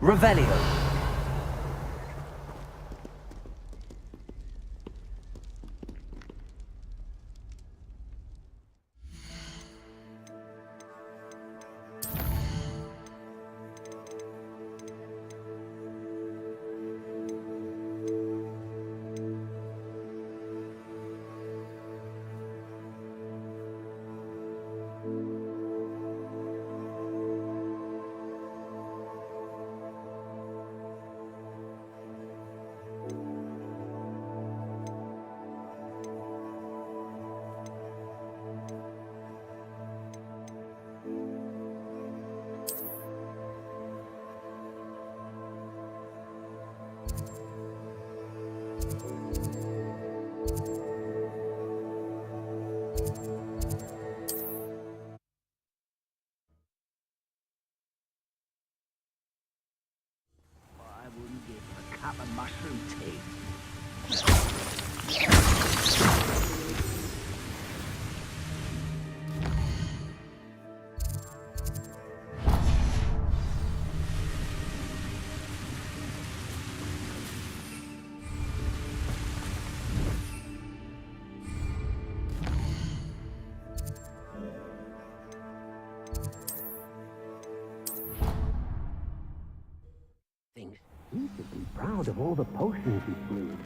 Revelio. I wouldn't give a cup of mushroom tea. He should be proud of all the potions he brewed.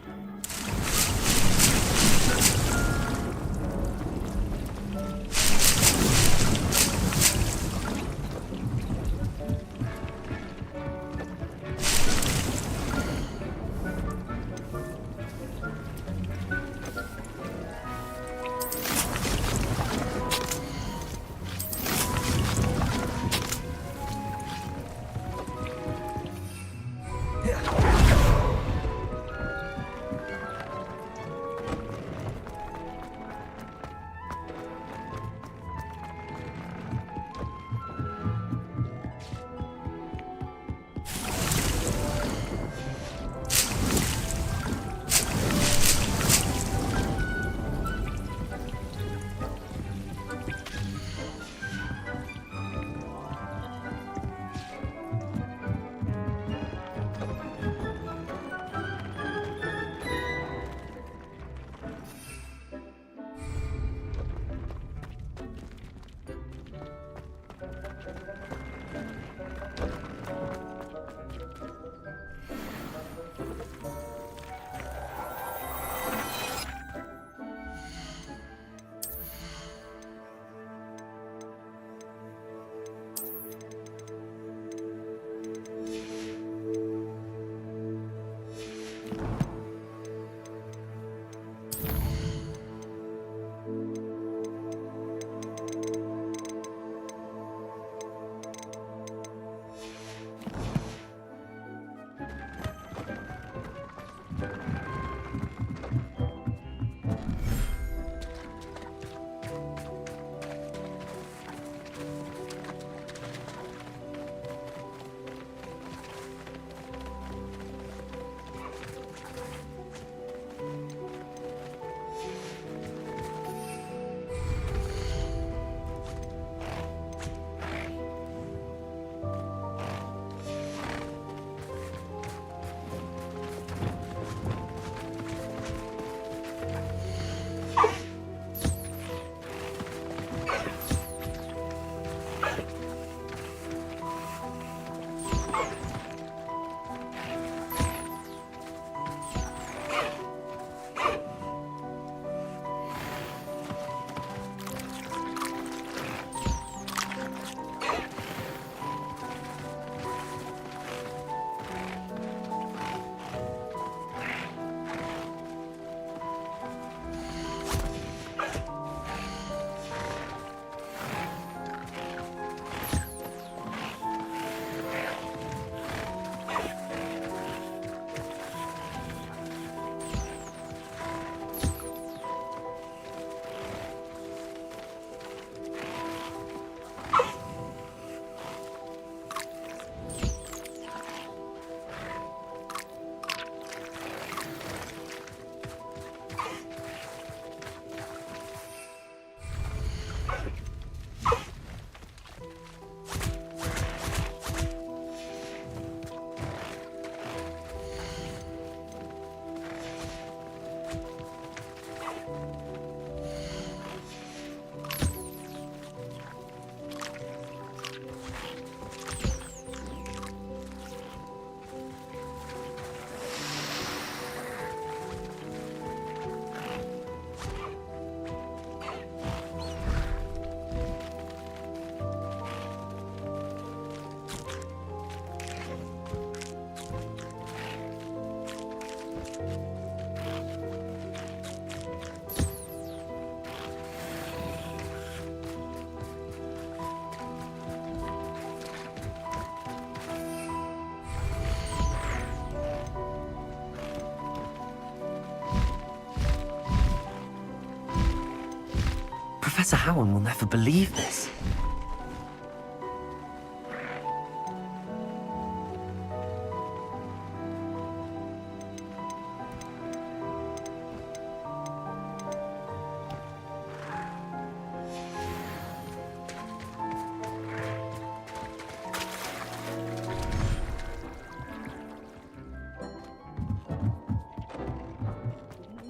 Professor Howard will never believe this.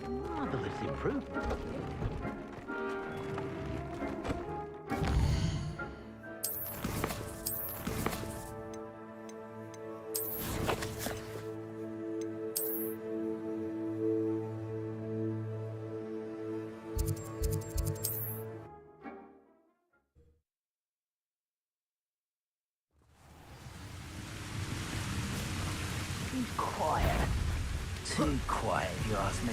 Marvelous improvement. Too quiet. Too quiet, if you ask me.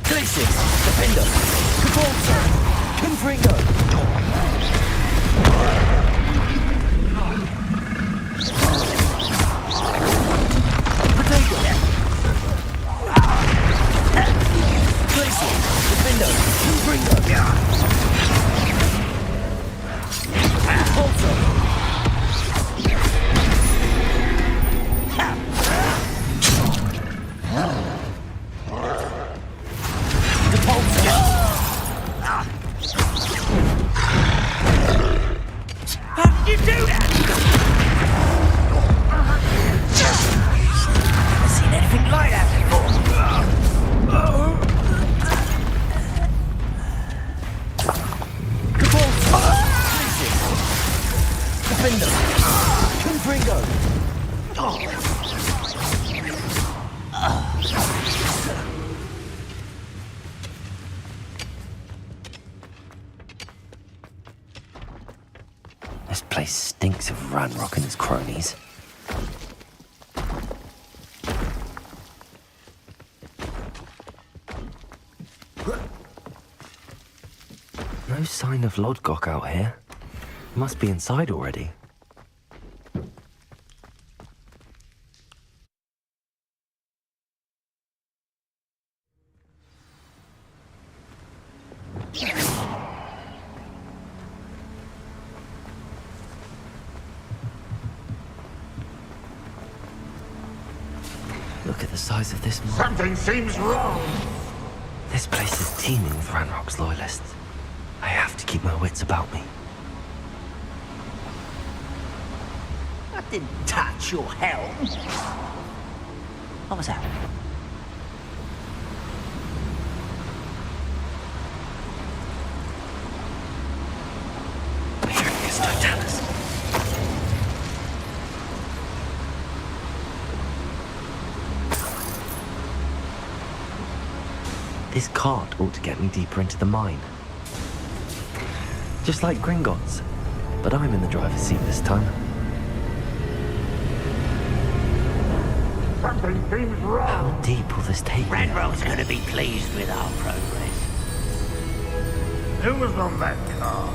Glacius! Defender! Cabalto! Confringo! This place stinks of Ranrock and his cronies. No sign of Lodgok out here. Must be inside already. Look at the size of this mine. Something seems wrong. This place is teeming with Ranrock's loyalists. I have to keep my wits about me. I didn't touch your helm. What was that? It's Totalis. This cart ought to get me deeper into the mine. Just like Gringotts, but I'm in the driver's seat this time. Something seems How wrong. deep will this take me? Ranrock's gonna be pleased with our progress. Who was on that car?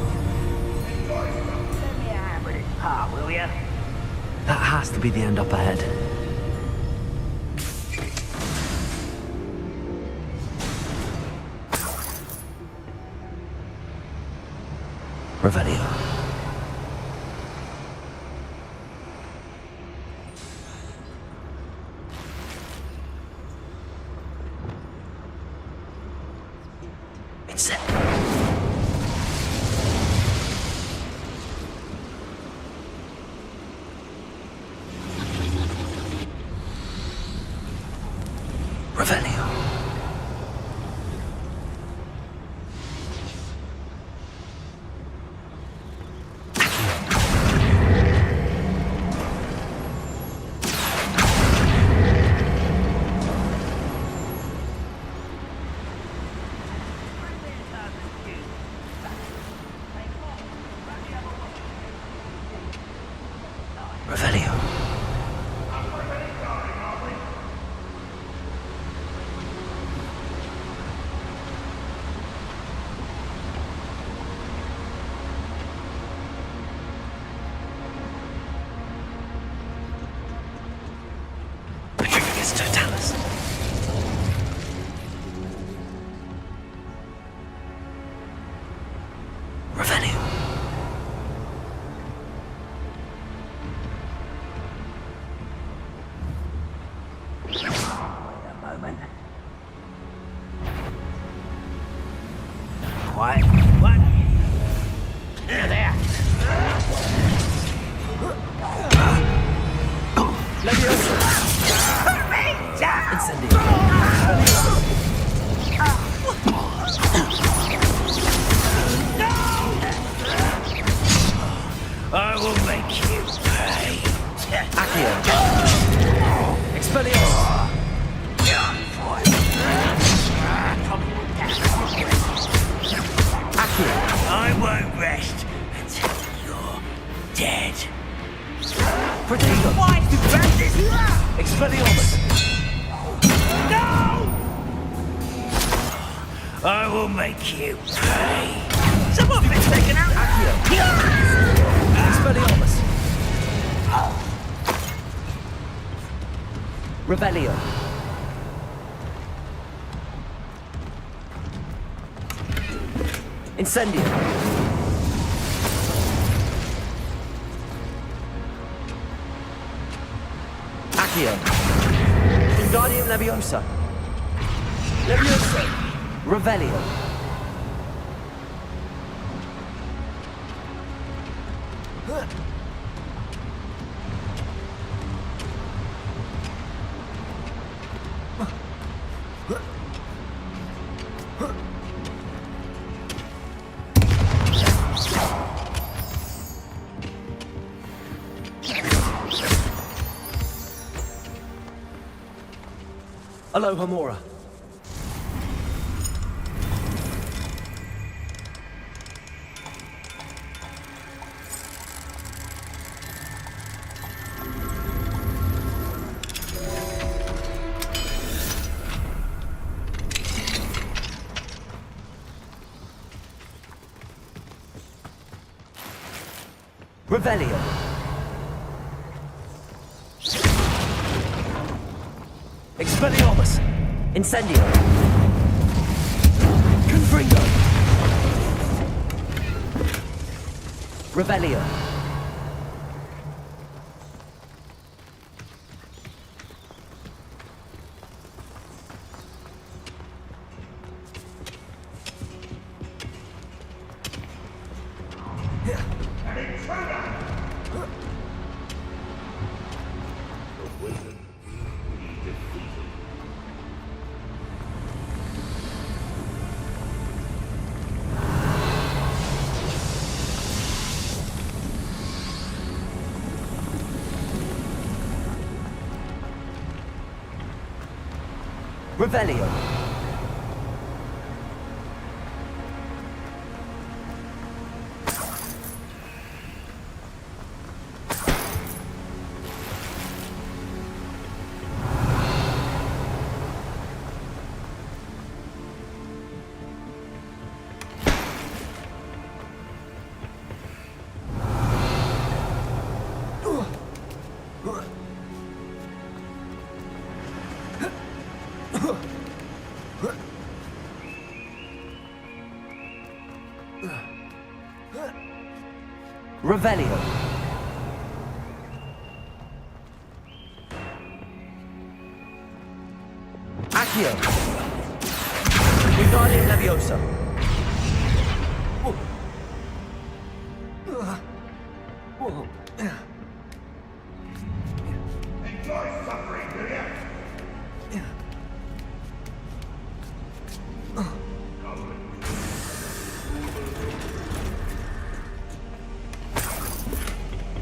Let me a hand with this part, will ya? That has to be the end up ahead. Revelio. It's set. Revelio. fight. What? Here, there. Leviosa! Incendio! I will make you pay. Accio! Expelliarmus! Accio! I won't rest until you're dead. Protego! Why do this? Expelliarmus! No! I will make you pay. Some of it's taken out. Accio! Expelliarmus! Revelio! Incendio! Accio! Wingardium Leviosa! Leviosa! Revelio! Aloha Mora. Revelio. Expelliarmus! Incendio! Confringo! Revelio! Revelio. Revelio. Accio. Wingardium Leviosa. Enjoy suffering, do you?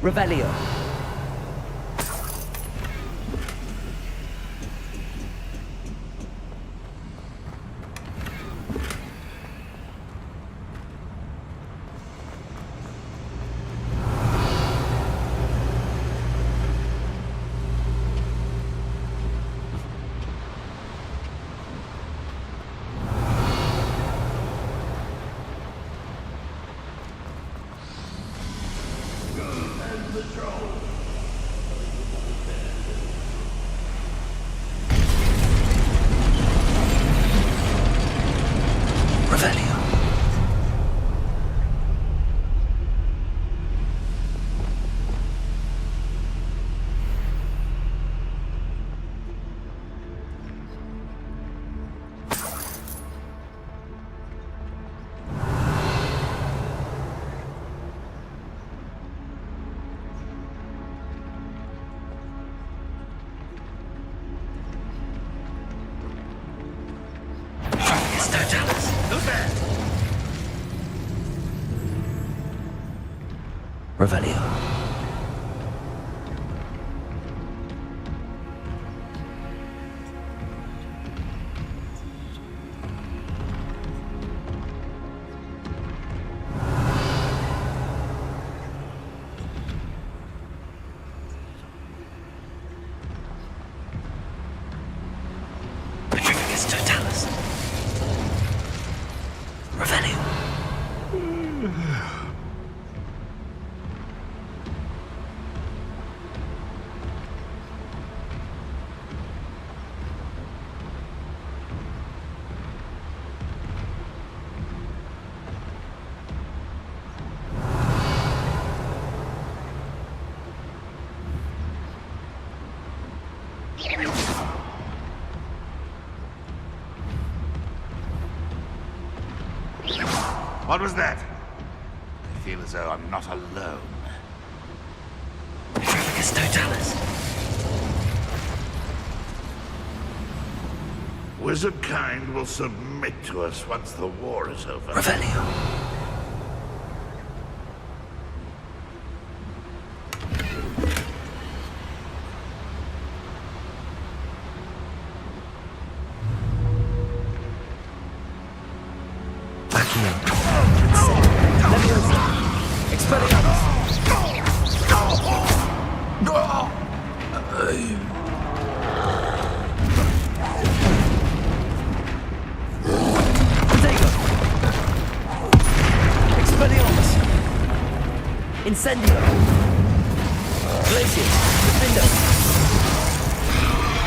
Revelio. Patrol. Totalis. Who's there? Revelio. Petrificus Totalis. Revelio. What was that? I feel as though I'm not alone. Petrificus Totalis. Wizard kind will submit to us once the war is over. Revelio. Incendio! Glacius! Defendo!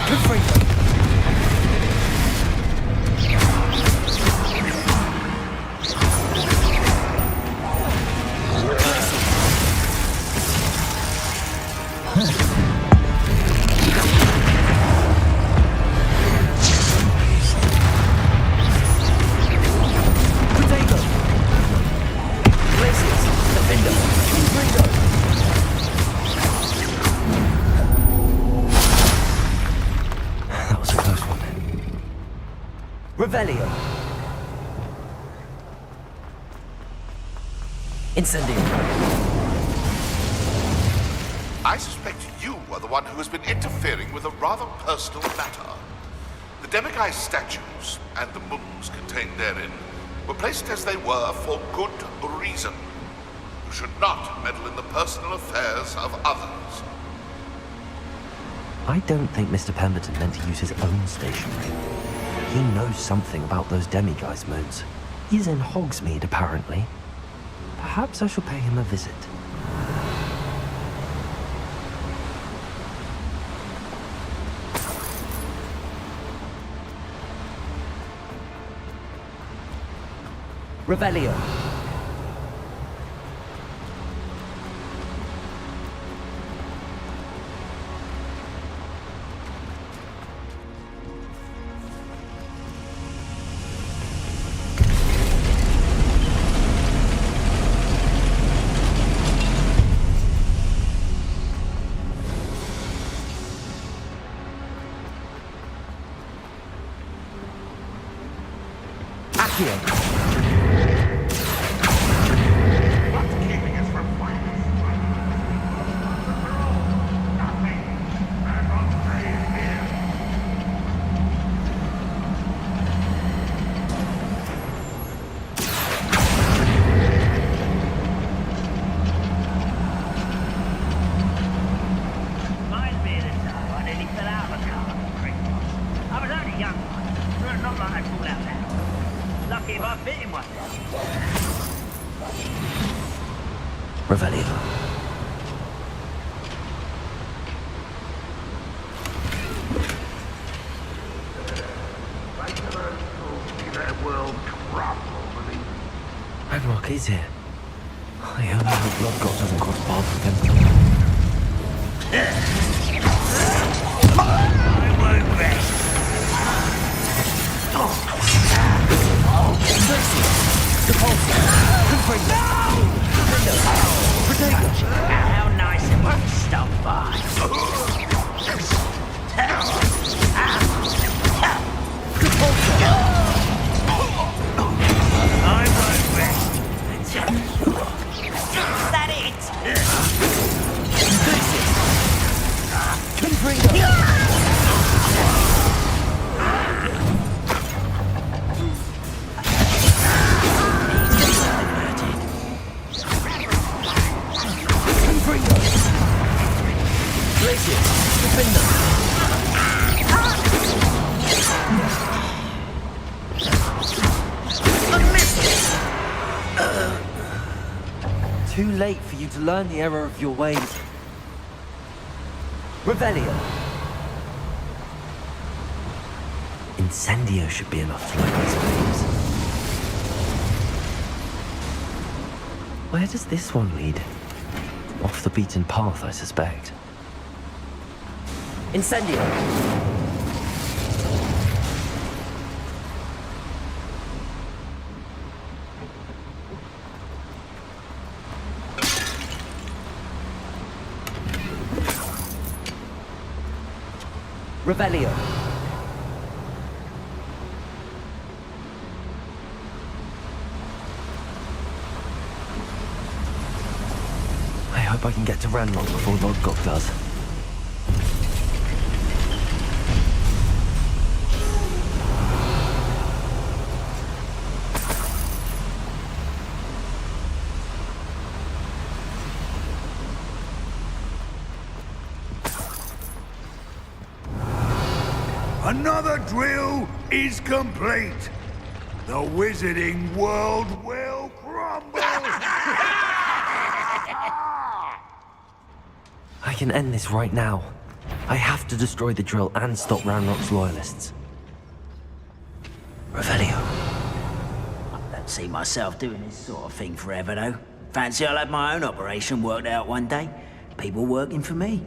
Confringo! Protego! Glacius! Defendo! Confringo! That was a close one. Revelio. Incendio. I suspect you are the one who has been interfering with a rather personal matter. The Demiguise statues and the moons contained therein were placed as they were for good reason. You should not meddle in the personal affairs of others. I don't think Mr. Pemberton meant to use his own stationery. He knows something about those Demiguise moons. He's in Hogsmeade, apparently. Perhaps I shall pay him a visit. Revelio. Accio. What's keeping us from fighting? Nothing. I'm not staying here. Reminds me of the time I nearly fell out of a car on the creek. I was only young, so it's not like I'd fall out now. Lucky if I bit him one. Revelio. Like the earth will see their world crumble beneath them. Ragnarok is here. I only hope Bloodgod doesn't cross paths with him. I won't rest. How nice it was to stop by. too late for you to learn the error of your ways. Revelio. Incendio should be enough to light these flames. Where does this one lead? Off the beaten path, I suspect. Incendio! Revelio. I hope I can get to Ranrock before Lodgok does. Another drill is complete. The wizarding world will crumble. I can end this right now. I have to destroy the drill and stop Ranrock's loyalists. Revelio. I don't see myself doing this sort of thing forever, though. Fancy I'll have my own operation worked out one day. People working for me.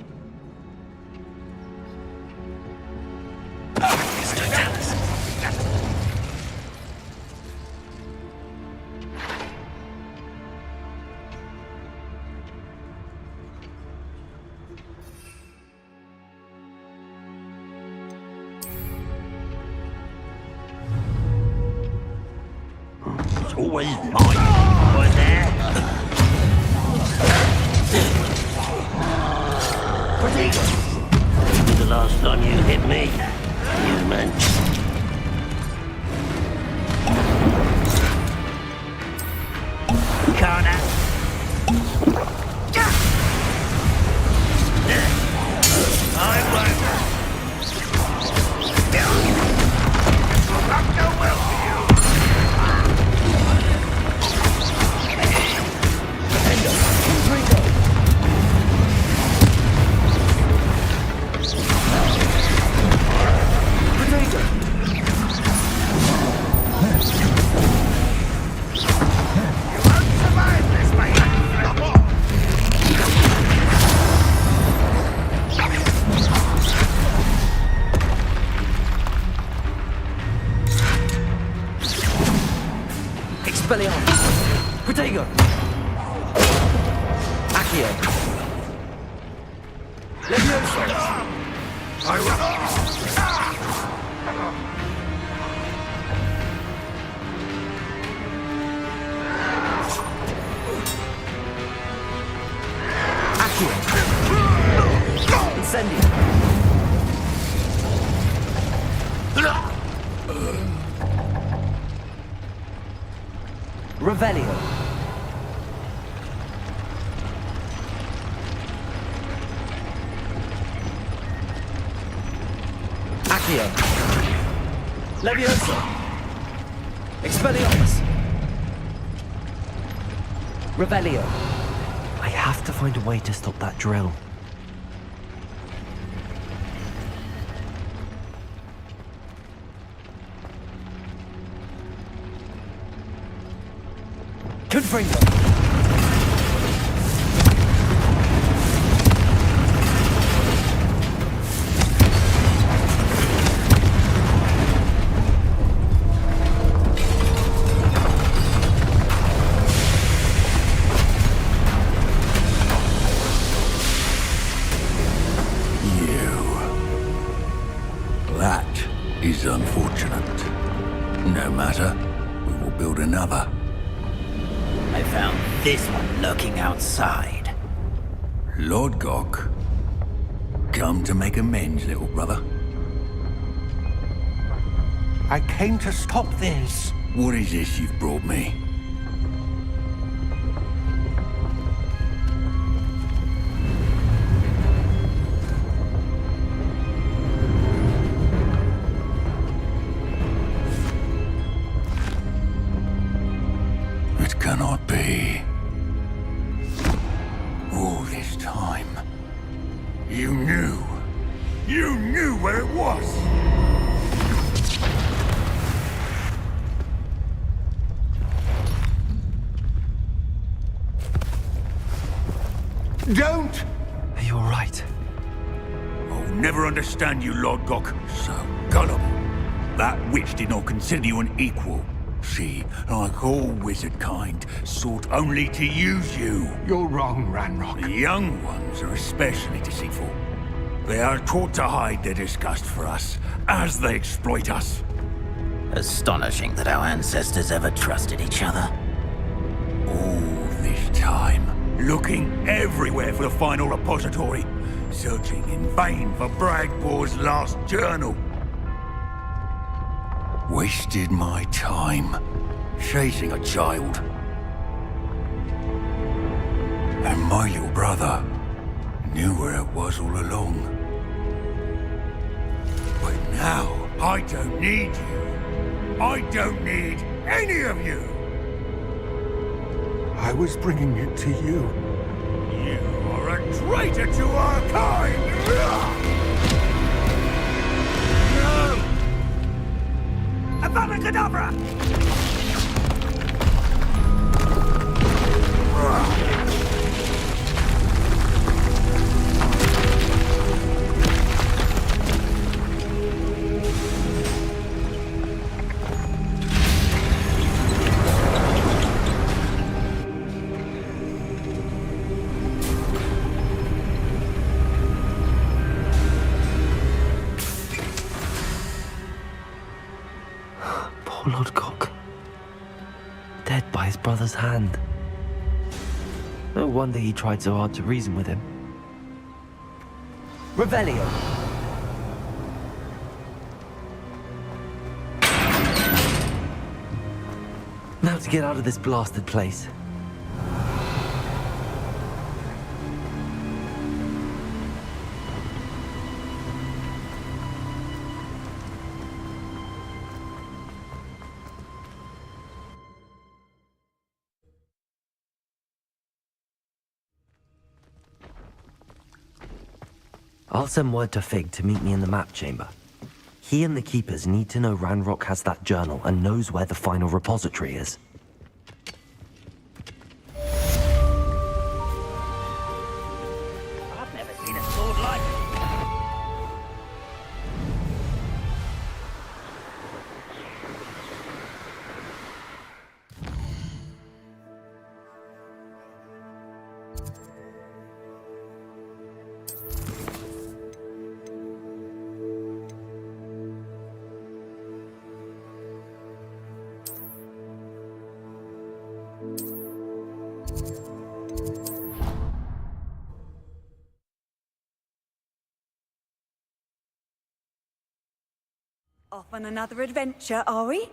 Always mine. Was there? The last time you hit me, human. Corner. I won't. I've no will for you. Expelliarmus! Protego! Accio! Levioso! Accio! Incendio! Revelio. Accio. Levioso. Expelliarmus. Revelio. I have to find a way to stop that drill. Confringo. That is unfortunate. No matter, we will build another. I found this one lurking outside. Lord Gok, come to make amends, little brother. I came to stop this. What is this you've brought me? It cannot be. You knew. You knew where it was! Don't! You're right. I'll never understand you, Lord Gok. So gullible. That witch did not consider you an equal. She, like all wizard kind, sought only to use you. You're wrong, Ranrock. The young ones are especially deceitful. They are taught to hide their disgust for us, as they exploit us. Astonishing that our ancestors ever trusted each other. All this time, looking everywhere for the final repository, searching in vain for Bragbor's last journal. Wasted my time, chasing a child. And my little brother knew where it was all along. But now, I don't need you. I don't need any of you. I was bringing it to you. You are a traitor to our kind! No! Avada Poor Lord Cock. Dead by his brother's hand. No wonder he tried so hard to reason with him. Revelio! Now to get out of this blasted place. I'll send word to Fig to meet me in the map chamber. He and the Keepers need to know Ranrock has that journal and knows where the final repository is. I've never seen a sword like it. Off on another adventure, are we?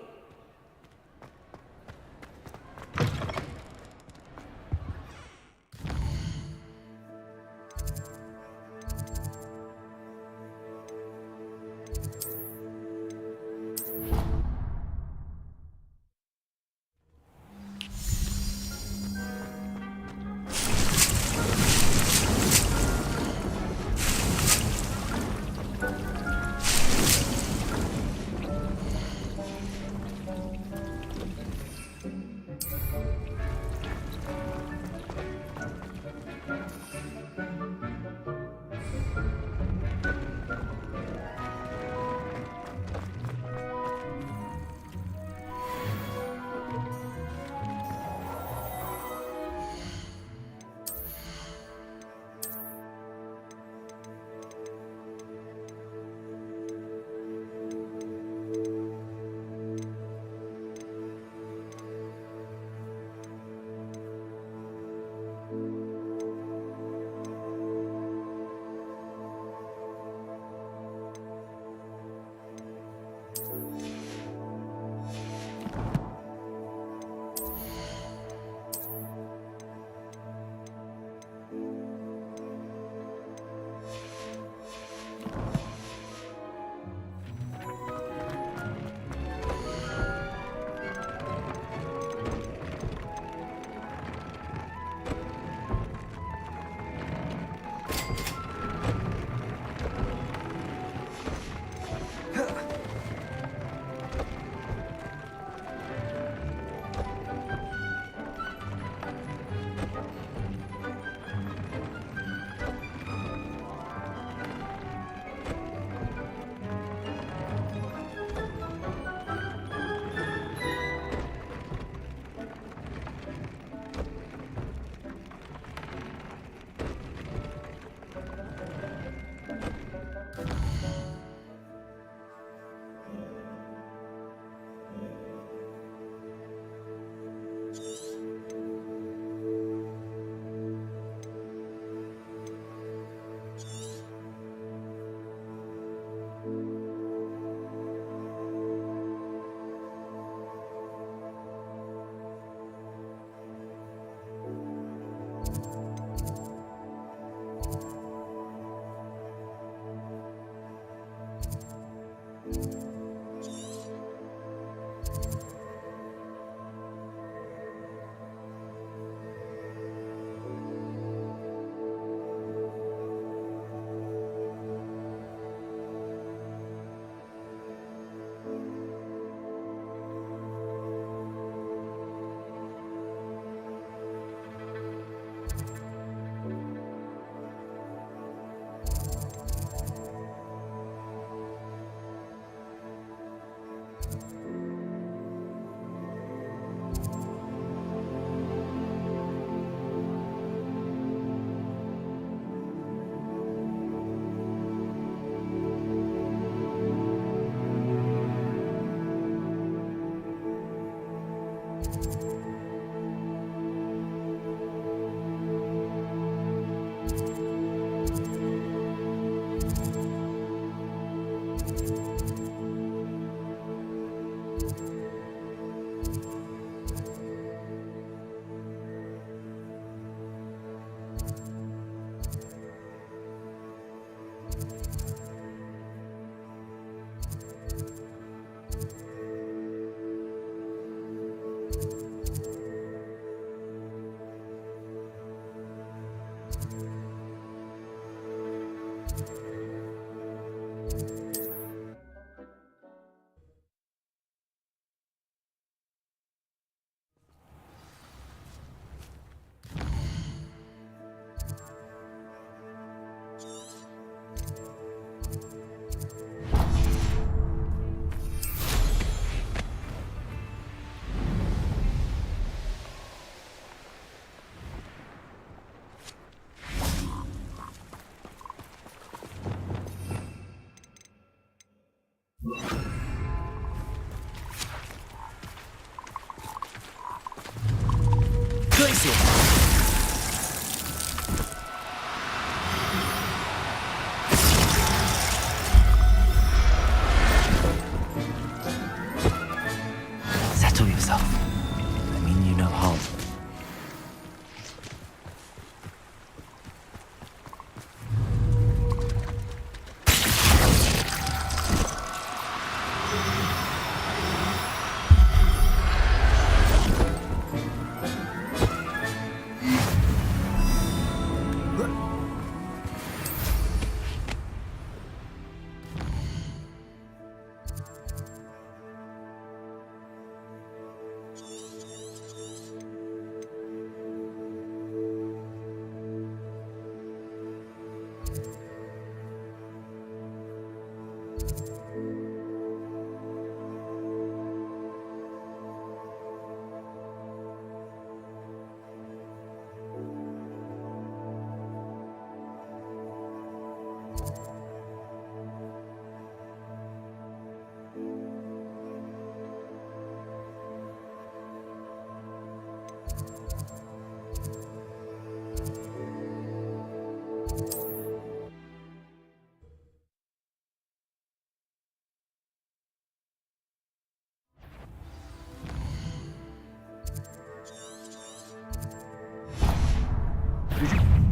Settle yourself. I mean you no harm.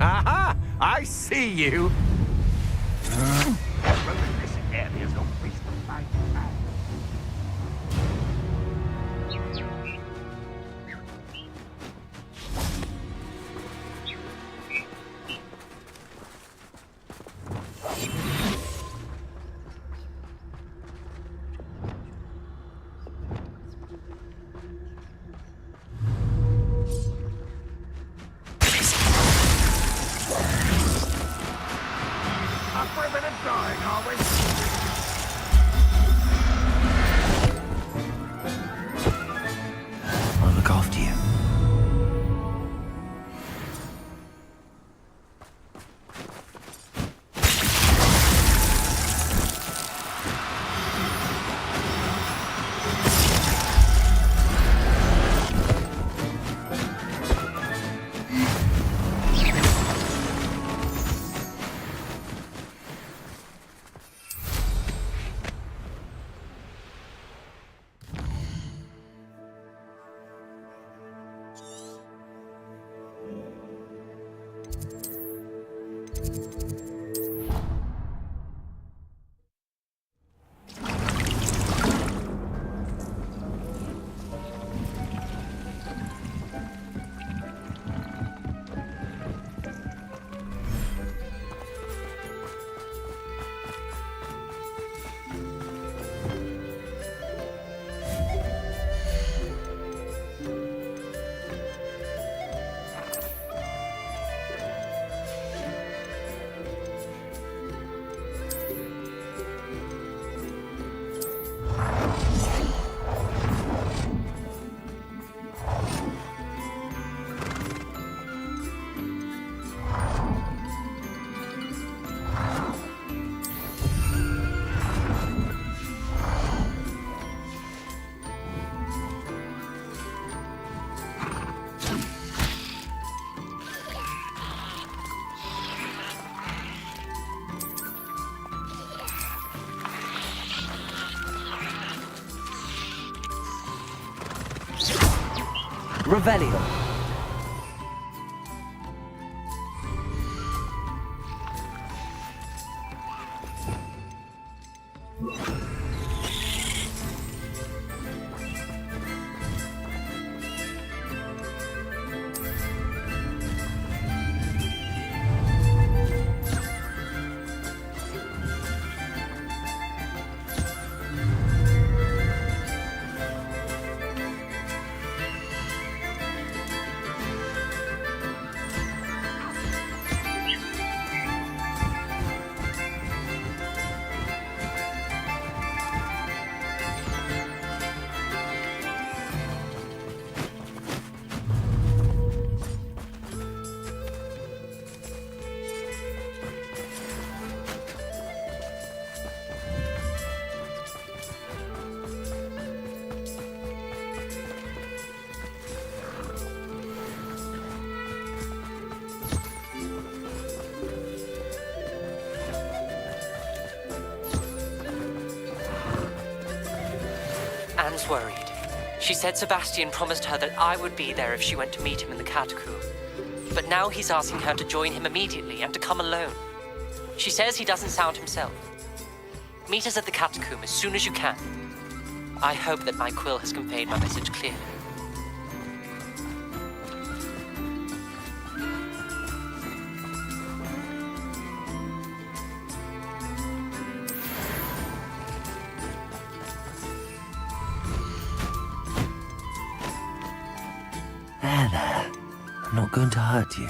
Aha! I see you! Revelio. Anne's worried. She said Sebastian promised her that I would be there if she went to meet him in the catacomb. But now he's asking her to join him immediately and to come alone. She says he doesn't sound himself. Meet us at the catacomb as soon as you can. I hope that my quill has conveyed my message clearly. There. I'm not going to hurt you.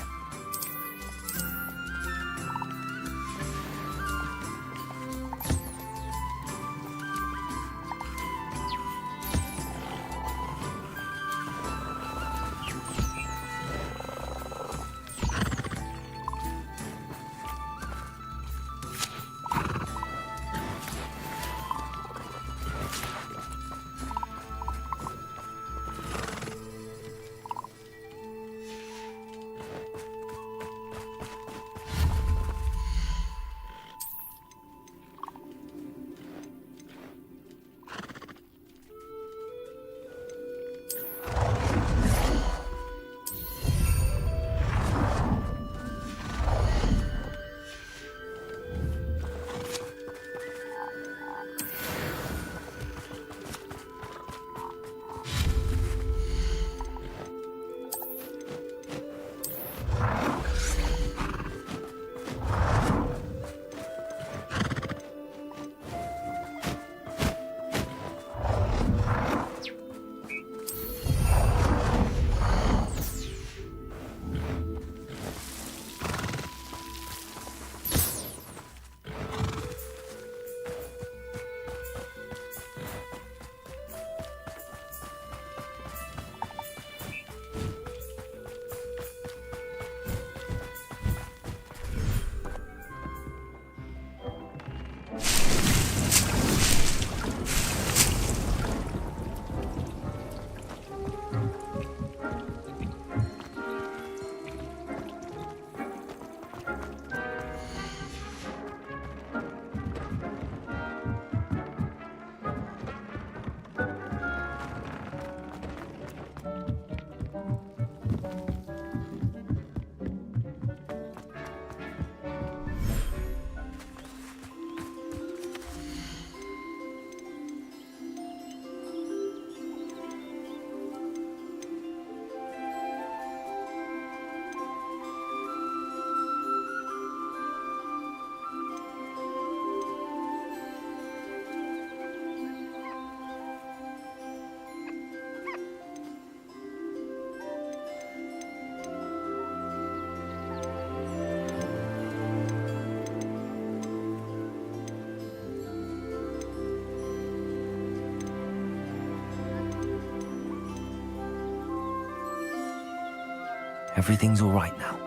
Everything's all right now.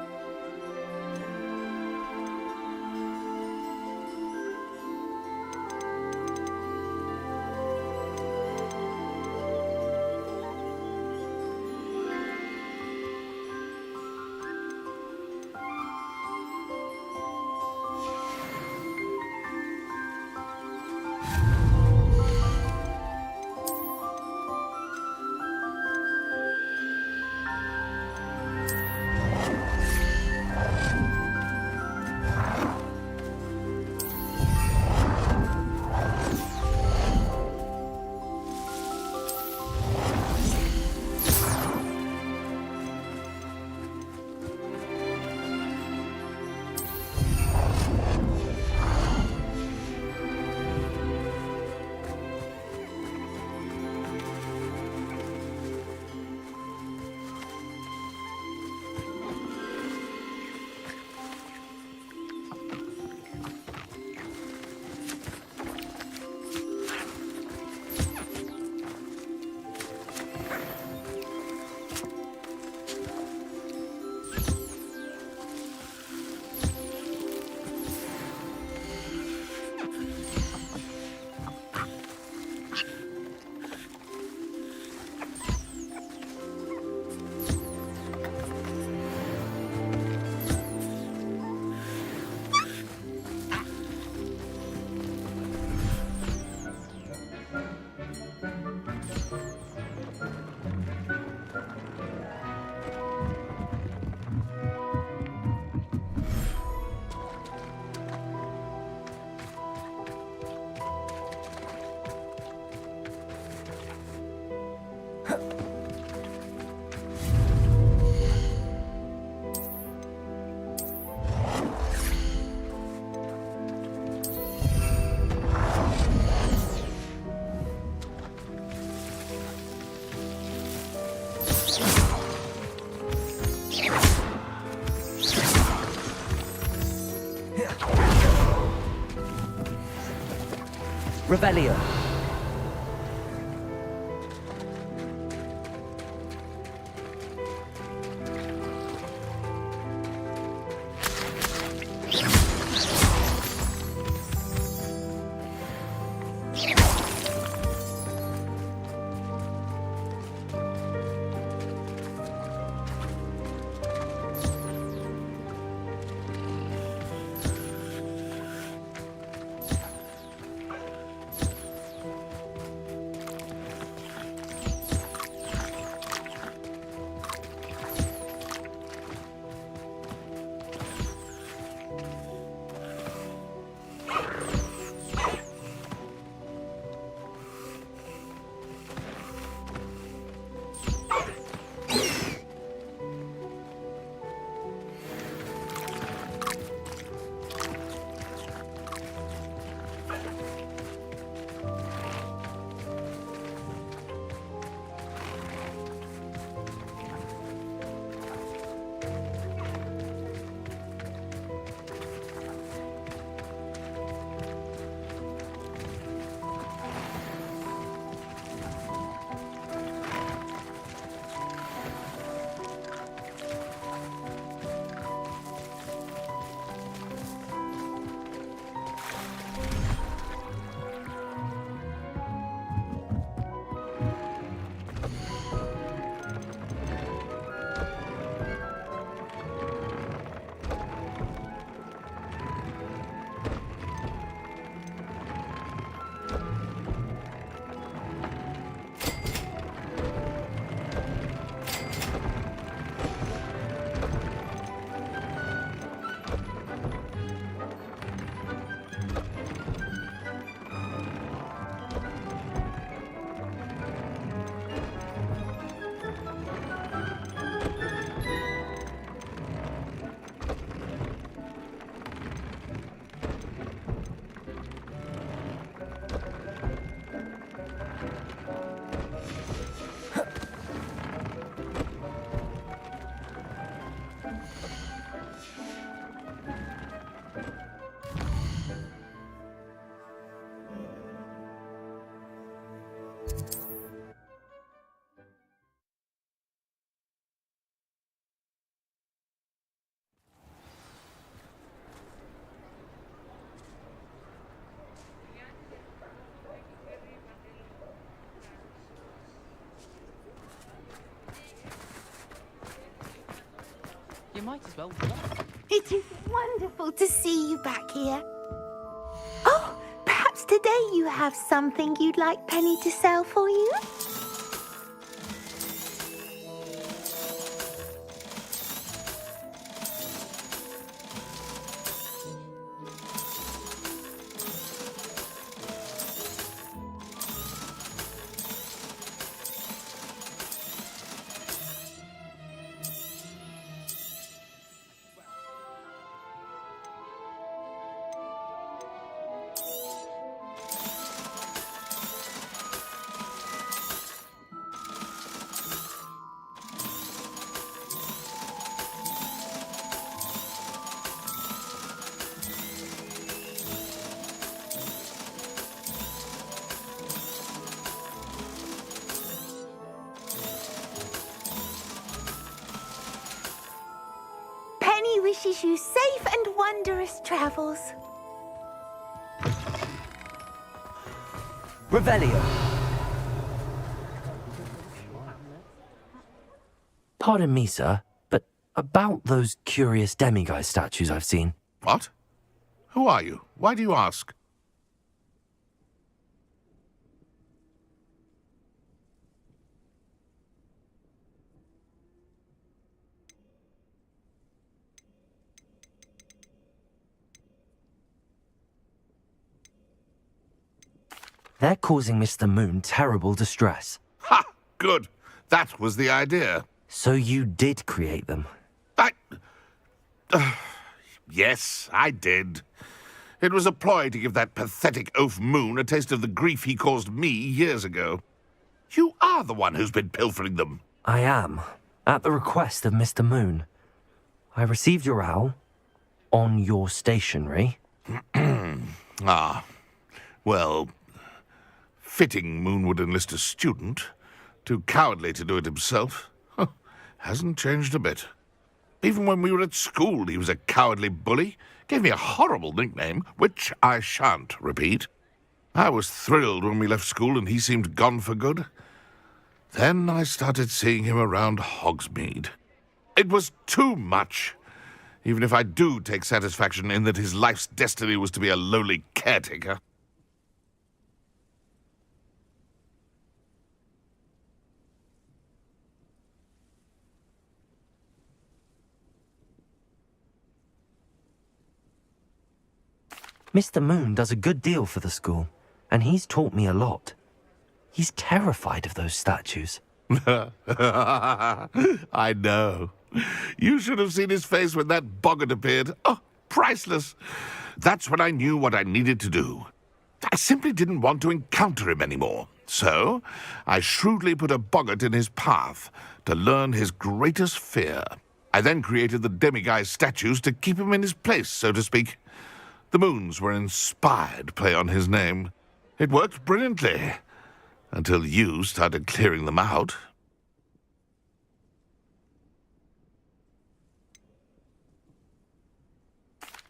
Revelio. You might as well. It is wonderful to see you back here. Oh, perhaps today you have something you'd like Penny to sell for you? Penny wishes you safe and wondrous travels. Revelio. Pardon me, sir, but about those curious demiguise statues I've seen. What? Who are you? Why do you ask? They're causing Mr. Moon terrible distress. Ha! Good. That was the idea. So you did create them? Yes, I did. It was a ploy to give that pathetic oaf Moon a taste of the grief he caused me years ago. You are the one who's been pilfering them. I am, at the request of Mr. Moon. I received your owl on your stationery. Ah, well, fitting Moon would enlist a student. Too cowardly to do it himself. Huh, hasn't changed a bit. Even when we were at school, he was a cowardly bully. Gave me a horrible nickname, which I shan't repeat. I was thrilled when we left school and he seemed gone for good. Then I started seeing him around Hogsmeade. It was too much. Even if I do take satisfaction in that his life's destiny was to be a lowly caretaker. Mr. Moon does a good deal for the school, and he's taught me a lot. He's terrified of those statues. I know. You should have seen his face when that boggart appeared. Oh, priceless. That's when I knew what I needed to do. I simply didn't want to encounter him anymore. So, I shrewdly put a boggart in his path to learn his greatest fear. I then created the demiguise statues to keep him in his place, so to speak. The moons were an inspired play on his name. It worked brilliantly, until you started clearing them out.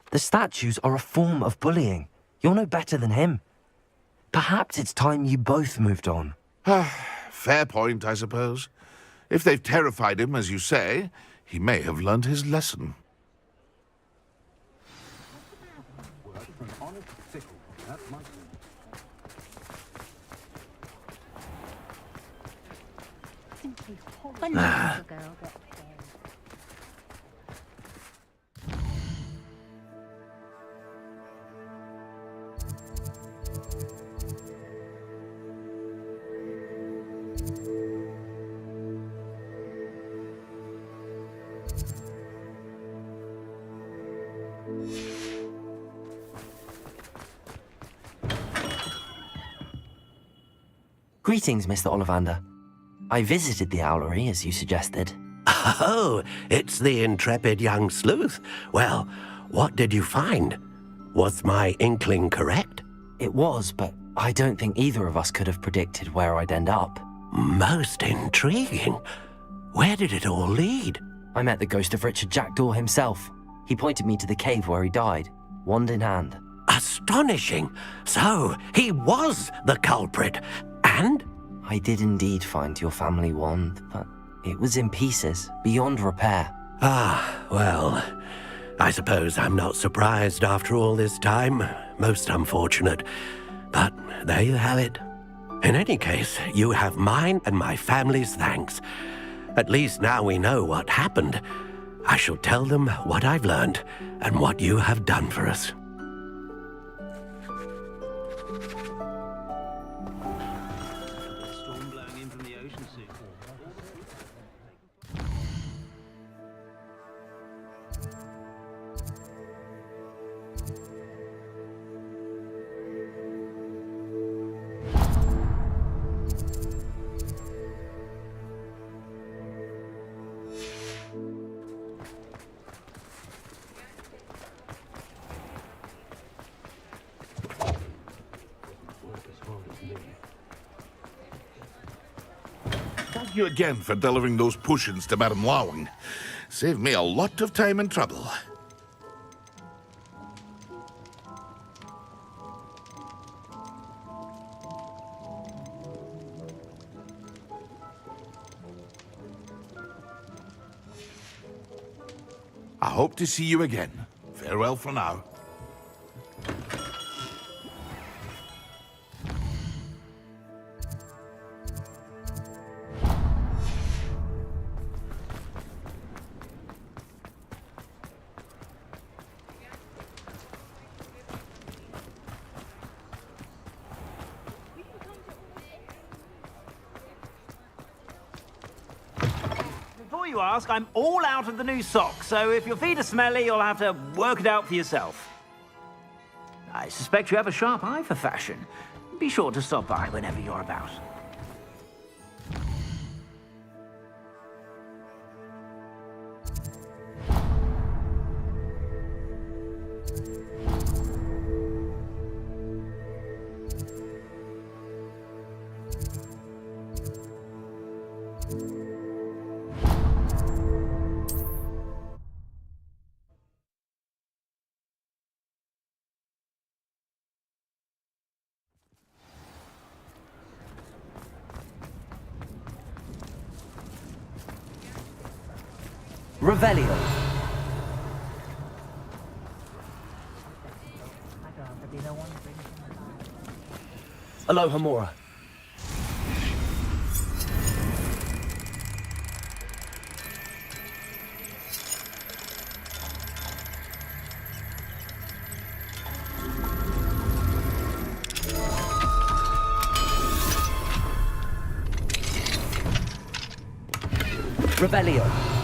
The statues are a form of bullying. You're no better than him. Perhaps it's time you both moved on. Fair point, I suppose. If they've terrified him, as you say, he may have learned his lesson. Greetings, Mr. Ollivander. I visited the owlery, as you suggested. Oh, it's the intrepid young sleuth. Well, what did you find? Was my inkling correct? It was, but I don't think either of us could have predicted where I'd end up. Most intriguing. Where did it all lead? I met the ghost of Richard Jackdaw himself. He pointed me to the cave where he died, wand in hand. Astonishing. So, he was the culprit. And? I did indeed find your family wand, but it was in pieces, beyond repair. Ah, well, I suppose I'm not surprised after all this time. Most unfortunate. But there you have it. In any case, you have mine and my family's thanks. At least now we know what happened. I shall tell them what I've learned and what you have done for us. Thank you again for delivering those potions to Madame Lawing. Saved me a lot of time and trouble. I hope to see you again. Farewell for now. Before you ask, I'm all out of the new socks, so if your feet are smelly, you'll have to work it out for yourself. I suspect you have a sharp eye for fashion. Be sure to stop by whenever you're about. Revelio. Aloha Mora. Revelio.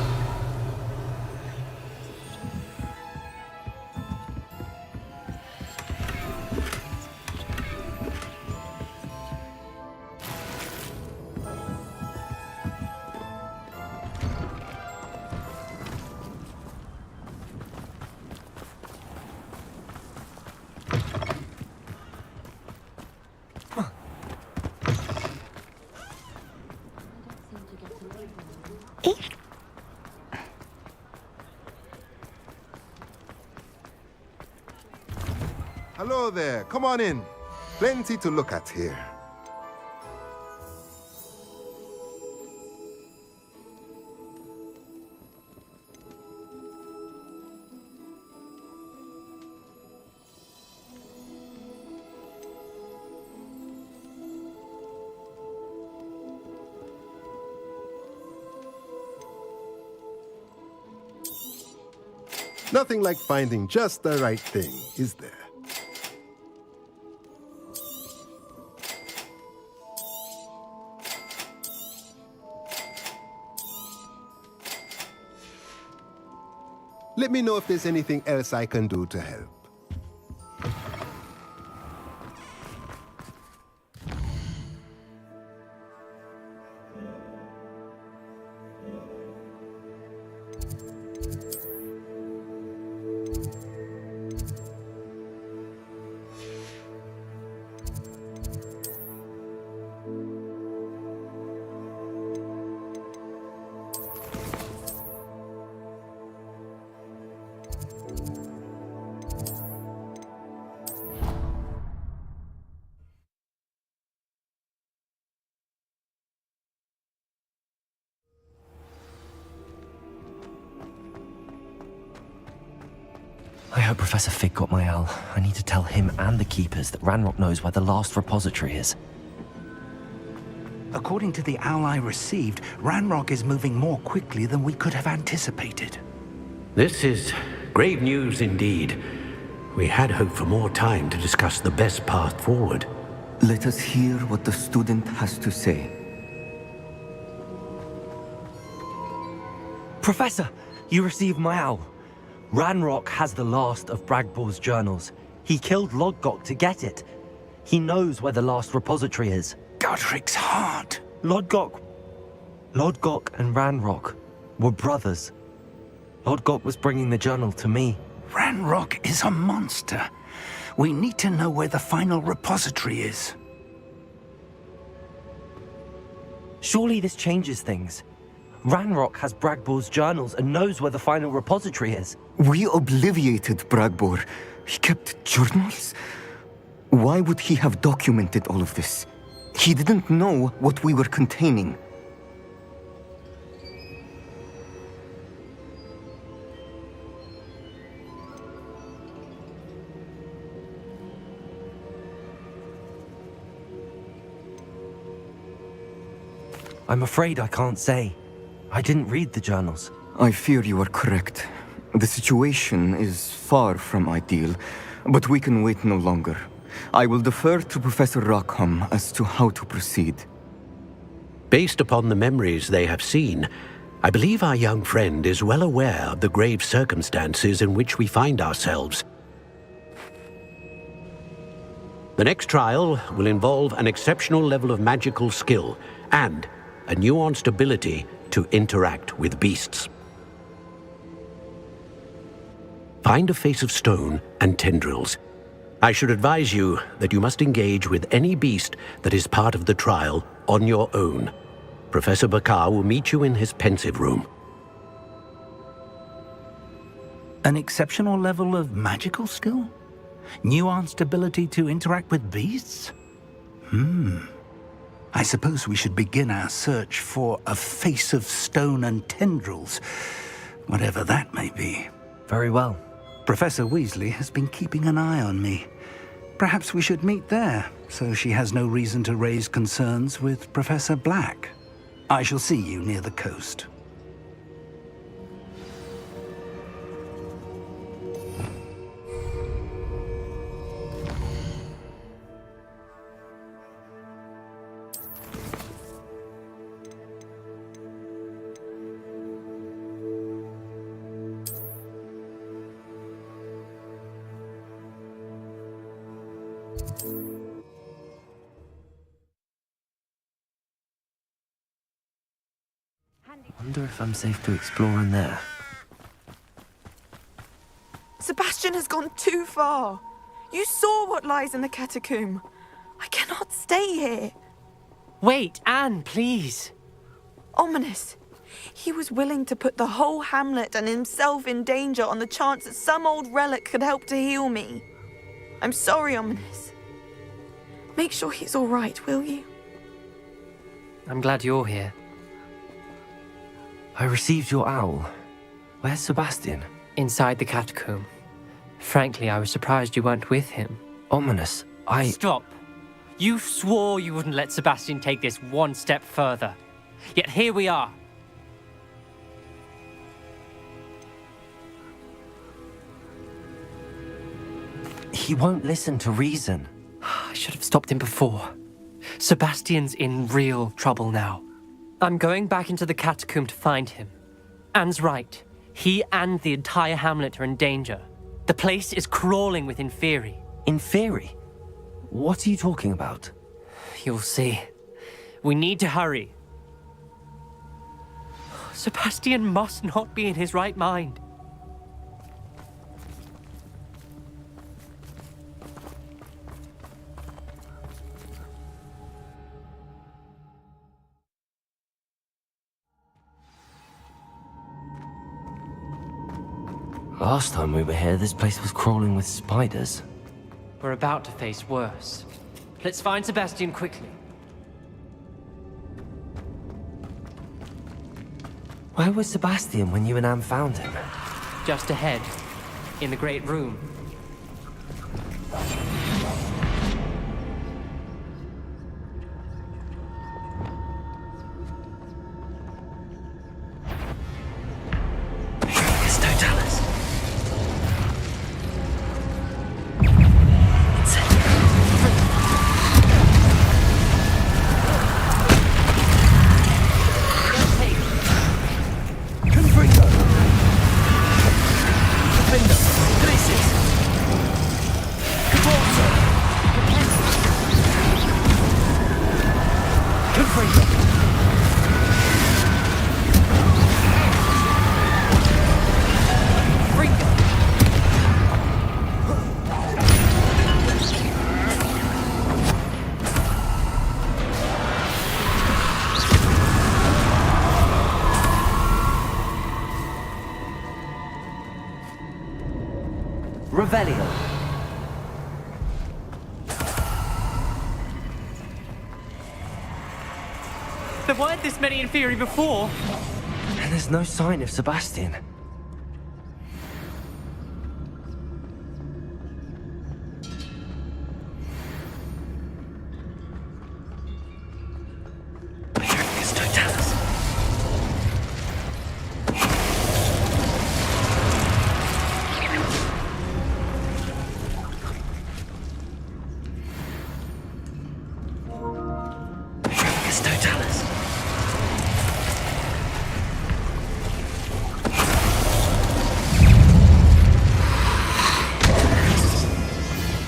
Hello there. Come on in. Plenty to look at here. Nothing like finding just the right thing, is there? Let me know if there's anything else I can do to help. I hope Professor Fig got my owl. I need to tell him and the Keepers that Ranrock knows where the last repository is. According to the owl I received, Ranrock is moving more quickly than we could have anticipated. This is grave news indeed. We had hoped for more time to discuss the best path forward. Let us hear what the student has to say. Professor, you received my owl. Ranrock has the last of Bragbor's journals. He killed Lodgok to get it. He knows where the last repository is. Godric's heart. Lodgok and Ranrock were brothers. Lodgok was bringing the journal to me. Ranrock is a monster. We need to know where the final repository is. Surely this changes things. Ranrock has Bragbor's journals and knows where the final repository is. We obliviated Bragbor. He kept journals? Why would he have documented all of this? He didn't know what we were containing. I'm afraid I can't say. I didn't read the journals. I fear you are correct. The situation is far from ideal, but we can wait no longer. I will defer to Professor Rockham as to how to proceed. Based upon the memories they have seen, I believe our young friend is well aware of the grave circumstances in which we find ourselves. The next trial will involve an exceptional level of magical skill and a nuanced ability to interact with beasts. Find a face of stone and tendrils. I should advise you that you must engage with any beast that is part of the trial on your own. Professor Bakar will meet you in his pensive room. An exceptional level of magical skill? Nuanced ability to interact with beasts? I suppose we should begin our search for a face of stone and tendrils. whatever that may be. Very well. Professor Weasley has been keeping an eye on me. Perhaps we should meet there, so she has no reason to raise concerns with Professor Black. I shall see you near the coast. Wonder if I'm safe to explore in there. Sebastian has gone too far. You saw what lies in the catacomb. I cannot stay here. Wait, Anne, please. Ominous. He was willing to put the whole hamlet and himself in danger on the chance that some old relic could help to heal me. I'm sorry, Ominous. Make sure he's all right, will you? I'm glad you're here. I received your owl. Where's Sebastian? Inside the catacomb. Frankly, I was surprised you weren't with him. Ominous, Stop. You swore you wouldn't let Sebastian take this one step further. Yet here we are. He won't listen to reason. I should have stopped him before. Sebastian's in real trouble now. I'm going back into the catacomb to find him. Anne's right. He and the entire hamlet are in danger. The place is crawling with Inferi. Inferi? What are you talking about? You'll see. We need to hurry. Sebastian must not be in his right mind. Last time we were here, this place was crawling with spiders. We're about to face worse. Let's find Sebastian quickly. Where was Sebastian when you and Anne found him? Just ahead, in the Great Room. Revelio. There weren't this many Inferi before. And there's no sign of Sebastian.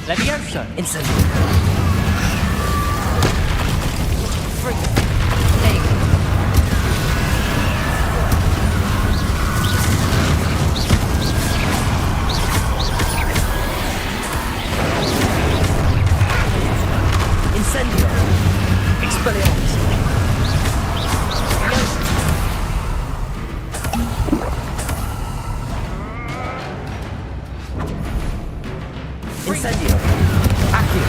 Leviosa. Incendio. Incendio. Expelliarmus. Incendio. Accio.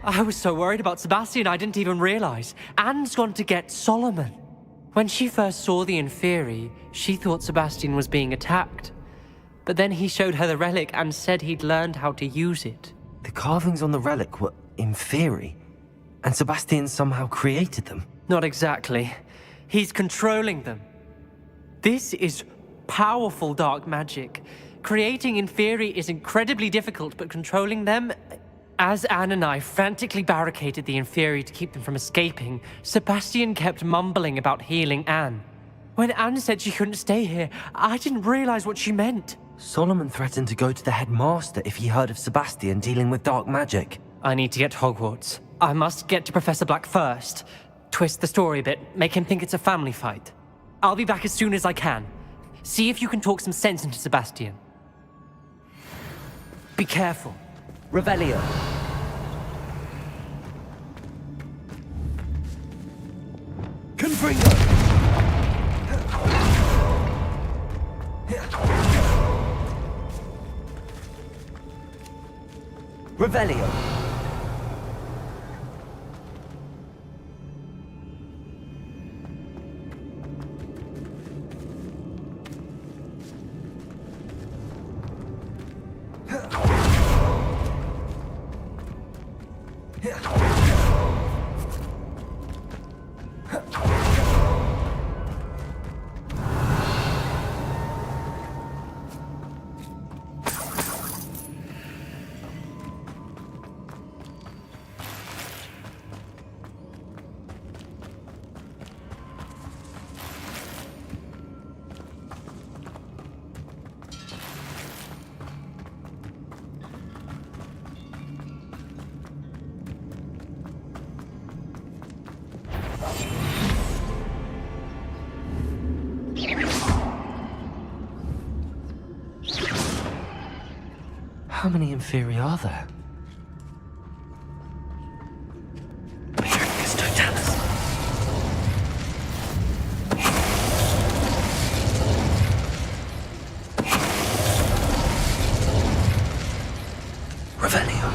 I was so worried about Sebastian I didn't even realize. Anne's gone to get Solomon. When she first saw the Inferi, she thought Sebastian was being attacked. But then he showed her the relic and said he'd learned how to use it. The carvings on the relic were Inferi, and Sebastian somehow created them. Not exactly. He's controlling them. This is powerful dark magic. Creating Inferi is incredibly difficult, but controlling them... As Anne and I frantically barricaded the Inferi to keep them from escaping, Sebastian kept mumbling about healing Anne. When Anne said she couldn't stay here, I didn't realize what she meant. Solomon threatened to go to the headmaster if he heard of Sebastian dealing with dark magic. I need to get to Hogwarts. I must get to Professor Black first. Twist the story a bit, make him think it's a family fight. I'll be back as soon as I can. See if you can talk some sense into Sebastian. Be careful. Revelio. Confringo. Revelio. How many Inferi are there? Petricus Totalis. Revelio.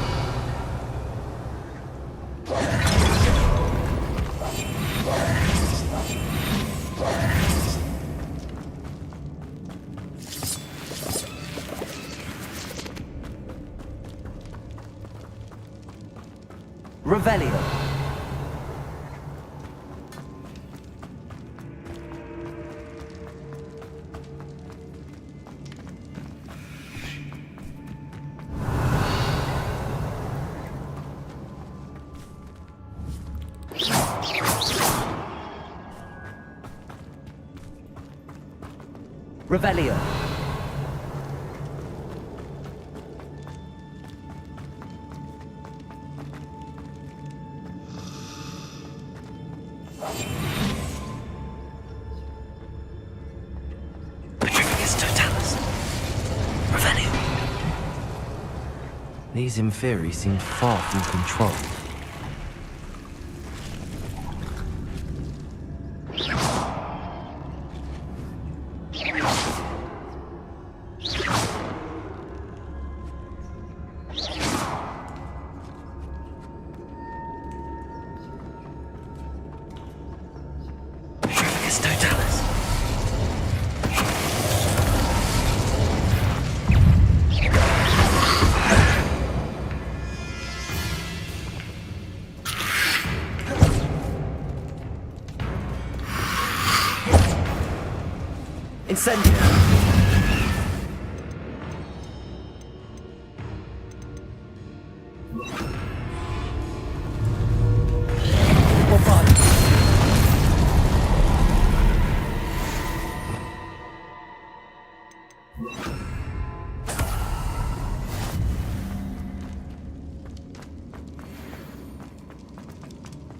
Revelio. Revelio. These Inferi seem far from control. Incendio.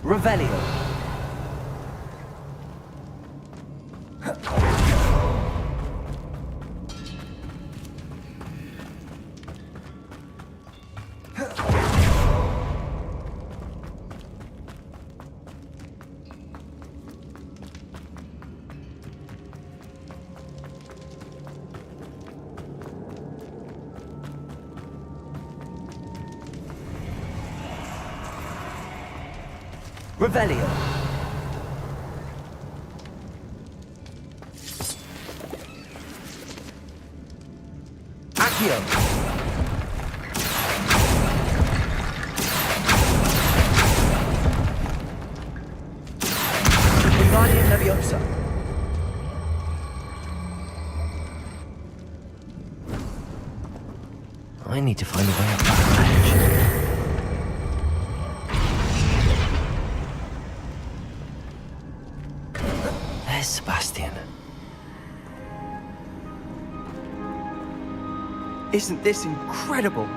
Revelio. Revelio. Accio. Wingardium Leviosa. I need to find a way up that ledge. There's Sebastian. Isn't this incredible?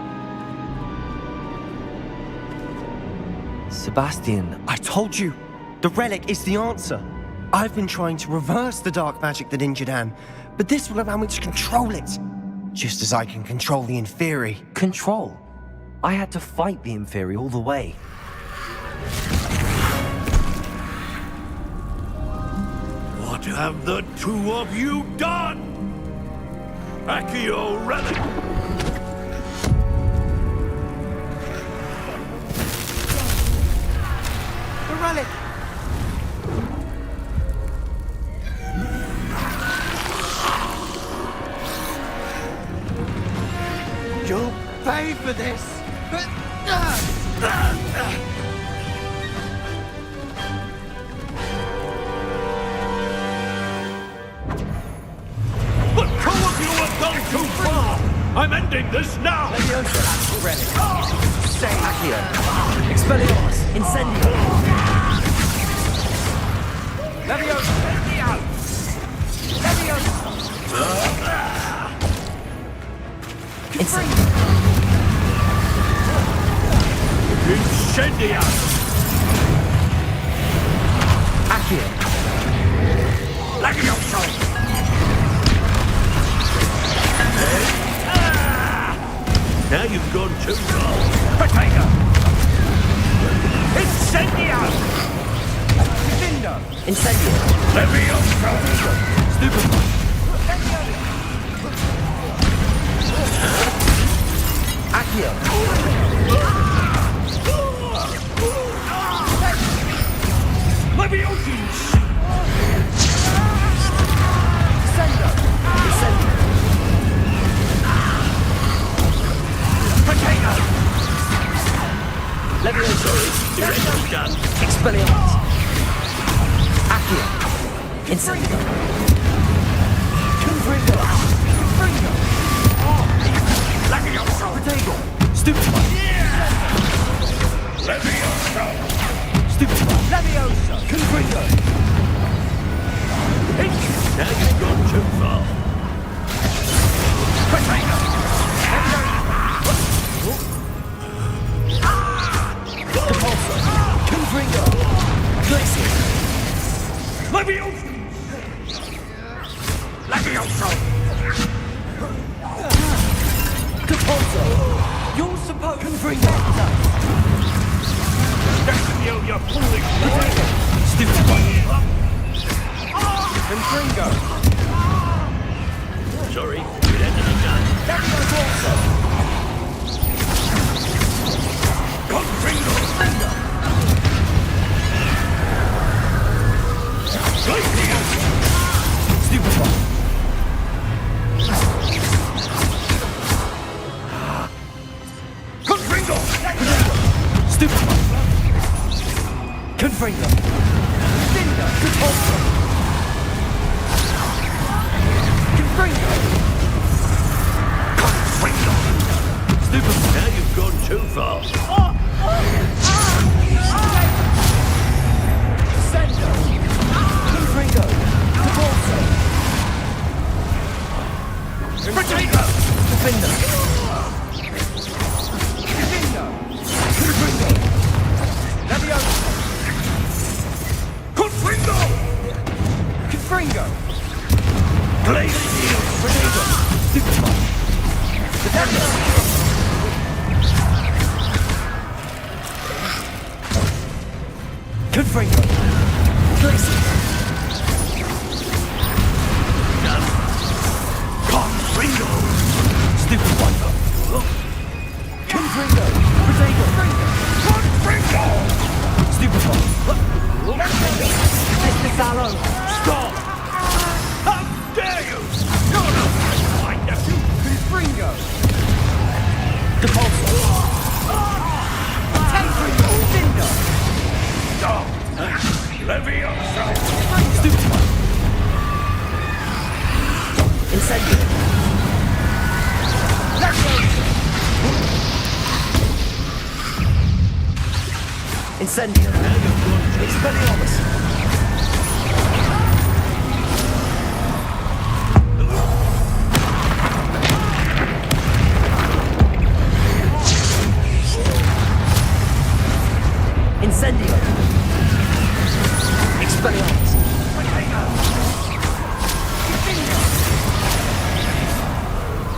Sebastian, I told you! The relic is the answer! I've been trying to reverse the dark magic that injured Anne, but this will allow me to control it. Just as I can control the Inferi. Control? I had to fight the Inferi all the way. What have the two of you done? Accio relic! The relic! You'll pay for this! The two of you have gone too far! I'm ending this now! Leviosa, relic. Say Accio. Expelliarmus. Incendio. Leviosa! Leviosa! Incendio. Incendio! Accio. Leviosa! Now you've gone too far. Potato! Incendio! Vindo! Incendio. Leviosa! Stupefy. Accio. Leviosa! Sendo! Incendio. Potato! Leviosa. Done. Expelliarmus. Accio. Incendio. Confringo. Confringo. Leviosa! Protego. Stupefy. Leviosa! Stupefy. Leviosa! Confringo. Now you've gone too far. Potato! Depulso. Confringo. Glacier. Leviosa! Leviosa! Depulso. You're supposed Confringo. You foolish Protego. Stupefy. Confringo! Sorry, it ended the gun. Leviosa! Confringo! Stupefy. Confringo! Stupefy. Confringo. Vindo! Depulso. Confringo. Confringo! Stupefy. Now you've gone too far. Sendo. Confringo. Depulso. Potato! Defender. Vindo! Confringo. Leviosa! Confringo! Confringo. Glacier! Protego. Stupefy. Defender. Confringo. Glacier. Confringo! Stupefy. Confringo. Protego. Confringo! Stupefy. Incendio! Expelliarmus! Incendio! Expelliarmus!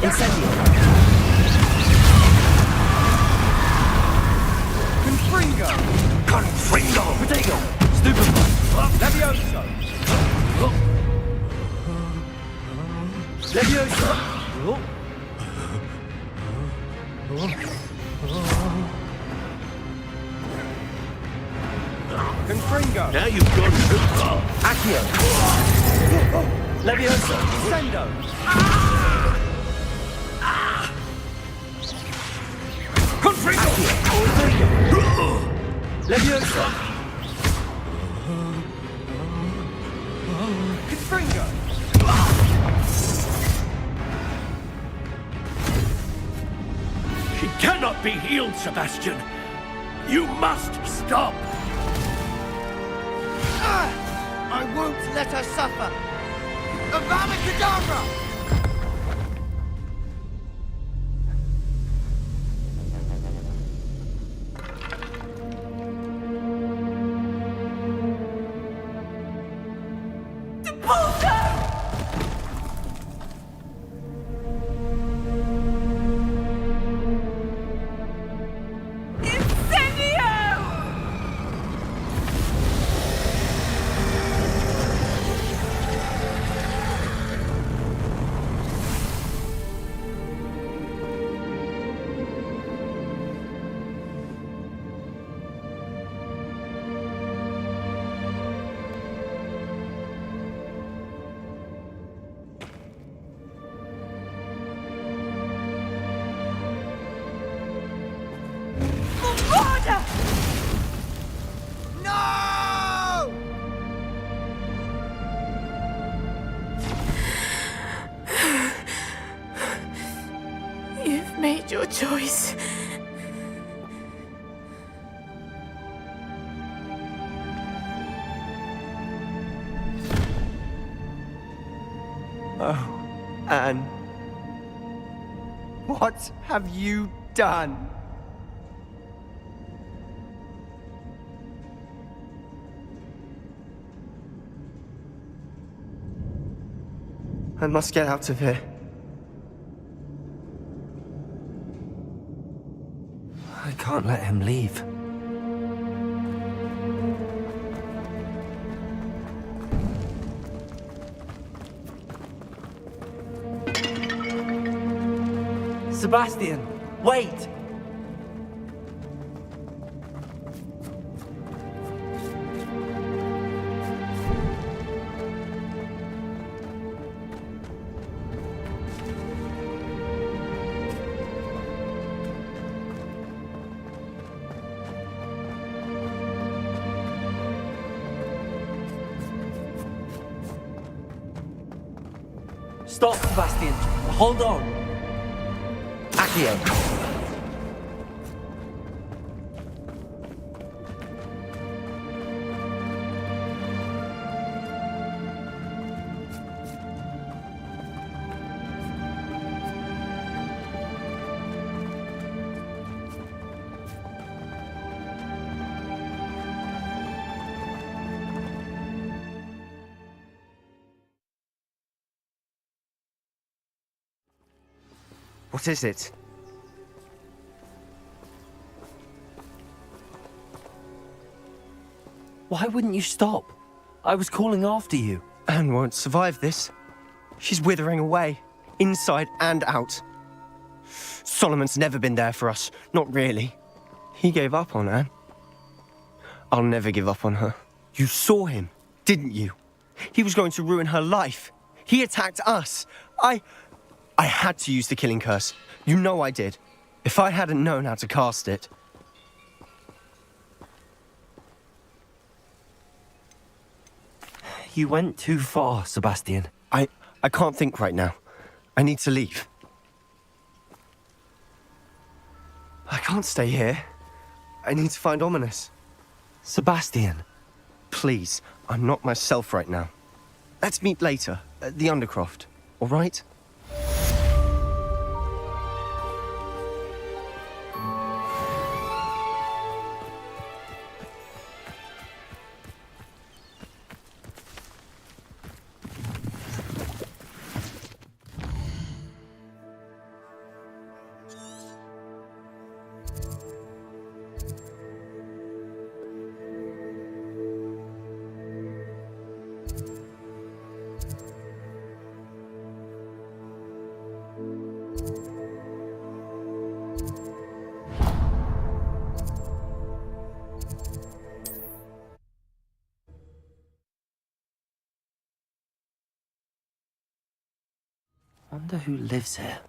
Incendio! Confringo! Confringo! Protego! Stupefy! Levioso! Levioso! Confringo! Now you've gone too far. Accio! Levioso! Sendo! Confringo! Levioso! Confringo! She cannot be healed, Sebastian. You must stop. I won't let her suffer! Avada Kedavra! You've made your choice. Oh, Anne. What have you done? I must get out of here. I can't let him leave. Sebastian, wait! Stop, Sebastian. Hold on. Accio. What is it? Why wouldn't you stop? I was calling after you. Anne won't survive this. She's withering away, inside and out. Solomon's never been there for us, not really. He gave up on Anne. I'll never give up on her. You saw him, didn't you? He was going to ruin her life. He attacked us. I had to use the killing curse. You know I did. If I hadn't known how to cast it... You went too far, Sebastian. I can't think right now. I need to leave. I can't stay here. I need to find Ominous. Sebastian, please, I'm not myself right now. Let's meet later at the Undercroft, all right? Wonder who lives here.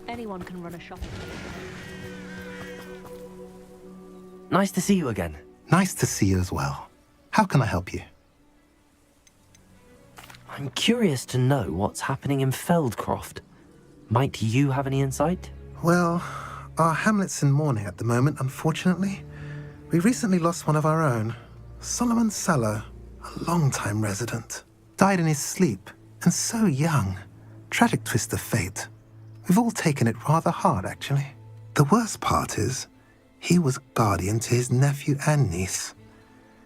Anyone can run a shop. Nice to see you again. Nice to see you as well. How can I help you? I'm curious to know what's happening in Feldcroft. Might you have any insight? Well, our hamlet's in mourning at the moment, unfortunately. We recently lost one of our own. Solomon Salah, a long-time resident. Died in his sleep, and so young. Tragic twist of fate. We've all taken it rather hard, actually. The worst part is, he was guardian to his nephew and niece.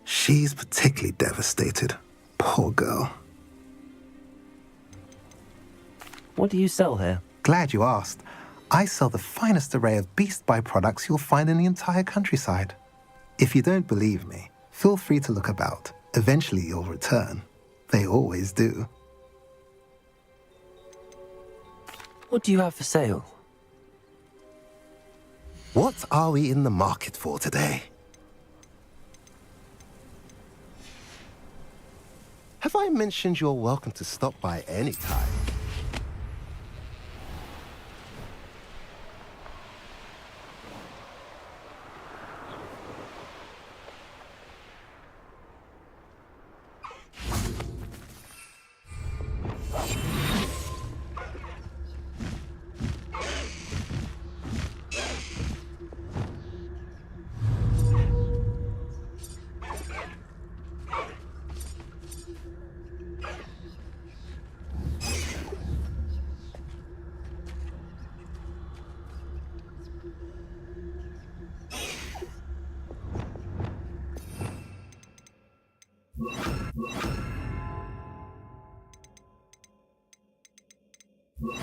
She's particularly devastated. Poor girl. What do you sell here? Glad you asked. I sell the finest array of beast byproducts you'll find in the entire countryside. If you don't believe me, feel free to look about. Eventually you'll return. They always do. What do you have for sale? What are we in the market for today? Have I mentioned you're welcome to stop by any time? Settle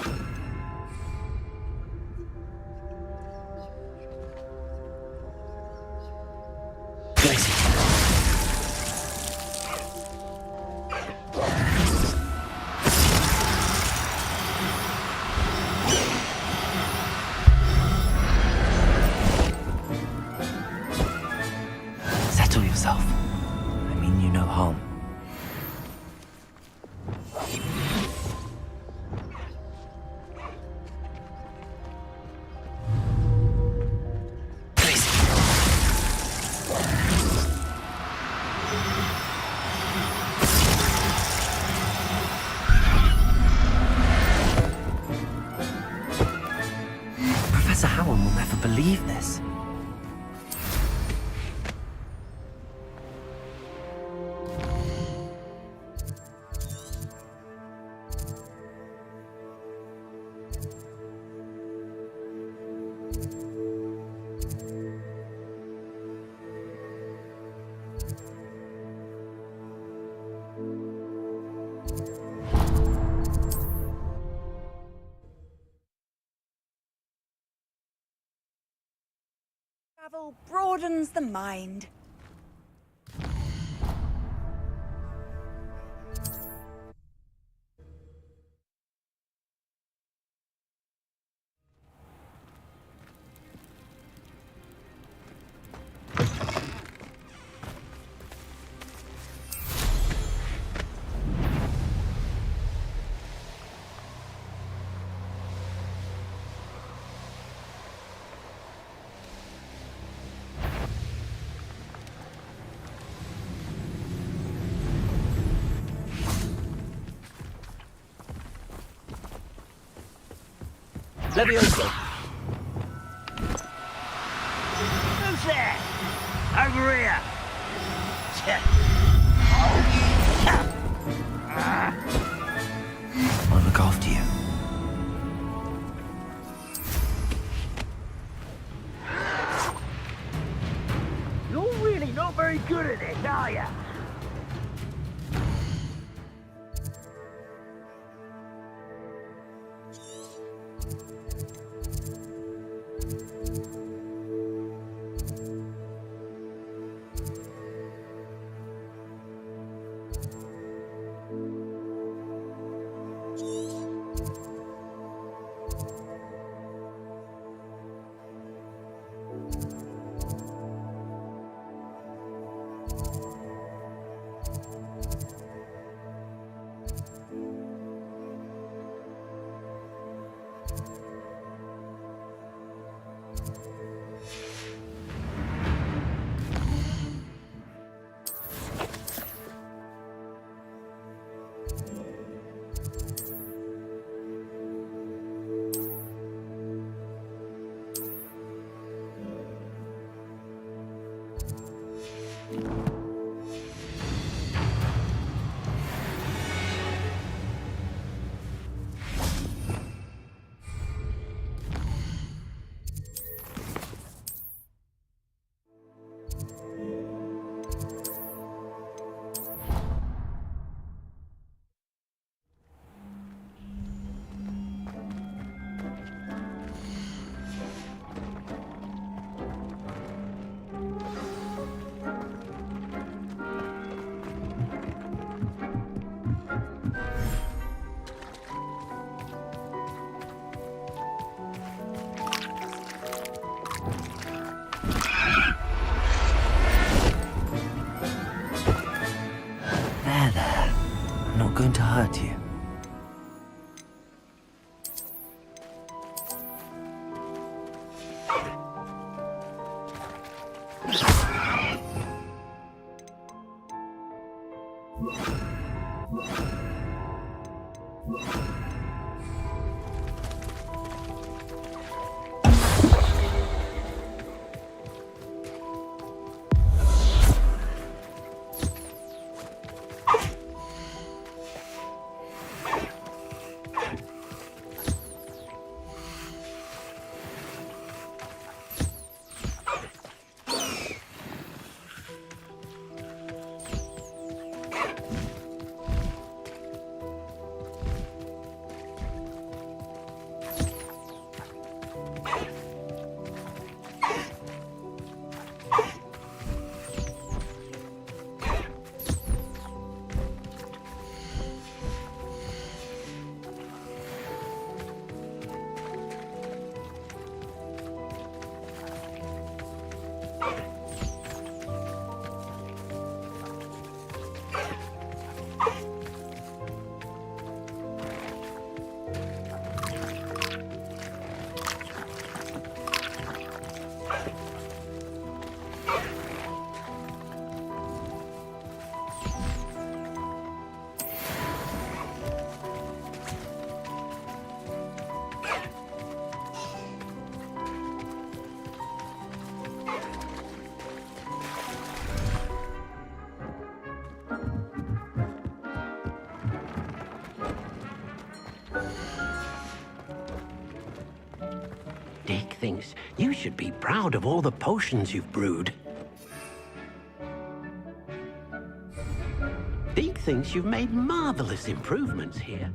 yourself. I mean you no harm. Professor Howard will never believe this. Travel broadens the mind. Levioso. Who's there? Over here. I'll look after you. You're really not very good at this, are you? thinks you should be proud of all the potions you've brewed. Deek thinks you've made marvelous improvements here.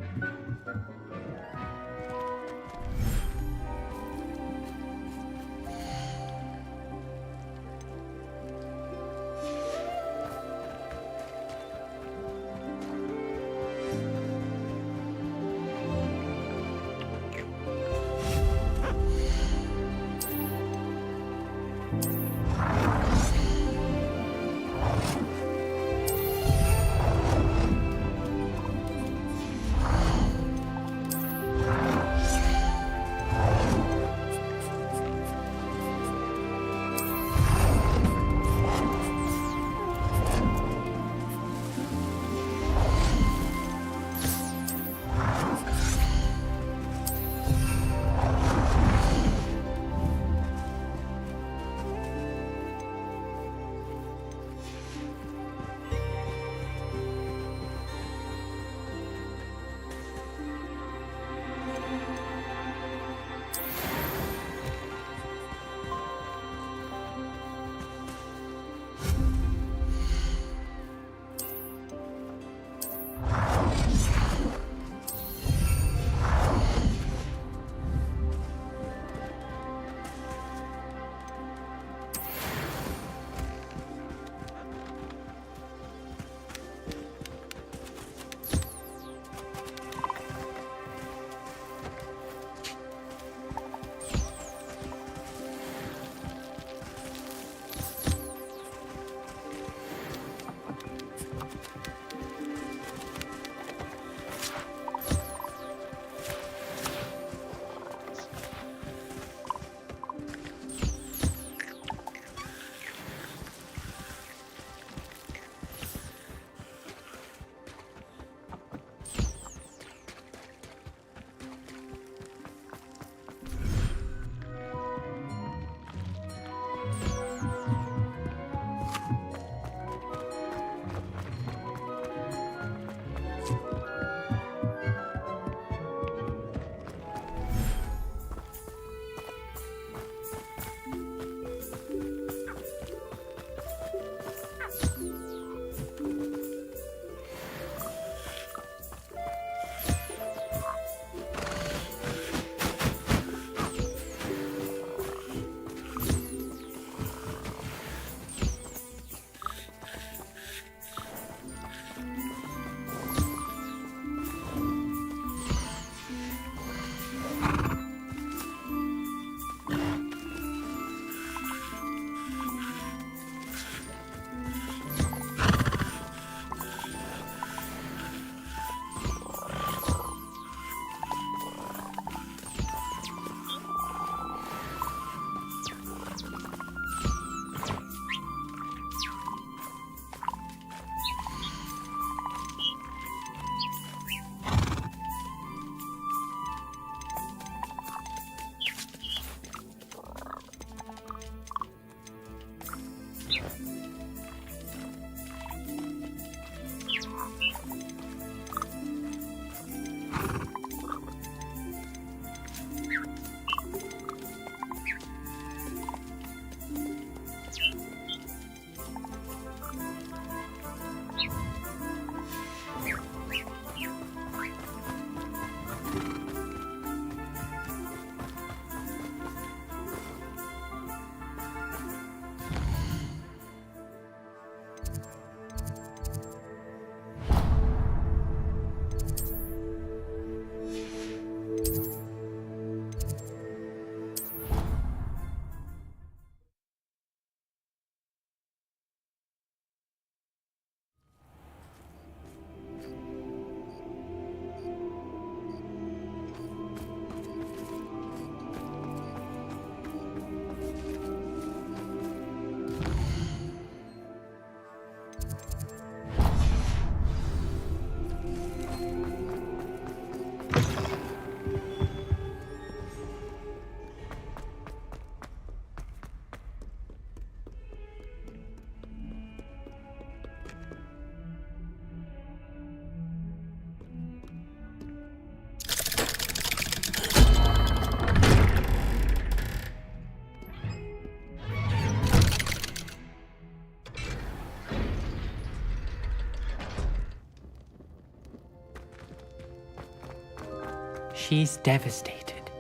She's devastated.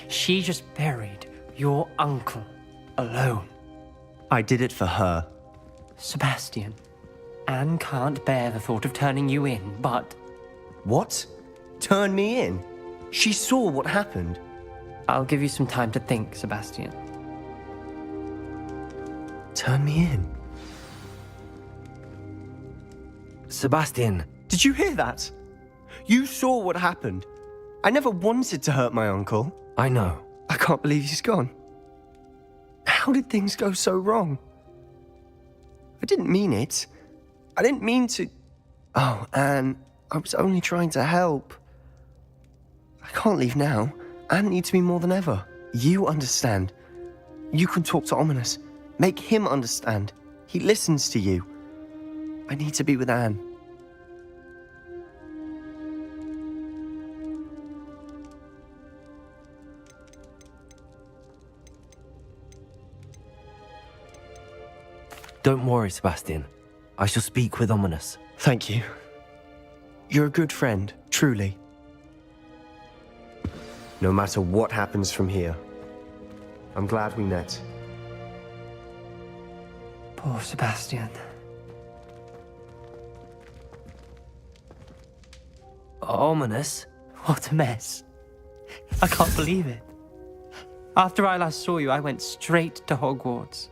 She just buried your uncle alone. I did it for her. Sebastian, Anne can't bear the thought of turning you in, but... What? Turn me in? She saw what happened. I'll give you some time to think, Sebastian. Turn me in. Sebastian. Did you hear that? You saw what happened. I never wanted to hurt my uncle. I know. I can't believe he's gone. How did things go so wrong? I didn't mean it. I didn't mean to... Oh, Anne, I was only trying to help. I can't leave now. Anne needs me more than ever. You understand. You can talk to Ominous. Make him understand. He listens to you. I need to be with Anne. Don't worry, Sebastian. I shall speak with Ominous. Thank you. You're a good friend, truly. No matter what happens from here, I'm glad we met. Poor Sebastian. Ominous? What a mess. I can't believe it. After I last saw you, I went straight to Hogwarts.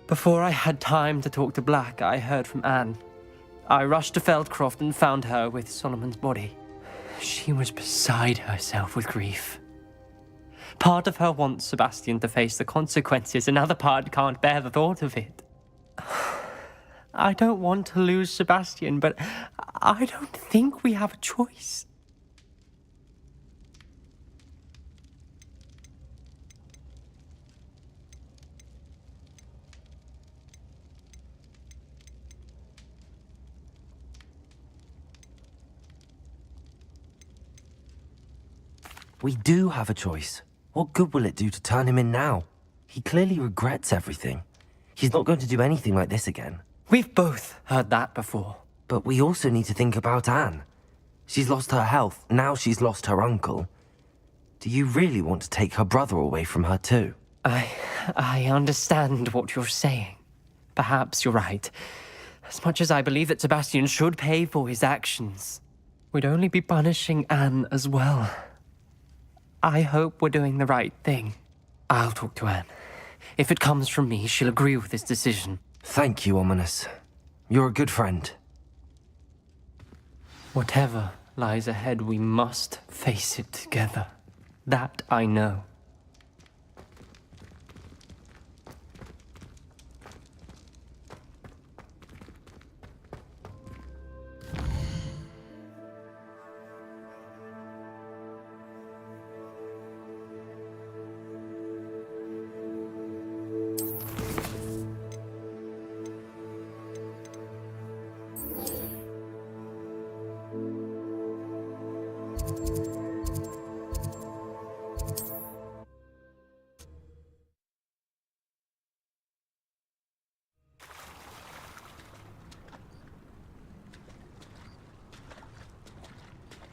Before I had time to talk to Black, I heard from Anne. I rushed to Feldcroft and found her with Solomon's body. She was beside herself with grief. Part of her wants Sebastian to face the consequences, another part can't bear the thought of it. I don't want to lose Sebastian, but I don't think we have a choice. We do have a choice. What good will it do to turn him in now? He clearly regrets everything. He's not going to do anything like this again. We've both heard that before. But we also need to think about Anne. She's lost her health, now she's lost her uncle. Do you really want to take her brother away from her too? I understand what you're saying. Perhaps you're right. As much as I believe that Sebastian should pay for his actions, we'd only be punishing Anne as well. I hope we're doing the right thing. I'll talk to Anne. If it comes from me, she'll agree with this decision. Thank you, Ominous. You're a good friend. Whatever lies ahead, we must face it together. That I know.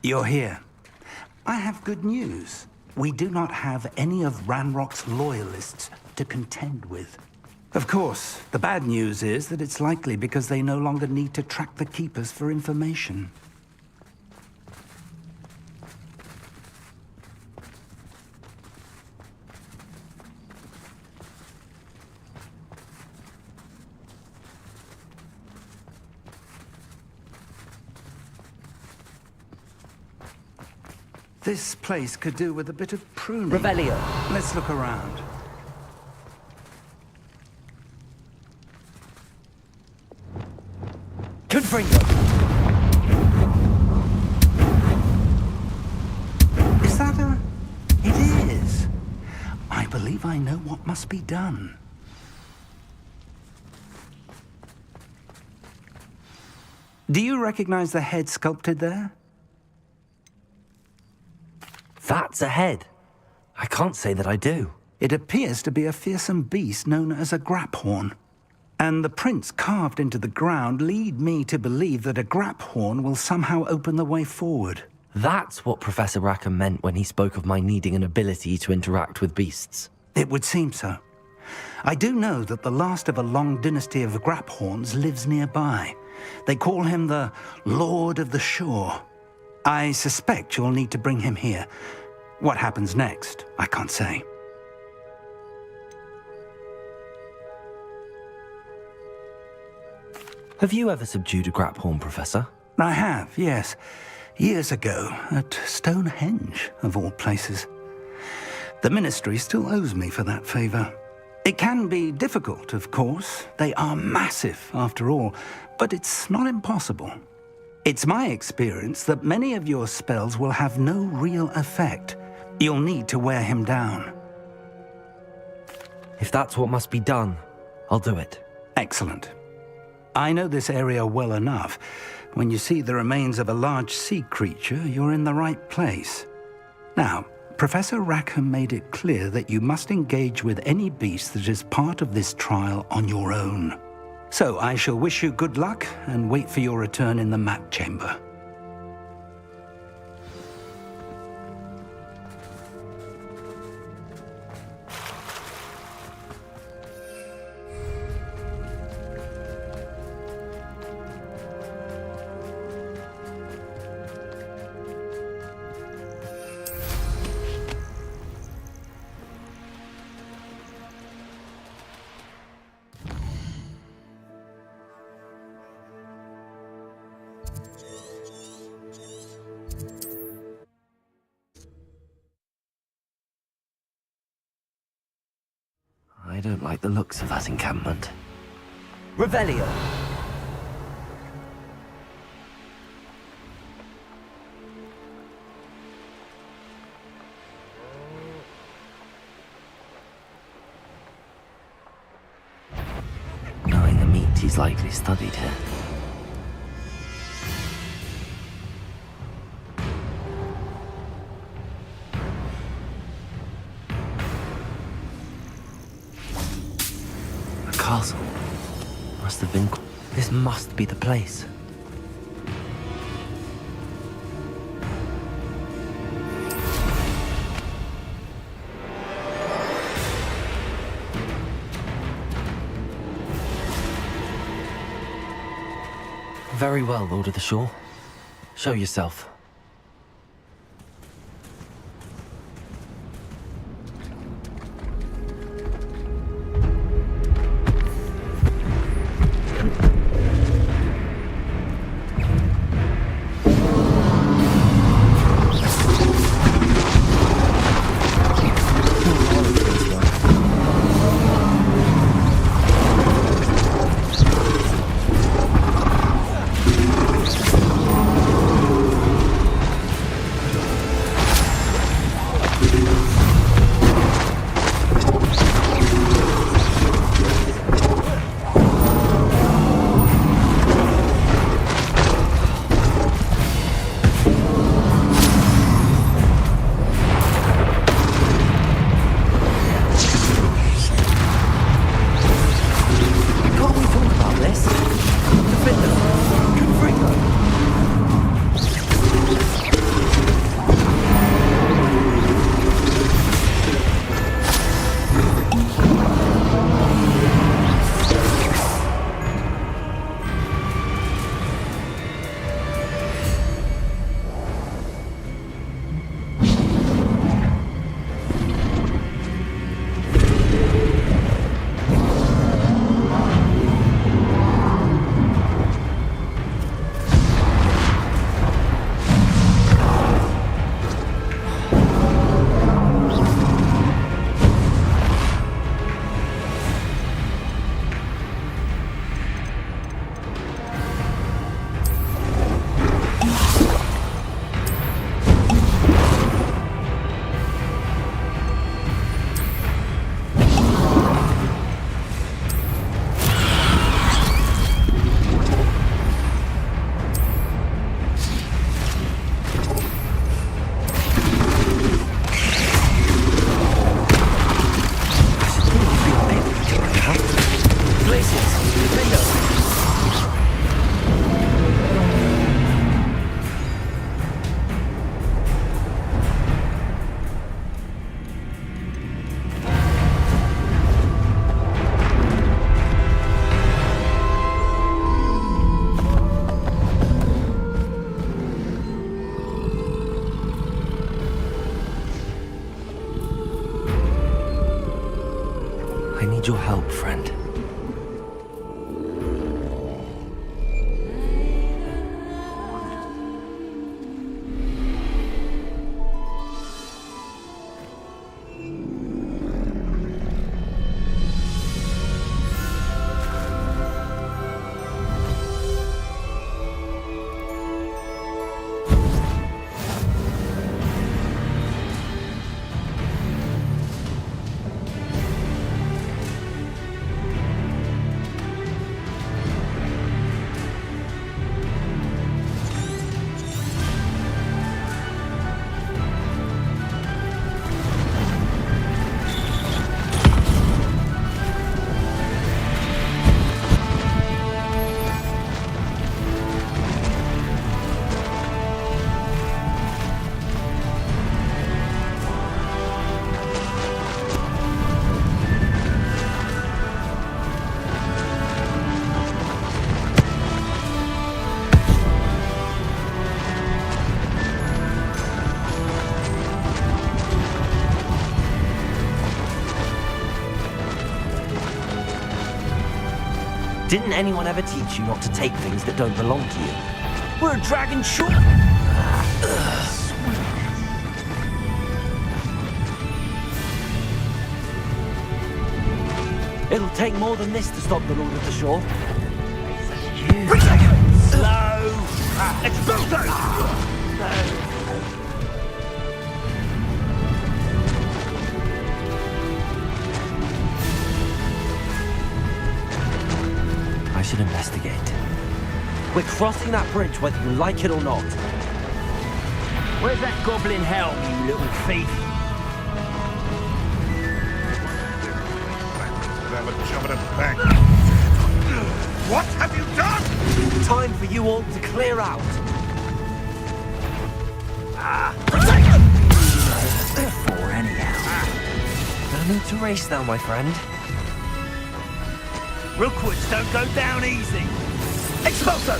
You're here. I have good news. We do not have any of Ranrock's loyalists to contend with. Of course, the bad news is that it's likely because they no longer need to track the Keepers for information. This place could do with a bit of pruning. Revelio. Let's look around. Confringo. Is that a... It is. I believe I know what must be done. Do you recognize the head sculpted there? That's a head. I can't say that I do. It appears to be a fearsome beast known as a graphorn. And the prints carved into the ground lead me to believe that a graphorn will somehow open the way forward. That's what Professor Rackham meant when he spoke of my needing an ability to interact with beasts. It would seem so. I do know that the last of a long dynasty of Graphorns lives nearby. They call him the Lord of the Shore. I suspect you'll need to bring him here. What happens next, I can't say. Have you ever subdued a Graphorn, Professor? I have, yes. Years ago, at Stonehenge, of all places. The Ministry still owes me for that favor. It can be difficult, of course. They are massive, after all, but it's not impossible. It's my experience that many of your spells will have no real effect. You'll need to wear him down. If that's what must be done, I'll do it. Excellent. I know this area well enough. When you see the remains of a large sea creature, you're in the right place. Now, Professor Rackham made it clear that you must engage with any beast that is part of this trial on your own. So I shall wish you good luck and wait for your return in the map chamber. I don't like the looks of that encampment. Revelio! Knowing the meat, he's likely studied here. Castle. Must have been... This must be the place. Very well, Lord of the Shore. Show yourself. I need your help, friend. Didn't anyone ever teach you not to take things that don't belong to you? We're a dragon short. It'll take more than this to stop the Lord of the Shore. Slow! Explosion! I should investigate. We're crossing that bridge whether you like it or not. Where's that goblin helm, you little thief? What have you done? Time for you all to clear out. Or anyhow. No need to race now, my friend. Rookwoods don't go down easy. Expulso!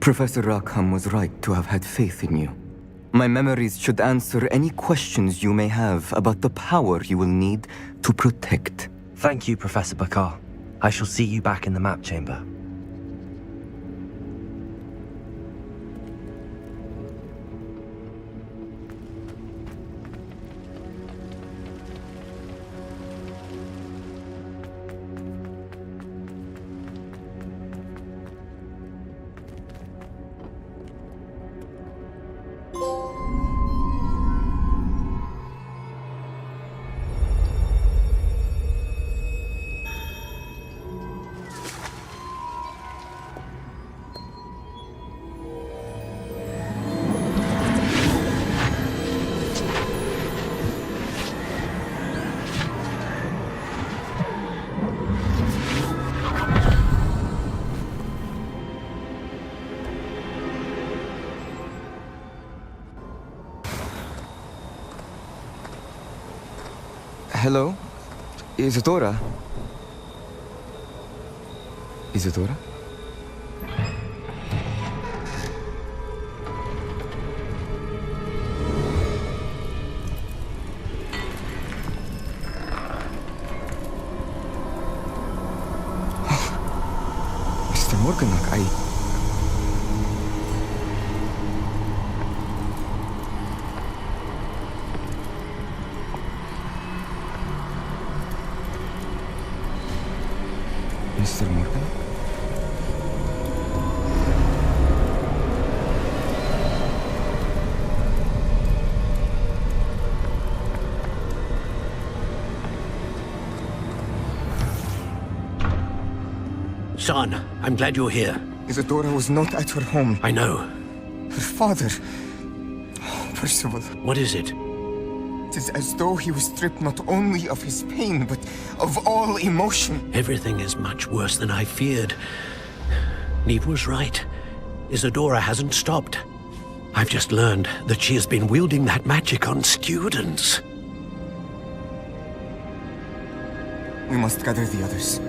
Professor Rackham was right to have had faith in you. My memories should answer any questions you may have about the power you will need to protect. Thank you, Professor Bakar. I shall see you back in the map chamber. Hello? Isadora? Isadora? Mr. Morganach, Mr. Morgan? Son, I'm glad you're here. Isadora was not at her home. I know. Her father... Oh, Percival. What is it? It is as though he was stripped not only of his pain, but of all emotion. Everything is much worse than I feared. Neve was right. Isadora hasn't stopped. I've just learned that she has been wielding that magic on students. We must gather the others.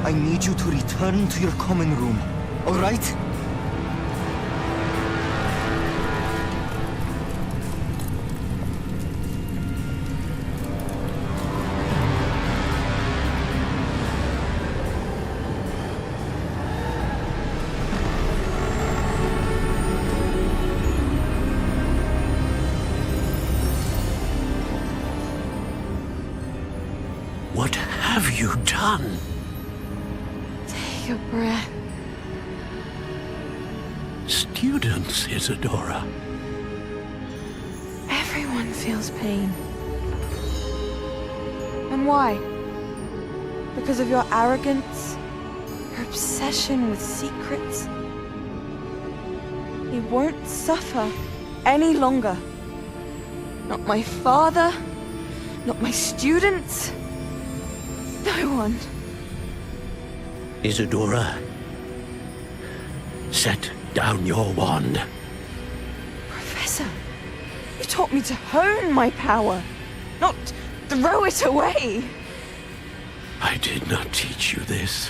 I need you to return to your common room, all right? What have you done? Take a breath. Students, Isadora. Everyone feels pain. And why? Because of your arrogance? Your obsession with secrets? He won't suffer any longer. Not my father, not my students, no one. Isadora, set down your wand. Professor, you taught me to hone my power, not throw it away. I did not teach you this.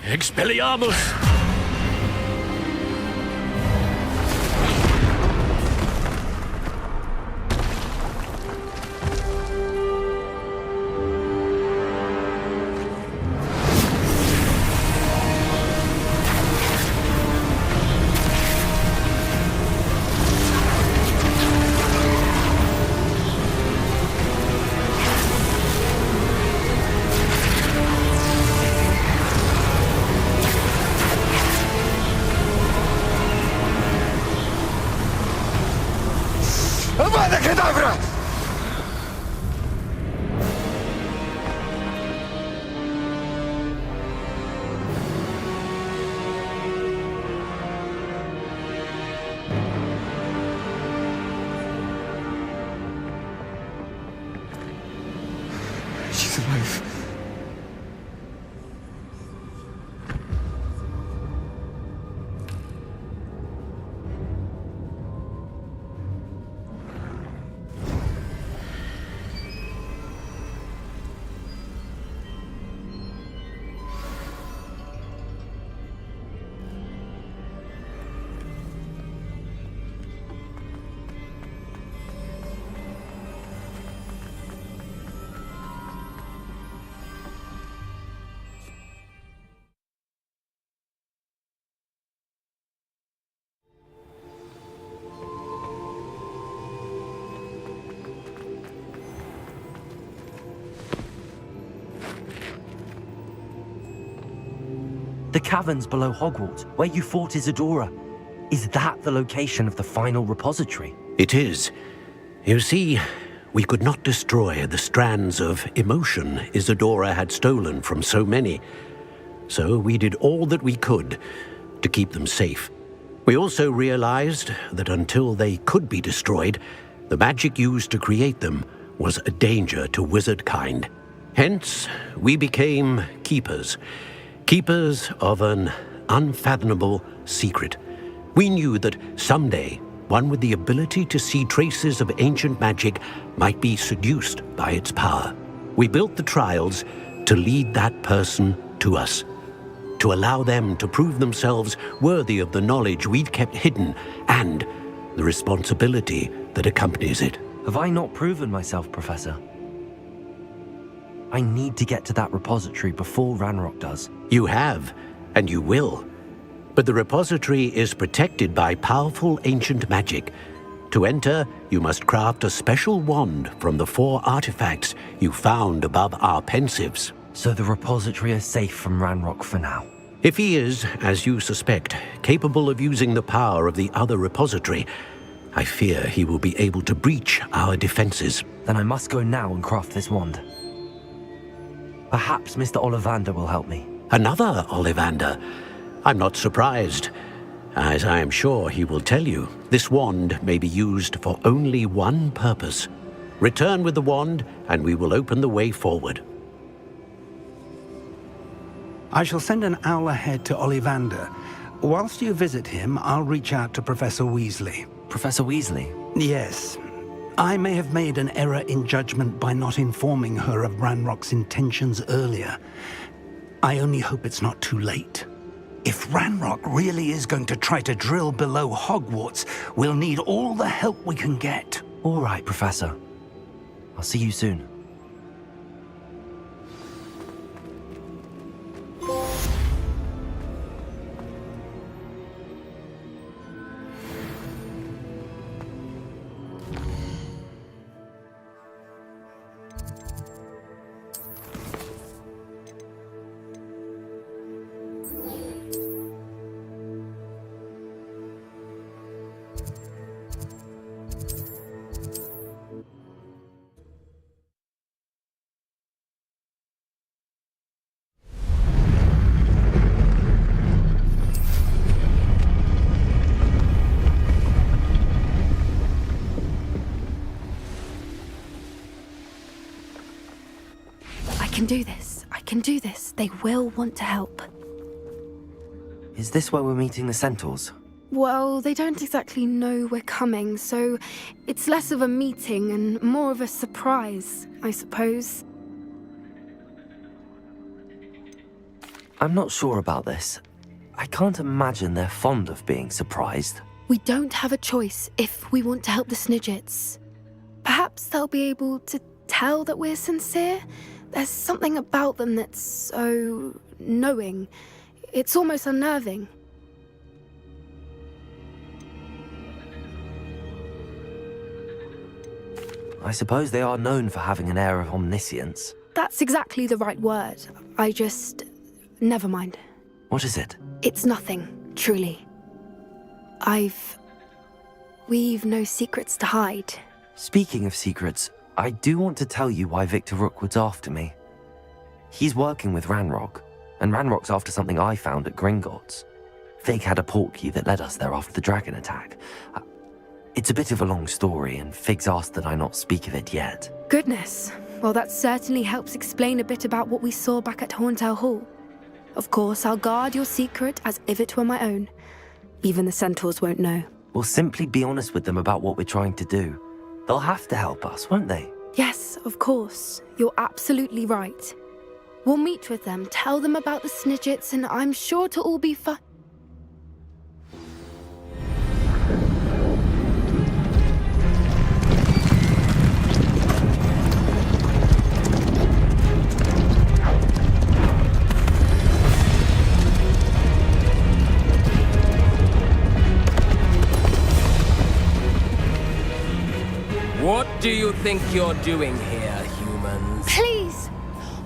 Expelliarmus! Avada Kedavra! She's alive. The caverns below Hogwarts, where you fought Isadora. Is that the location of the final repository? It is. You see, we could not destroy the strands of emotion Isadora had stolen from so many. So we did all that we could to keep them safe. We also realized that until they could be destroyed, The magic used to create them was a danger to wizard kind. Hence, we became keepers. Keepers of an unfathomable secret. We knew that someday, one with the ability to see traces of ancient magic might be seduced by its power. We built the trials to lead that person to us, to allow them to prove themselves worthy of the knowledge we'd kept hidden and the responsibility that accompanies it. Have I not proven myself, Professor? I need to get to that repository before Ranrock does. You have, and you will. But the repository is protected by powerful ancient magic. To enter, you must craft a special wand from the 4 artifacts you found above our pensives. So the repository is safe from Ranrock for now? If he is, as you suspect, capable of using the power of the other repository, I fear he will be able to breach our defenses. Then I must go now and craft this wand. Perhaps Mr. Ollivander will help me. Another Ollivander? I'm not surprised. As I am sure he will tell you, this wand may be used for only one purpose. Return with the wand, and we will open the way forward. I shall send an owl ahead to Ollivander. Whilst you visit him, I'll reach out to Professor Weasley. Professor Weasley? Yes. I may have made an error in judgment by not informing her of Ranrock's intentions earlier. I only hope it's not too late. If Ranrock really is going to try to drill below Hogwarts, we'll need all the help we can get. All right, Professor. I'll see you soon. I can do this. They will want to help. Is this where we're meeting the Centaurs? Well, they don't exactly know we're coming, so it's less of a meeting and more of a surprise, I suppose. I'm not sure about this. I can't imagine they're fond of being surprised. We don't have a choice if we want to help the Snidgets. Perhaps they'll be able to tell that we're sincere. There's something about them that's so knowing. It's almost unnerving. I suppose they are known for having an air of omniscience. That's exactly the right word. Never mind. What is it? It's nothing, truly. We've no secrets to hide. Speaking of secrets, I do want to tell you why Victor Rookwood's after me. He's working with Ranrock, and Ranrock's after something I found at Gringotts. Fig had a portkey that led us there after the dragon attack. It's a bit of a long story, and Fig's asked that I not speak of it yet. Goodness. Well, that certainly helps explain a bit about what we saw back at Horntail Hall. Of course, I'll guard your secret as if it were my own. Even the Centaurs won't know. We'll simply be honest with them about what we're trying to do. They'll have to help us, won't they? Yes, of course. You're absolutely right. We'll meet with them, tell them about the Snidgets, and I'm sure to all be fine. What do you think you're doing here, humans? Please!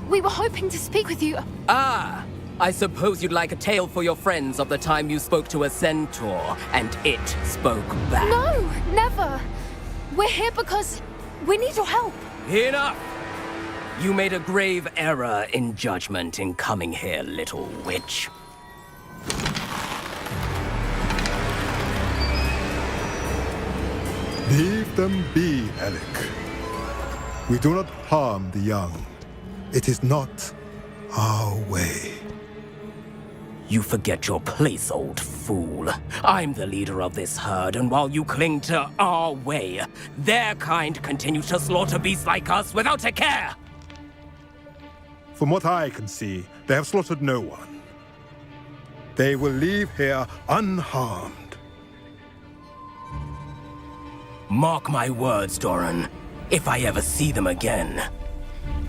We were hoping to speak with you. Ah! I suppose you'd like a tale for your friends of the time you spoke to a centaur, and it spoke back. No, never! We're here because we need your help. Enough! You made a grave error in judgment in coming here, little witch. Leave them be, Alec. We do not harm the young. It is not our way. You forget your place, old fool. I'm the leader of this herd, and while you cling to our way, their kind continues to slaughter beasts like us without a care! From what I can see, they have slaughtered no one. They will leave here unharmed. Mark my words, Doran. If I ever see them again,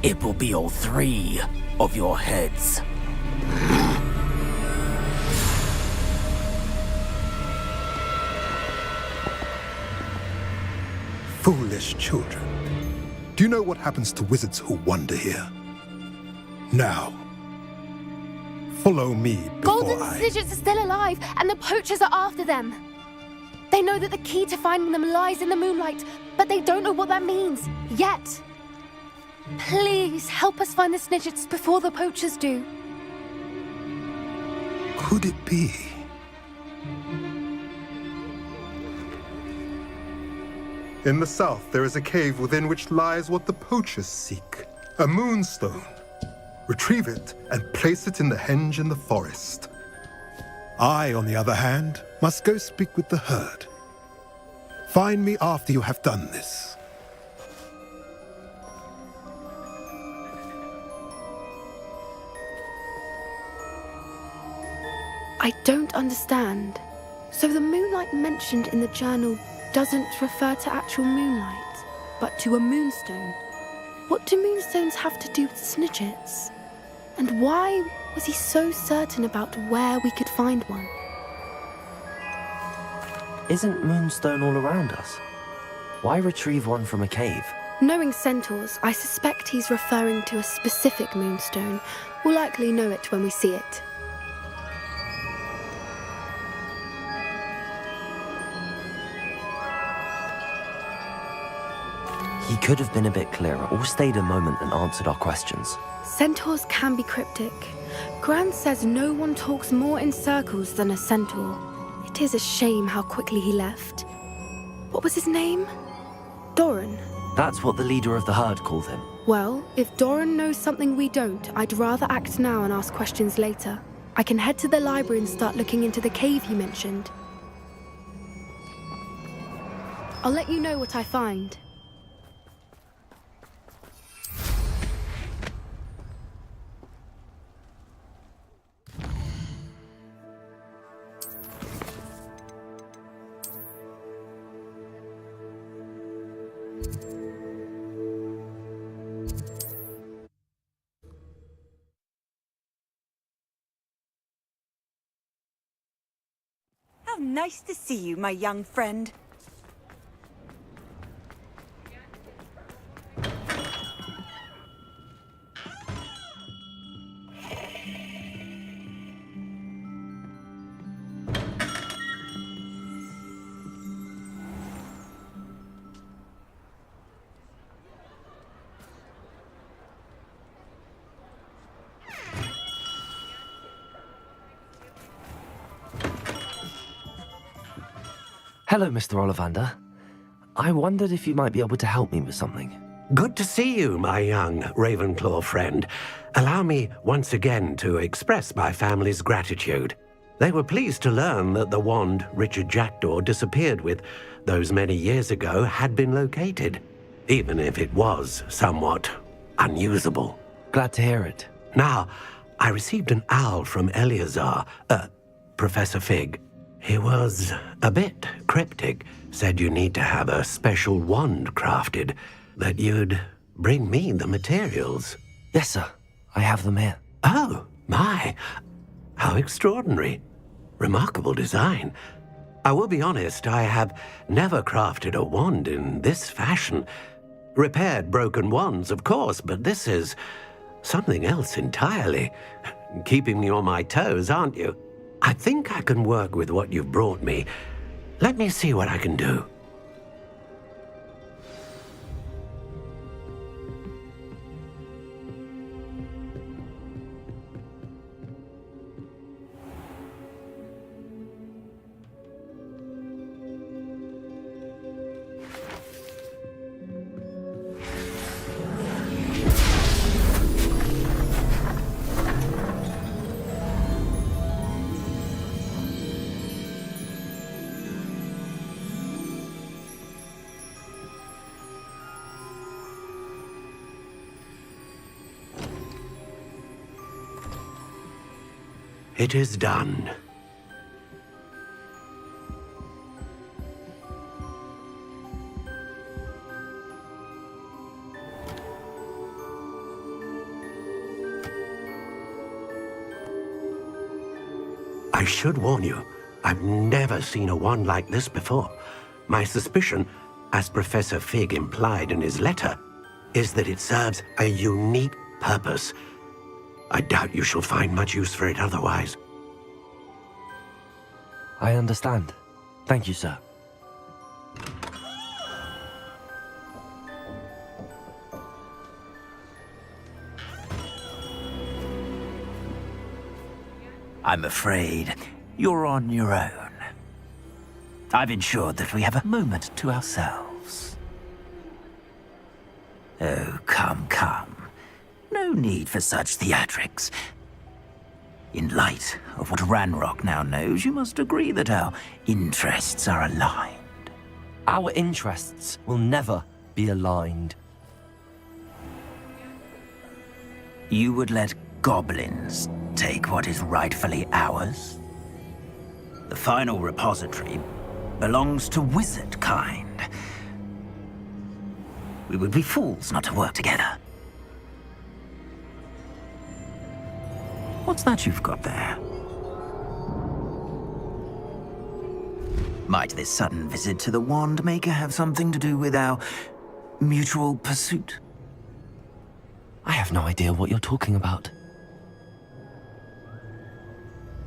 it will be all 3 of your heads. Foolish children. Do you know what happens to wizards who wander here? Now, follow me before Golden Snidgets are still alive, and the poachers are after them. They know that the key to finding them lies in the moonlight, but they don't know what that means, yet. Please, help us find the Snidgets before the poachers do. Could it be? In the south, there is a cave within which lies what the poachers seek. A moonstone. Retrieve it and place it in the henge in the forest. I, on the other hand, must go speak with the herd. Find me after you have done this. I don't understand. So the moonlight mentioned in the journal doesn't refer to actual moonlight, but to a moonstone. What do moonstones have to do with Snidgets? And why was he so certain about where we could find one? Isn't Moonstone all around us? Why retrieve one from a cave? Knowing centaurs, I suspect he's referring to a specific moonstone. We'll likely know it when we see it. He could have been a bit clearer, or stayed a moment and answered our questions. Centaurs can be cryptic. Gran says no one talks more in circles than a centaur. It is a shame how quickly he left. What was his name? Doran. That's what the leader of the herd called him. Well, if Doran knows something we don't, I'd rather act now and ask questions later. I can head to the library and start looking into the cave he mentioned. I'll let you know what I find. How nice to see you, my young friend. Hello, Mr. Ollivander. I wondered if you might be able to help me with something. Good to see you, my young Ravenclaw friend. Allow me once again to express my family's gratitude. They were pleased to learn that the wand Richard Jackdaw disappeared with those many years ago had been located, even if it was somewhat unusable. Glad to hear it. Now, I received an owl from Eleazar, Professor Fig. He was a bit cryptic, said you need to have a special wand crafted, that you'd bring me the materials. Yes, sir. I have them here. Oh, my. How extraordinary. Remarkable design. I will be honest, I have never crafted a wand in this fashion. Repaired broken wands, of course, but this is something else entirely. Keeping me on my toes, aren't you? I think I can work with what you've brought me. Let me see what I can do. It is done. I should warn you, I've never seen a wand like this before. My suspicion, as Professor Fig implied in his letter, is that it serves a unique purpose. I doubt you shall find much use for it otherwise. I understand. Thank you, sir. I'm afraid you're on your own. I've ensured that we have a moment to ourselves. Oh, come, come. No need for such theatrics. In light of what Ranrock now knows, you must agree that our interests are aligned. Our interests will never be aligned. You would let goblins take what is rightfully ours? The final repository belongs to wizard kind. We would be fools not to work together. What's that you've got there? Might this sudden visit to the Wand Maker have something to do with our mutual pursuit? I have no idea what you're talking about.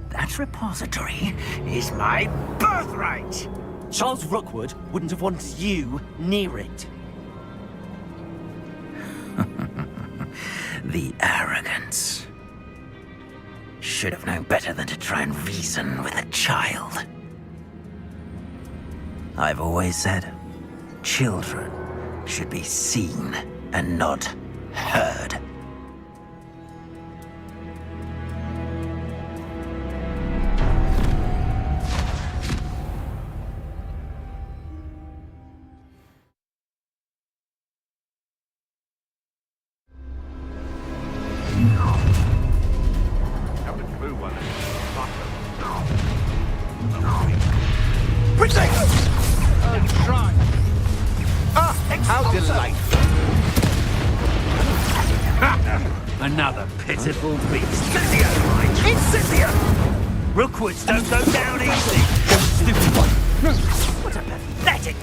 That repository is my birthright! Charles Rookwood wouldn't have wanted you near it. The arrogance. Should have known better than to try and reason with a child. I've always said, children should be seen and not heard. How delightful. Another pitiful beast. Incendio, right? Incendio! Rookwoods don't go down easy. Stupid one. What a pathetic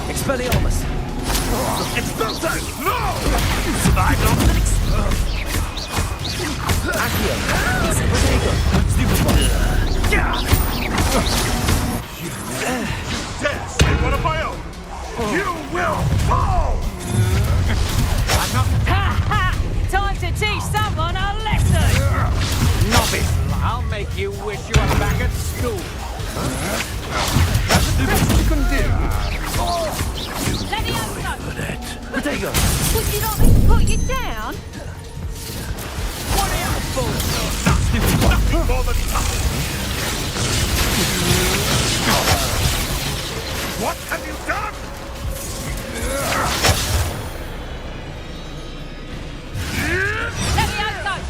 Expelliarmus! Expulso! No! Survive longer than Accio! Protego! Stupid one! Dare say one of my own! You will fall! I'm not... Ha ha! Time to teach someone a lesson! Novice, I'll make you wish you were back at school. That's the best you can do. Let me out! Protego! Would you not me to put you down? What are you for? Nothing more than nothing! What have you done? Let me out, though!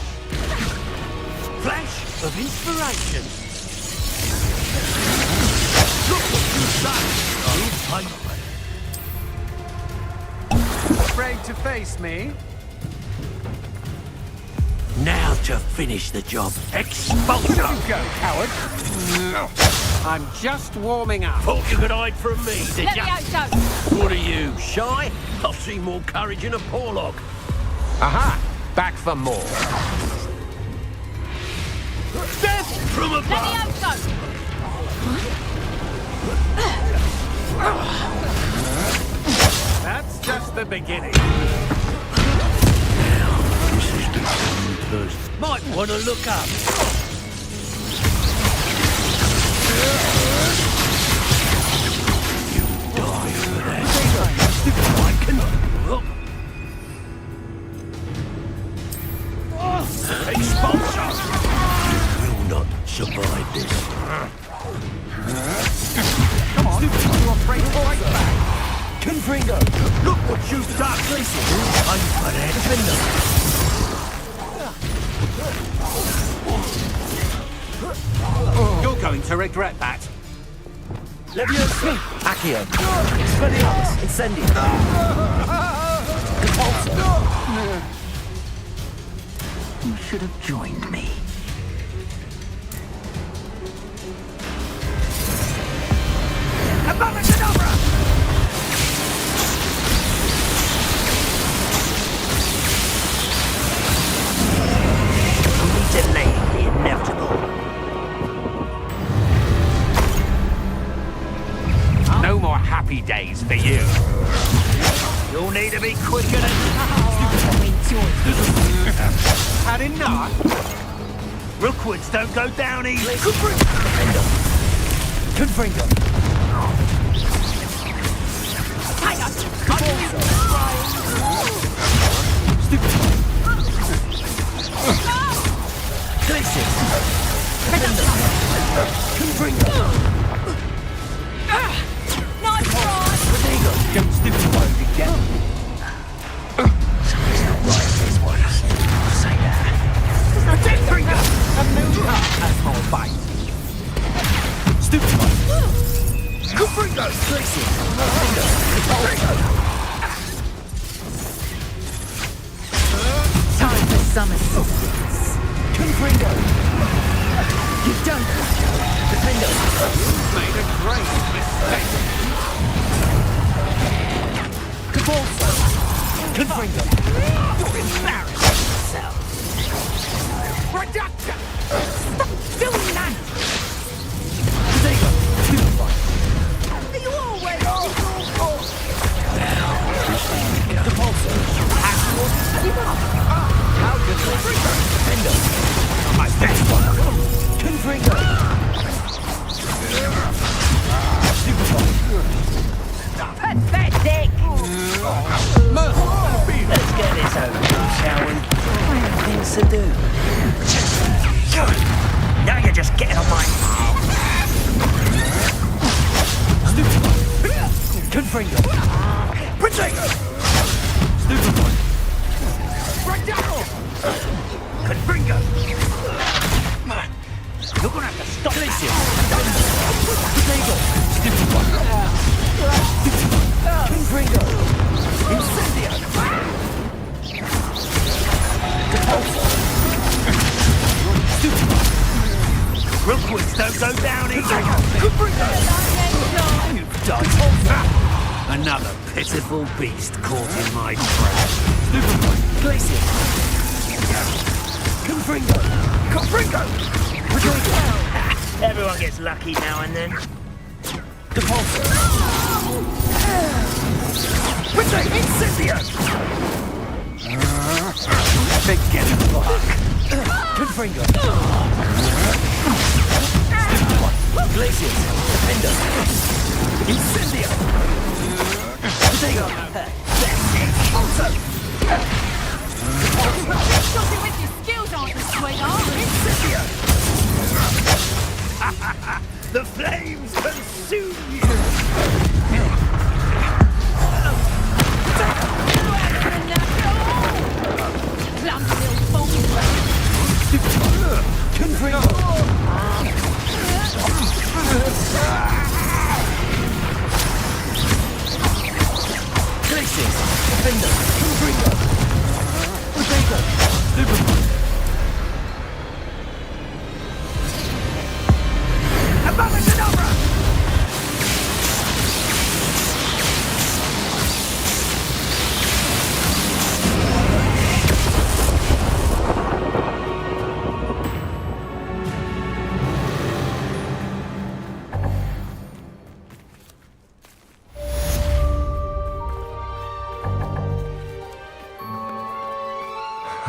Flash of inspiration. Look what you've done. Afraid to face me? Now to finish the job. Expulsion! You go, coward. I'm just warming up. Thought you could hide from me, did Let ya? me out, though! What are you, shy? I've seen more courage in a Porlock. Aha! Back for more. Death from Let me above! out, though! That's just the beginning. This is the first. Might want to look up. You die for that. I can... Expulsion! You will not survive this. Come on. You are breaking right back! Confringo! Look what you've done! You're going to regret that. Leviosa! Accio! Expelliarmus! Incendio! Repulsor! You should have joined me. Only delaying the inevitable. No more happy days for you. You'll need to be quicker than... Had enough? Rookwoods don't go down easy. Confringo! Glacius! Confringo! Nice try! Rodrigo! Don't stupid one again! Something's not right with this one. I'll say that. Confringo! A new a small bite! Stupid one! Confringo! Glacius! Confringo! Time for some assistance. Confringo! You've done it! Defendo! Made a great mistake. Cabalso! Confringo! You're embarrassing yourself. Reduction! Stop doing that! Rodrigo! Stupid one! Are you always... Cabalso! How good Defendo! My best one! Confringo! Stupid one! Pathetic! Let's get this over with, shall we? I have things to do. Now you're just getting on my... Stupid one! Confringo! Protego! Stupid one! Confringo! You're gonna have to stop Glacius! Protego! Stupid one! Confringo! Incendio! Repulsor! Stupid one! Rookwoods don't go down easy! Confringo! You've done it! Another pitiful beast caught in my trap. Stupid one! Glacius! Confringo! Confringo! Protego! Everyone gets lucky now and then. Repulsor! Protego! Incendio! Forget it, Confringo! Stupid one! Glacius! Defender! Incendio! Protego! Also! Something with your skills aren't the sweetheart! Incendio! The flames consume you! Clumsy little fool! Confringo! Glacius! Defender! Confringo! Protego! Stupid one!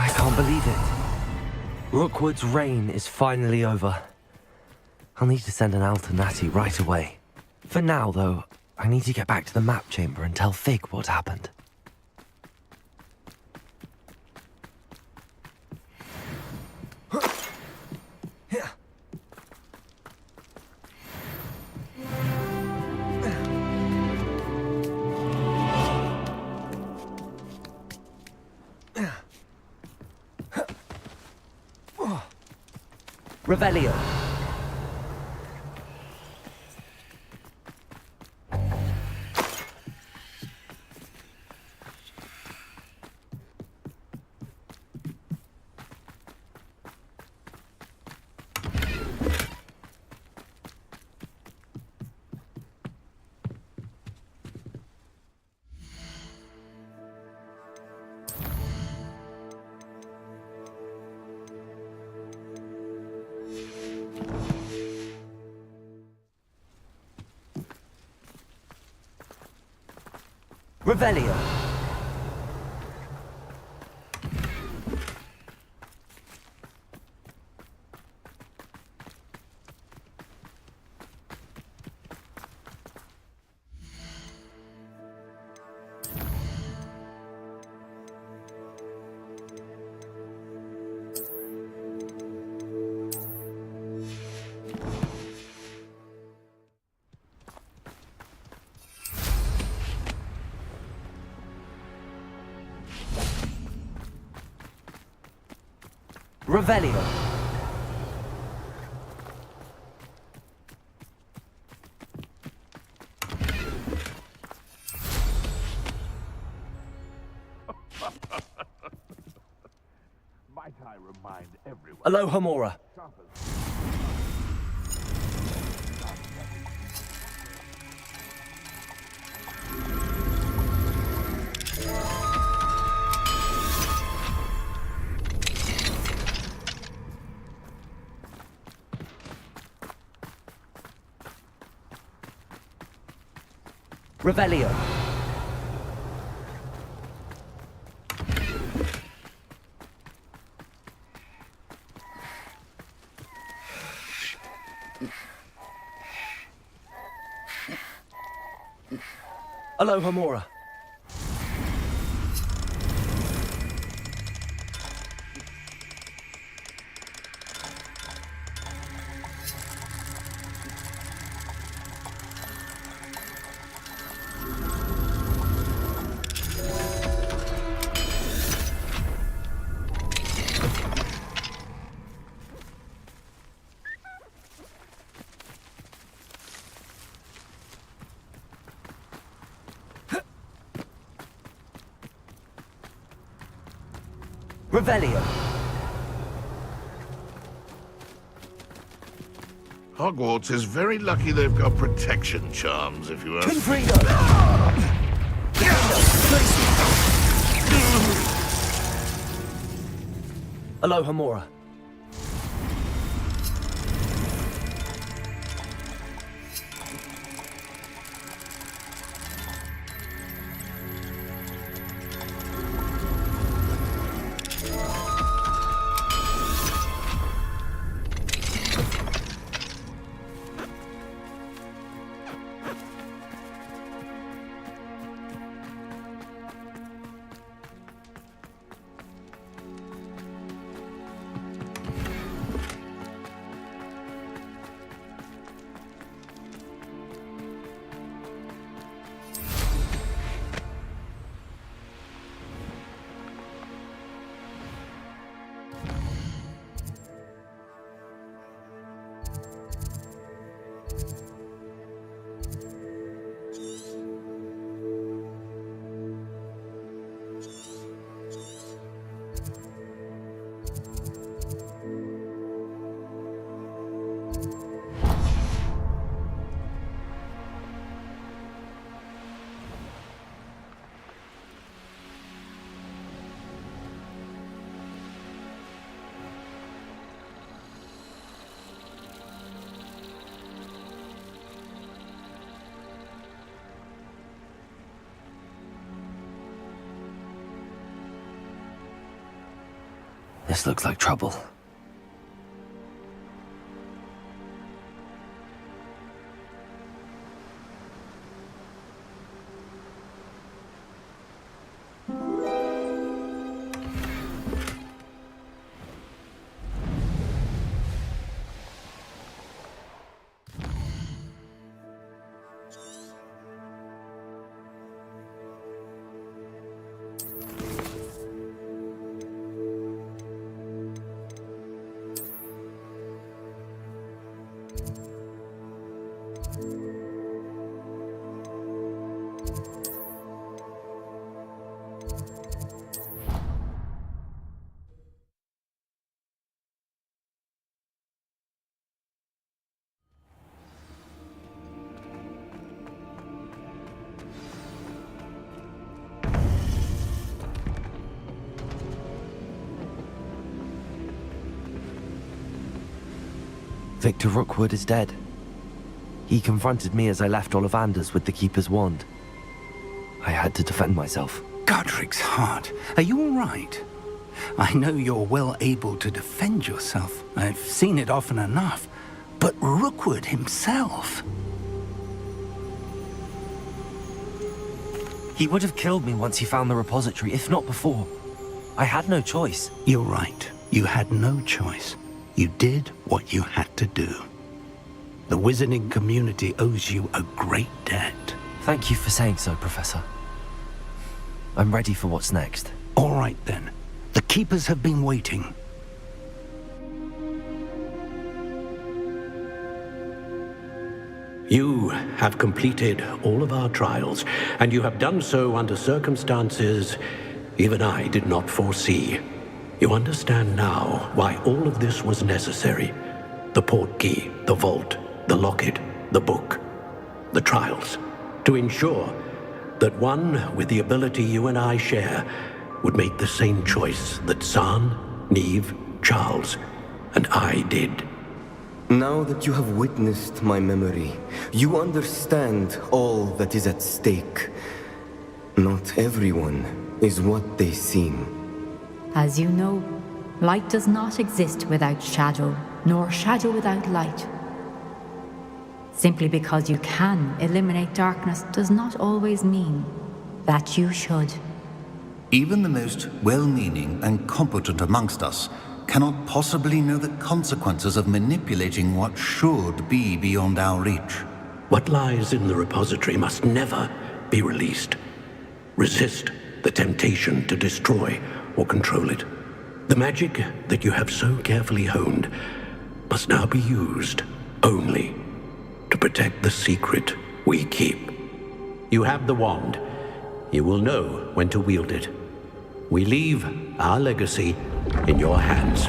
I can't believe it. Rookwood's reign is finally over. I'll need to send an Alternati right away. For now, though, I need to get back to the map chamber and tell Fig what happened. Revelio. Revelio. Revelio. Might I remind everyone? Aloha Mora. Revelio. Aloha Mora. Revelio. Hogwarts is very lucky they've got protection charms, if you ask me. Confredo. Aloha Mora. This looks like trouble. Victor Rookwood is dead. He confronted me as I left Ollivanders with the Keeper's wand. I had to defend myself. Godric's heart. Are you all right? I know you're well able to defend yourself. I've seen it often enough. But Rookwood himself... He would have killed me once he found the repository, if not before. I had no choice. You're right. You had no choice. You did what you had to do. The wizarding community owes you a great debt. Thank you for saying so, Professor. I'm ready for what's next. All right, then. The Keepers have been waiting. You have completed all of our trials, and you have done so under circumstances even I did not foresee. You understand now why all of this was necessary. The portkey, the vault, the locket, the book, the trials. To ensure that one with the ability you and I share would make the same choice that San, Neve, Charles, and I did. Now that you have witnessed my memory, you understand all that is at stake. Not everyone is what they seem. As you know, light does not exist without shadow, nor shadow without light. Simply because you can eliminate darkness does not always mean that you should. Even the most well-meaning and competent amongst us cannot possibly know the consequences of manipulating what should be beyond our reach. What lies in the repository must never be released. Resist the temptation to destroy or control it. The magic that you have so carefully honed must now be used only to protect the secret we keep. You have the wand. You will know when to wield it. We leave our legacy in your hands.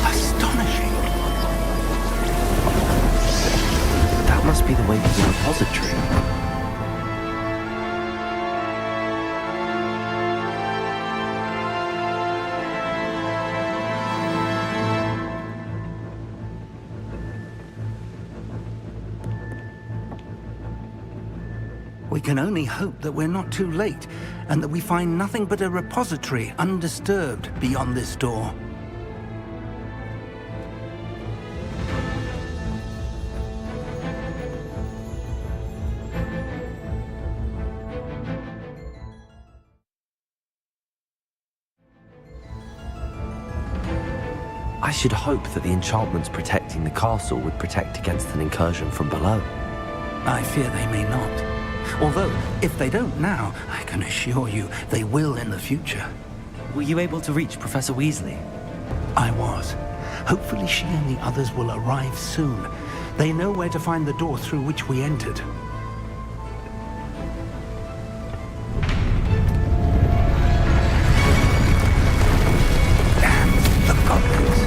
Astonishing. That must be the way to the repository. We can only hope that we're not too late, and that we find nothing but a repository undisturbed beyond this door. I should hope that the enchantments protecting the castle would protect against an incursion from below. I fear they may not. Although, if they don't now, I can assure you they will in the future. Were you able to reach Professor Weasley? I was. Hopefully she and the others will arrive soon. They know where to find the door through which we entered. Damn, the goblins.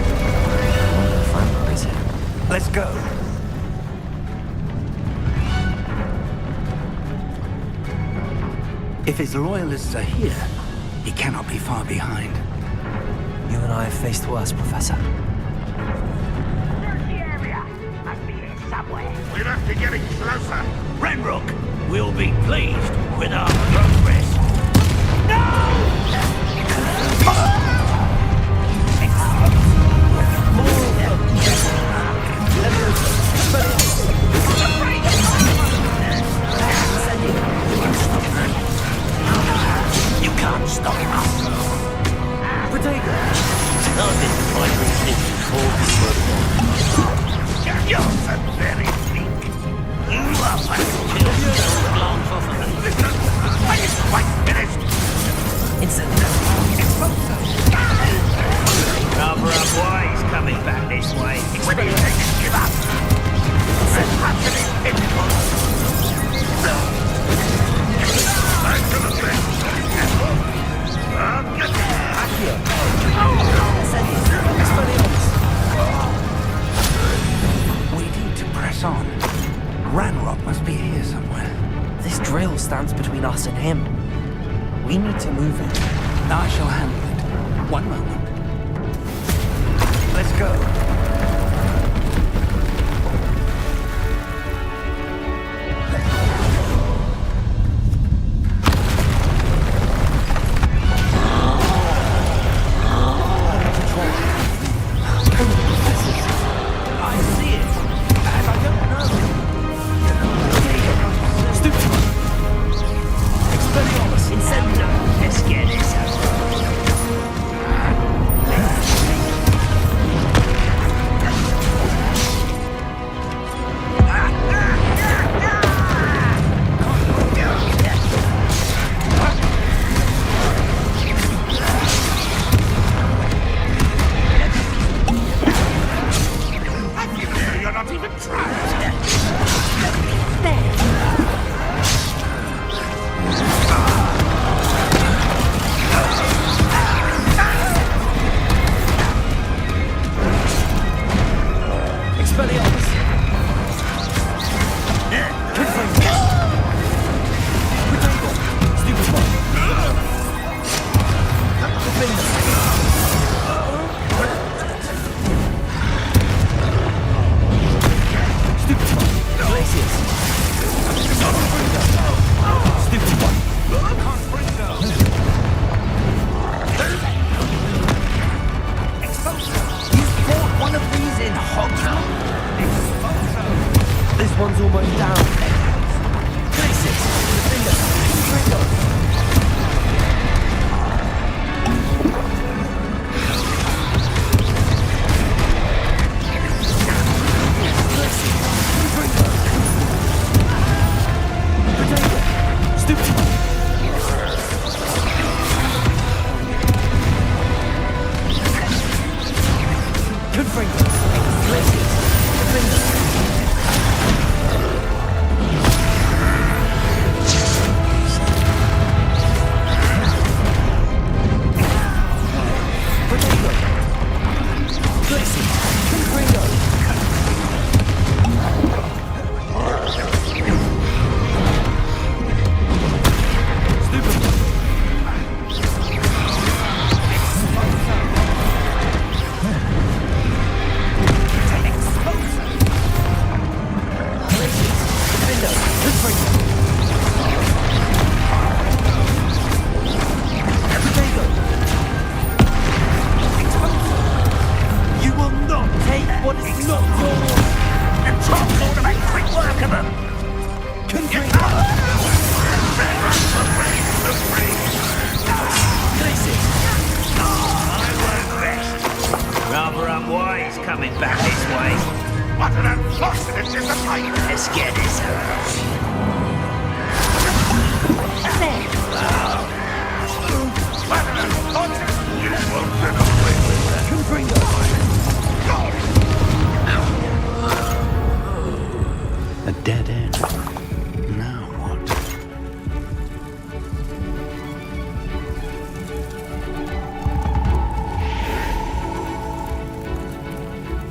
I wonder if Ranrock is here. Let's go. If his loyalists are here, he cannot be far behind. You and I have faced worse, Professor. Search the area. Must be here somewhere. We must be getting closer. Ranrock will be pleased with our progress. You can't stop us. Potato! You're so very weak. You are my glance off of them. Are you quite finished? Cover up why he's coming back this way. When you take it, give up. That's happening. Back to the thing. Get back here. We need to press on. Ranrock must be here somewhere. drill stands between us and him. We need to move it. I shall handle it. One moment. Let's go.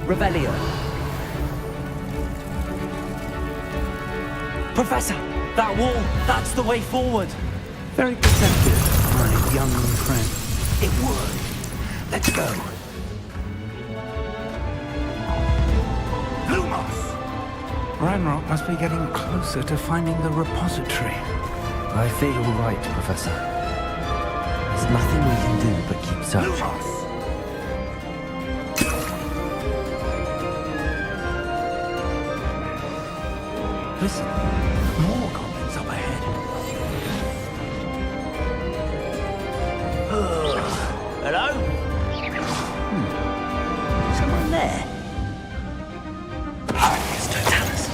Revelio. Professor, that wall, that's the way forward. Very perceptive, my young friend. It would. Let's go. Lumos! Ranrock must be getting closer to finding the repository. I fear you're right, Professor. There's nothing we can do but keep searching. Lumos! Listen, more goblins up ahead. Hello? Someone there? It's Totalis.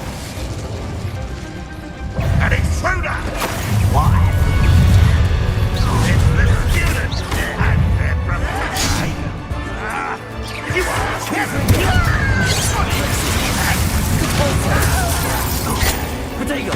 An intruder! Why? It's the students and their professor. You are Potato!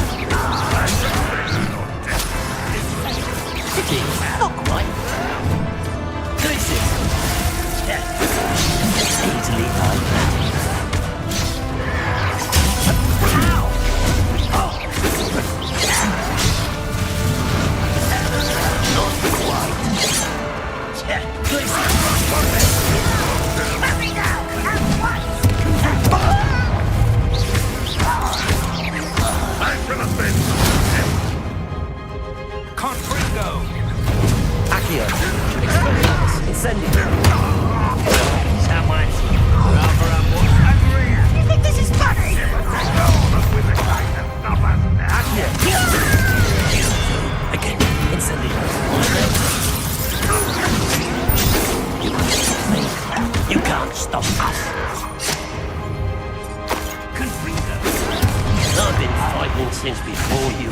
happening since before you.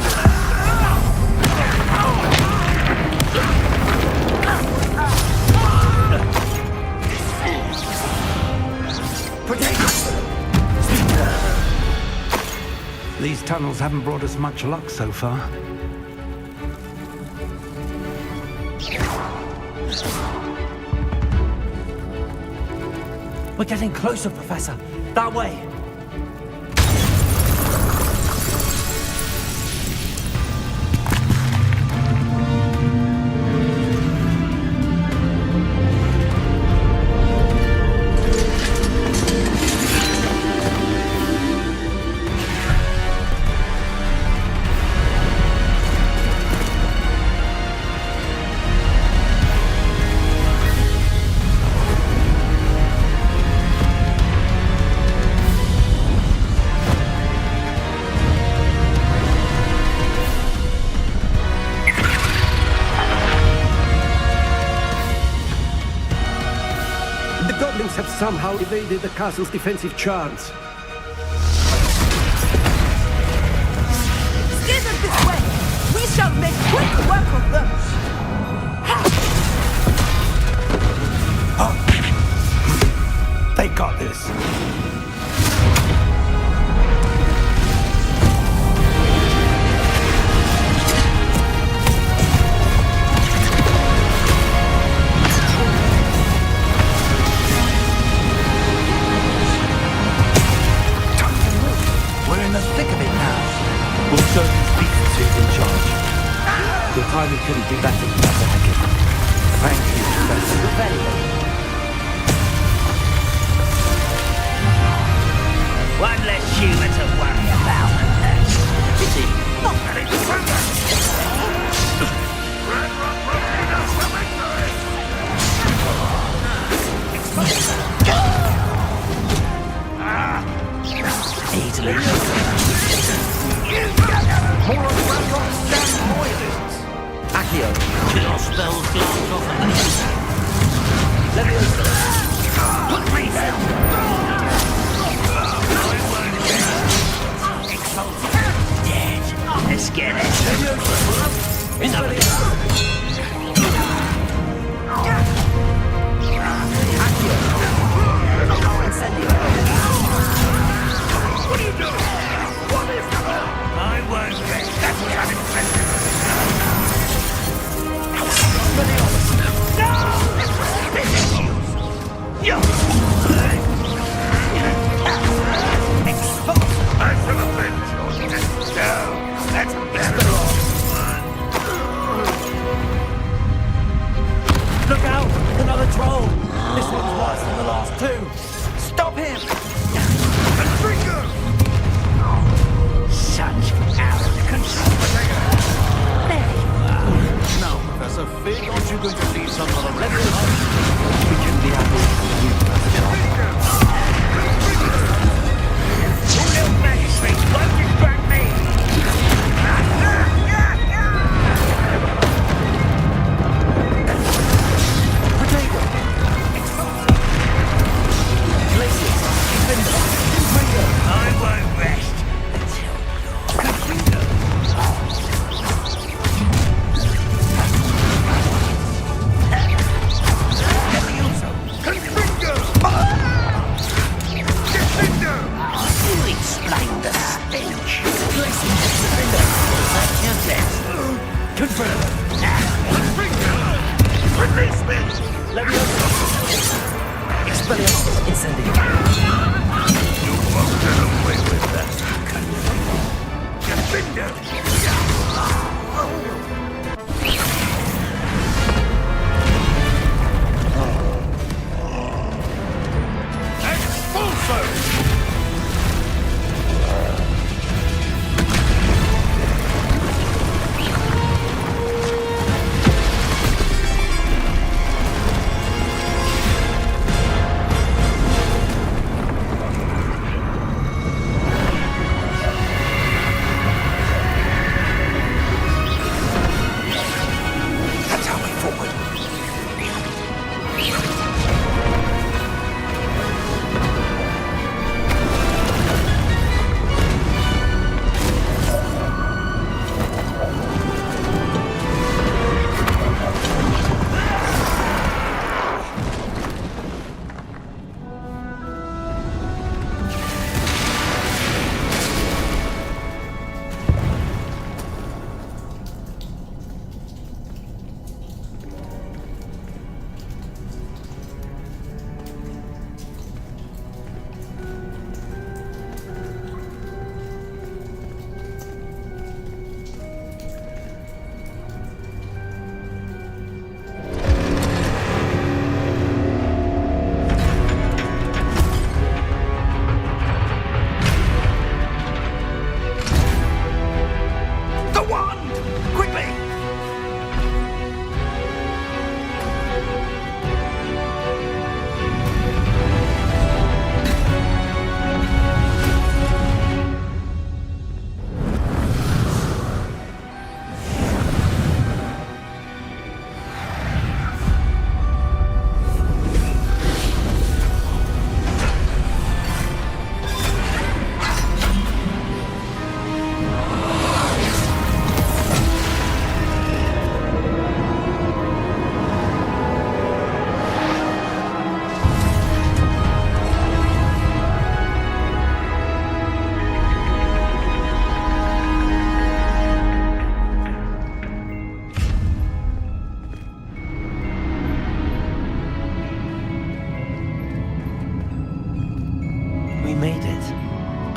These tunnels haven't brought us much luck so far. We're getting closer, Professor. That way. Have somehow evaded the castle's defensive charms. Steer them this way! We shall make quick work of them! They got this. We couldn't do better, Professor Hackett. Thank you, Professor. You're very welcome. One less human to worry about. Pity. Not very Easily. More of Ranrock's damn loyalists. Accio. Chaos spells glance off at the Leviosa. Put me down. Dead. Let's get it. What are you doing? What is that? I won't rest. That's what I'm interested in. Look out! Another troll! This one's worse than the last two! Stop him! Such arrogant control. There you are. Now, Professor, fear not you're going to need some other level. We can be happy with you, Professor. Your little magistrate won't distract me. Potato! Glacius! Defender! Confringo! I won't rest until Confringo. You explain the stench. Glacius! Defender! That's your best. Confirm! Release me! Leviosa! Expelliarmus! Incendio! You won't get away with that. Confringo! Expulso!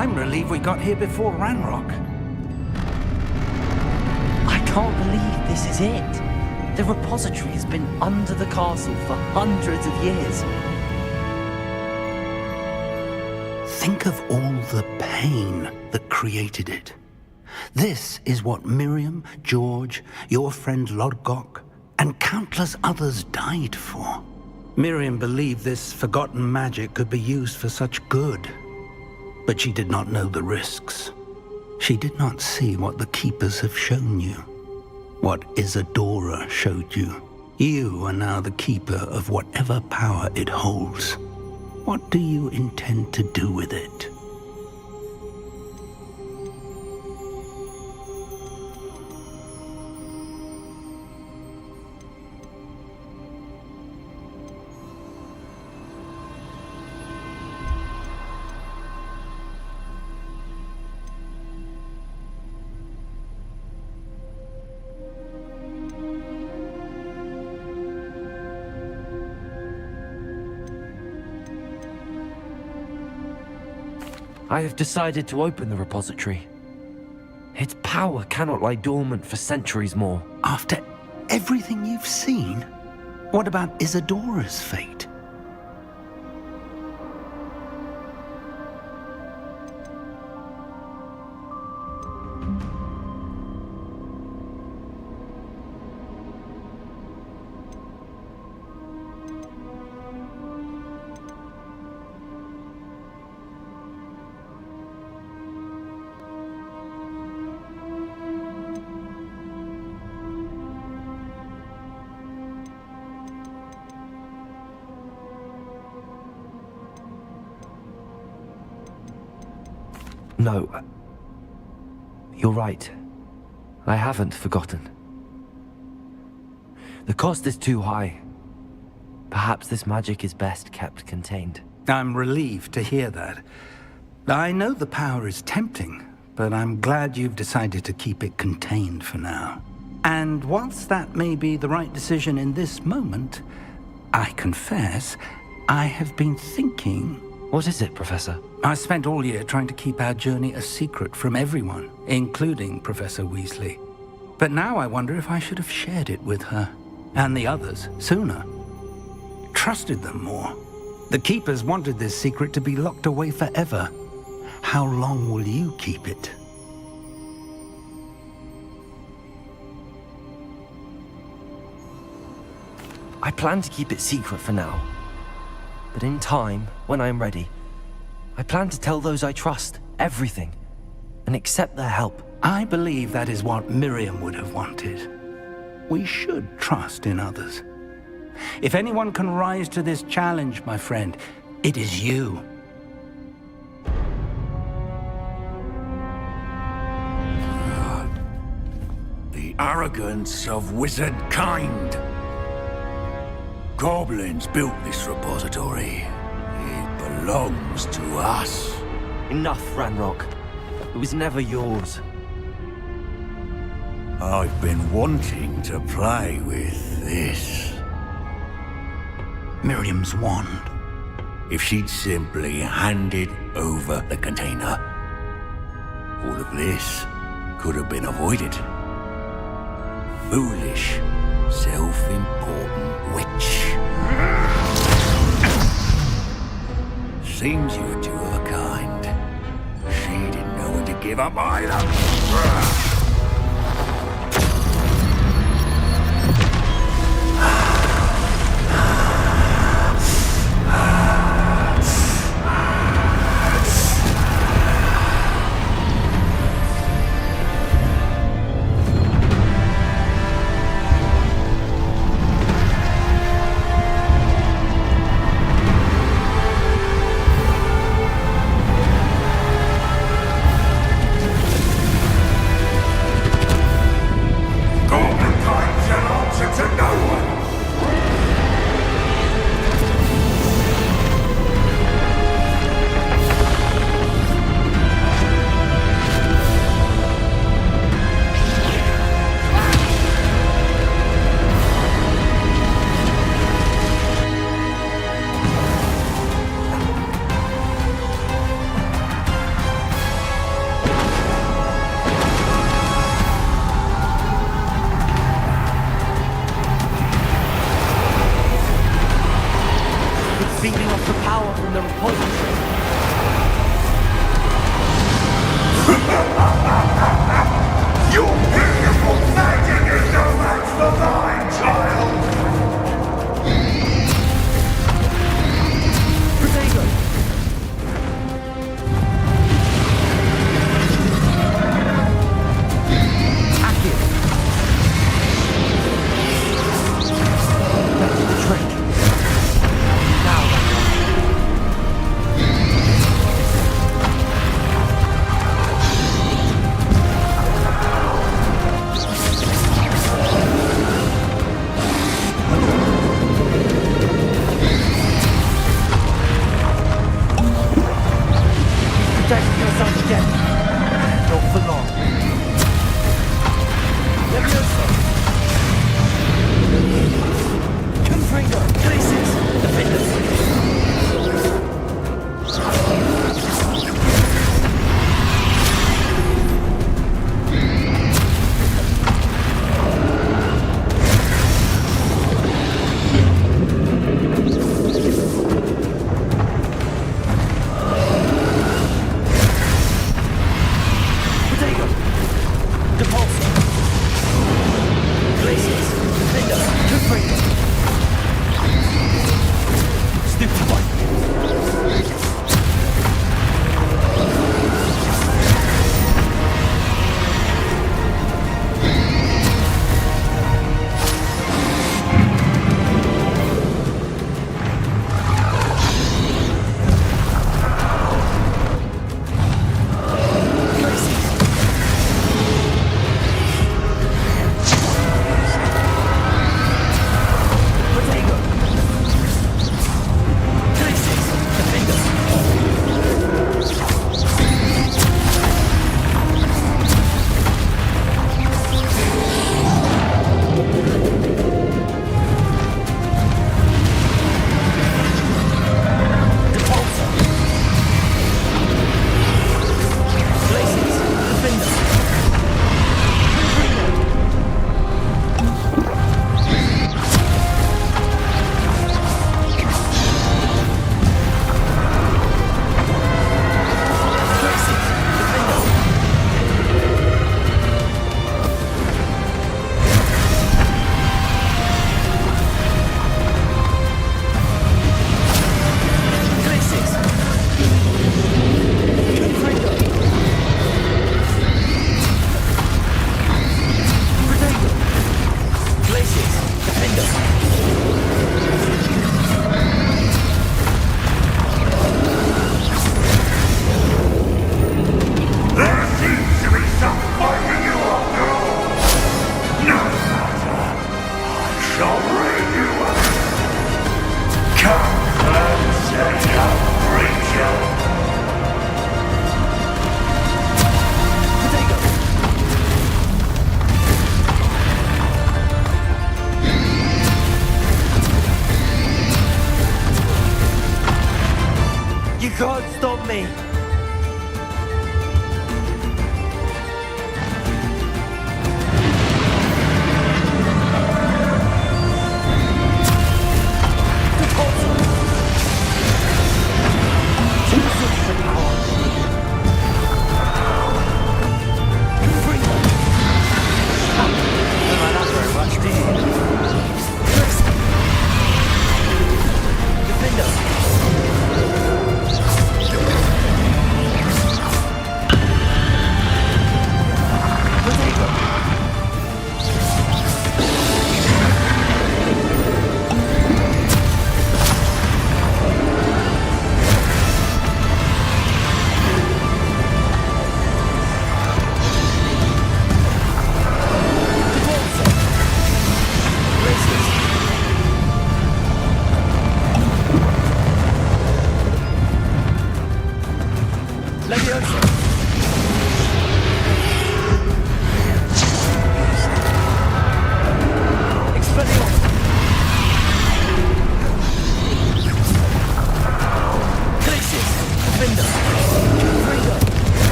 I'm relieved we got here before Ranrock. I can't believe this is it. The repository has been under the castle for hundreds of years. Think of all the pain that created it. This is what Miriam, George, your friend Lodgok, and countless others died for. Miriam believed this forgotten magic could be used for such good, but she did not know the risks. She did not see what the Keepers have shown you, what Isadora showed you. You are now the Keeper of whatever power it holds. What do you intend to do with it? I have decided to open the repository. Its power cannot lie dormant for centuries more. After everything you've seen, what about Isadora's fate? No. You're right. I haven't forgotten. The cost is too high. Perhaps this magic is best kept contained. I'm relieved to hear that. I know the power is tempting, but I'm glad you've decided to keep it contained for now. And whilst that may be the right decision in this moment, I confess, I have been thinking... What is it, Professor? I spent all year trying to keep our journey a secret from everyone, including Professor Weasley. But now I wonder if I should have shared it with her, and the others, sooner. Trusted them more. The Keepers wanted this secret to be locked away forever. How long will you keep it? I plan to keep it secret for now. But in time, when I am ready, I plan to tell those I trust everything and accept their help. I believe that is what Miriam would have wanted. We should trust in others. If anyone can rise to this challenge, my friend, it is you. The arrogance of wizard kind. Goblins built this repository. It belongs to us. Enough, Ranrock. It was never yours. I've been wanting to play with this. Miriam's wand. If she'd simply handed over the container, all of this could have been avoided. Foolish, self-important witch. Seems you were two of a kind. She didn't know when to give up either. Get it. Not for long. Levioso. Confringo. Places. Defenders.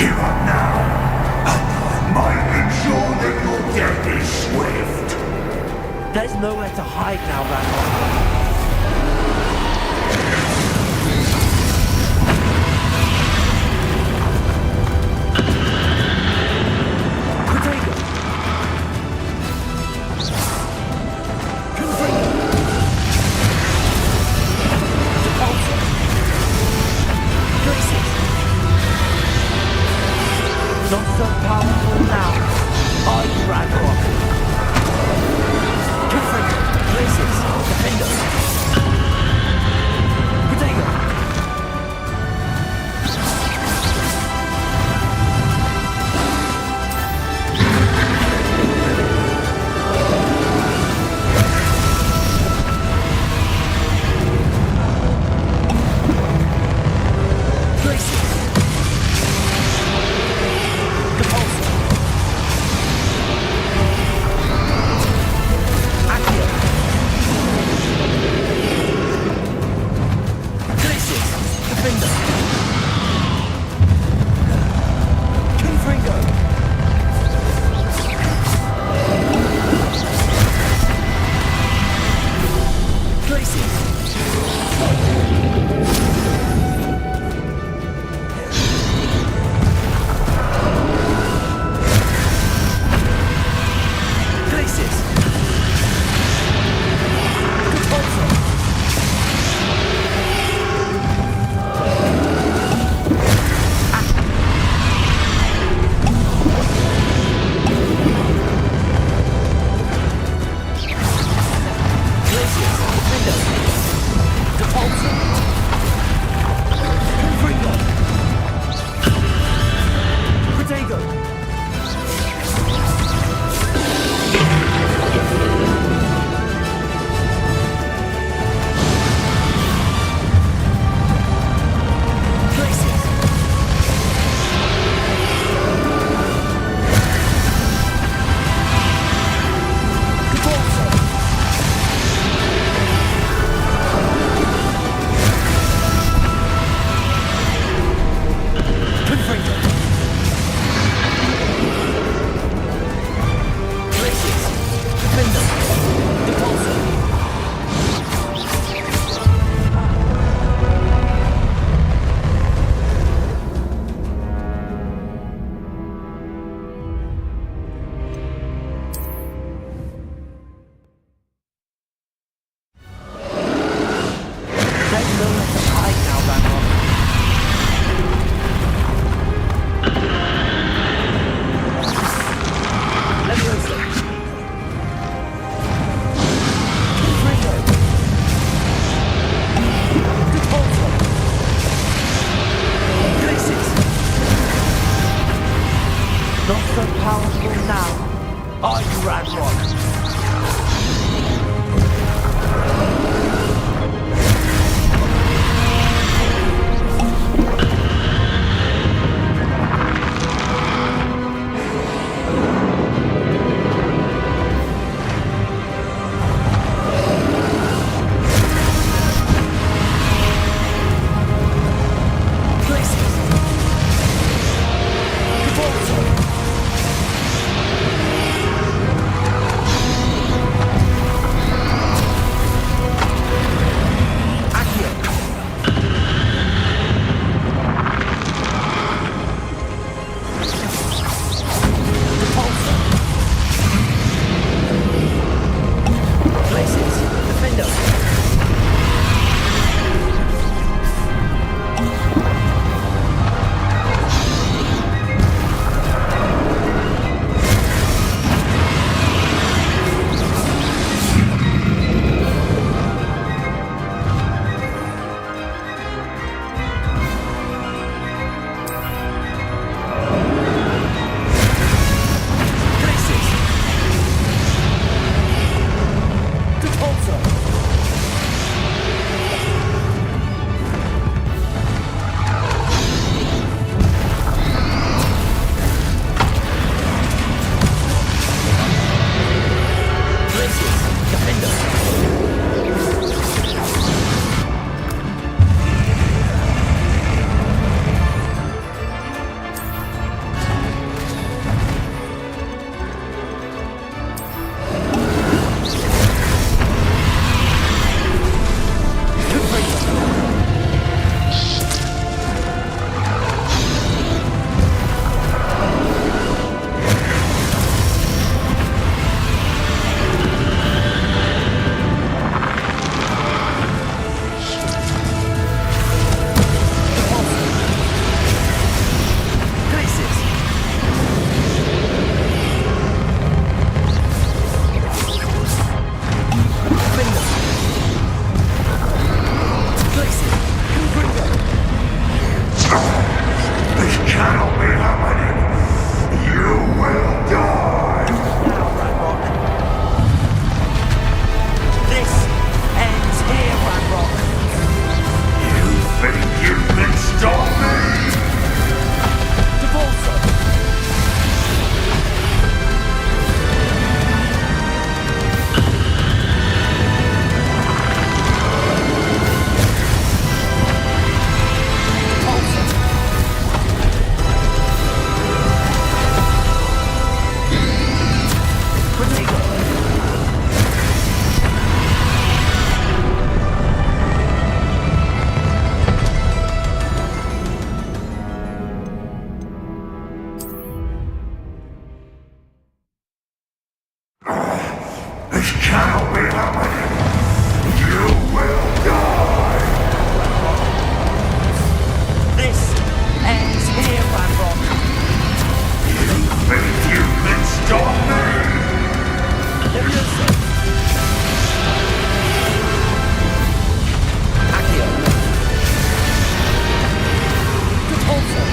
Give up now, and I might ensure that your death is swift. There's nowhere to hide now, Ranrock. Not so powerful now. I'm Ranrock. Different places. Defender. Not so powerful now. Are you, Ranrock? This cannot be happening. You will die. This ends here, Ranrock. You think you can stop me? Accio. Repulsor.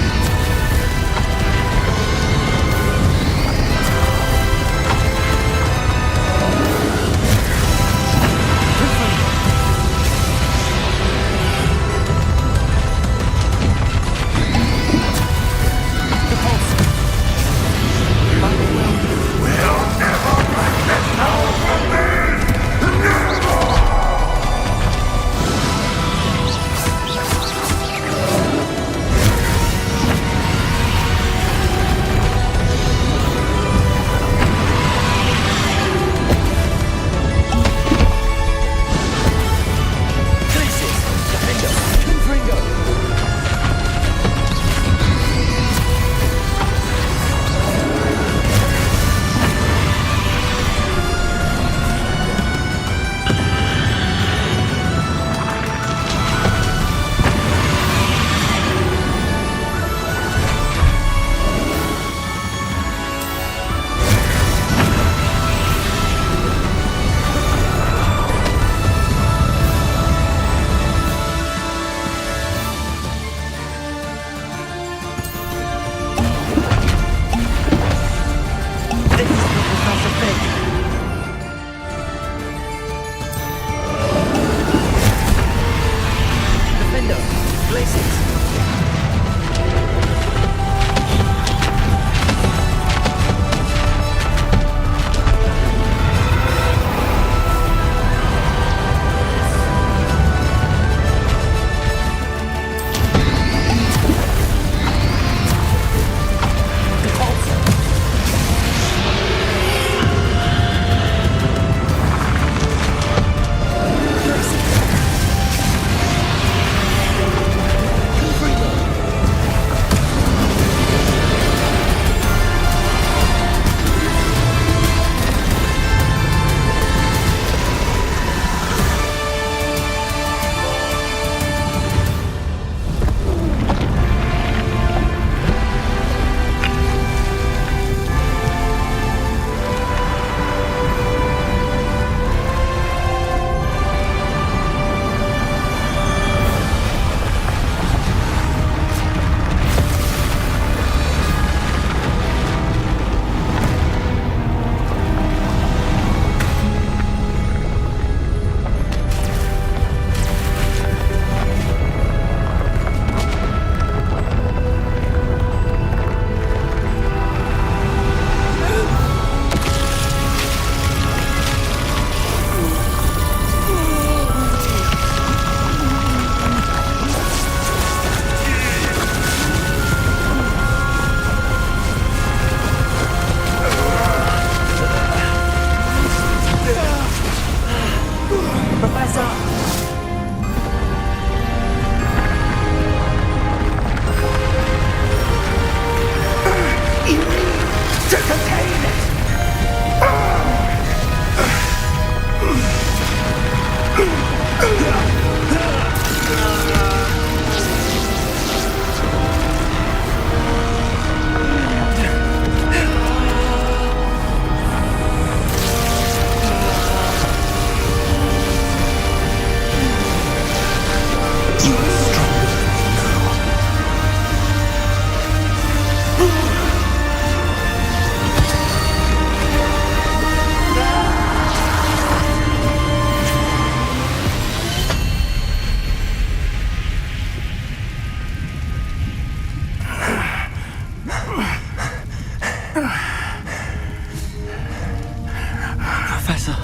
Professor.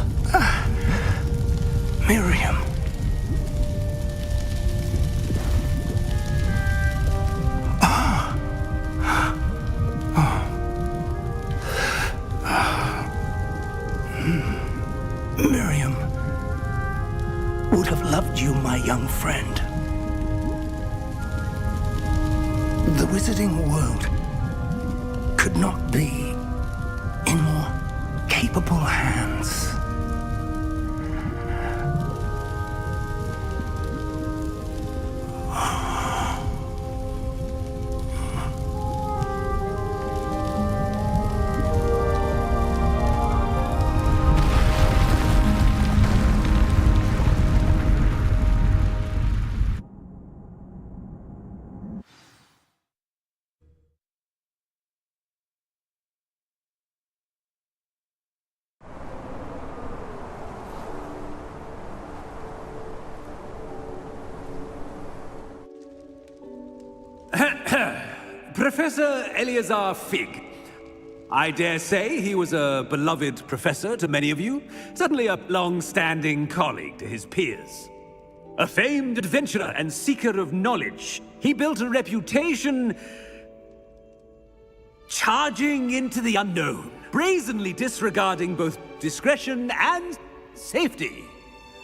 Miriam. Miriam would have loved you, my young friend. The wizarding world could not be in more capable hands. Professor Eleazar Fig. I dare say he was a beloved professor to many of you, certainly a long-standing colleague to his peers. A famed adventurer and seeker of knowledge, he built a reputation charging into the unknown, brazenly disregarding both discretion and safety,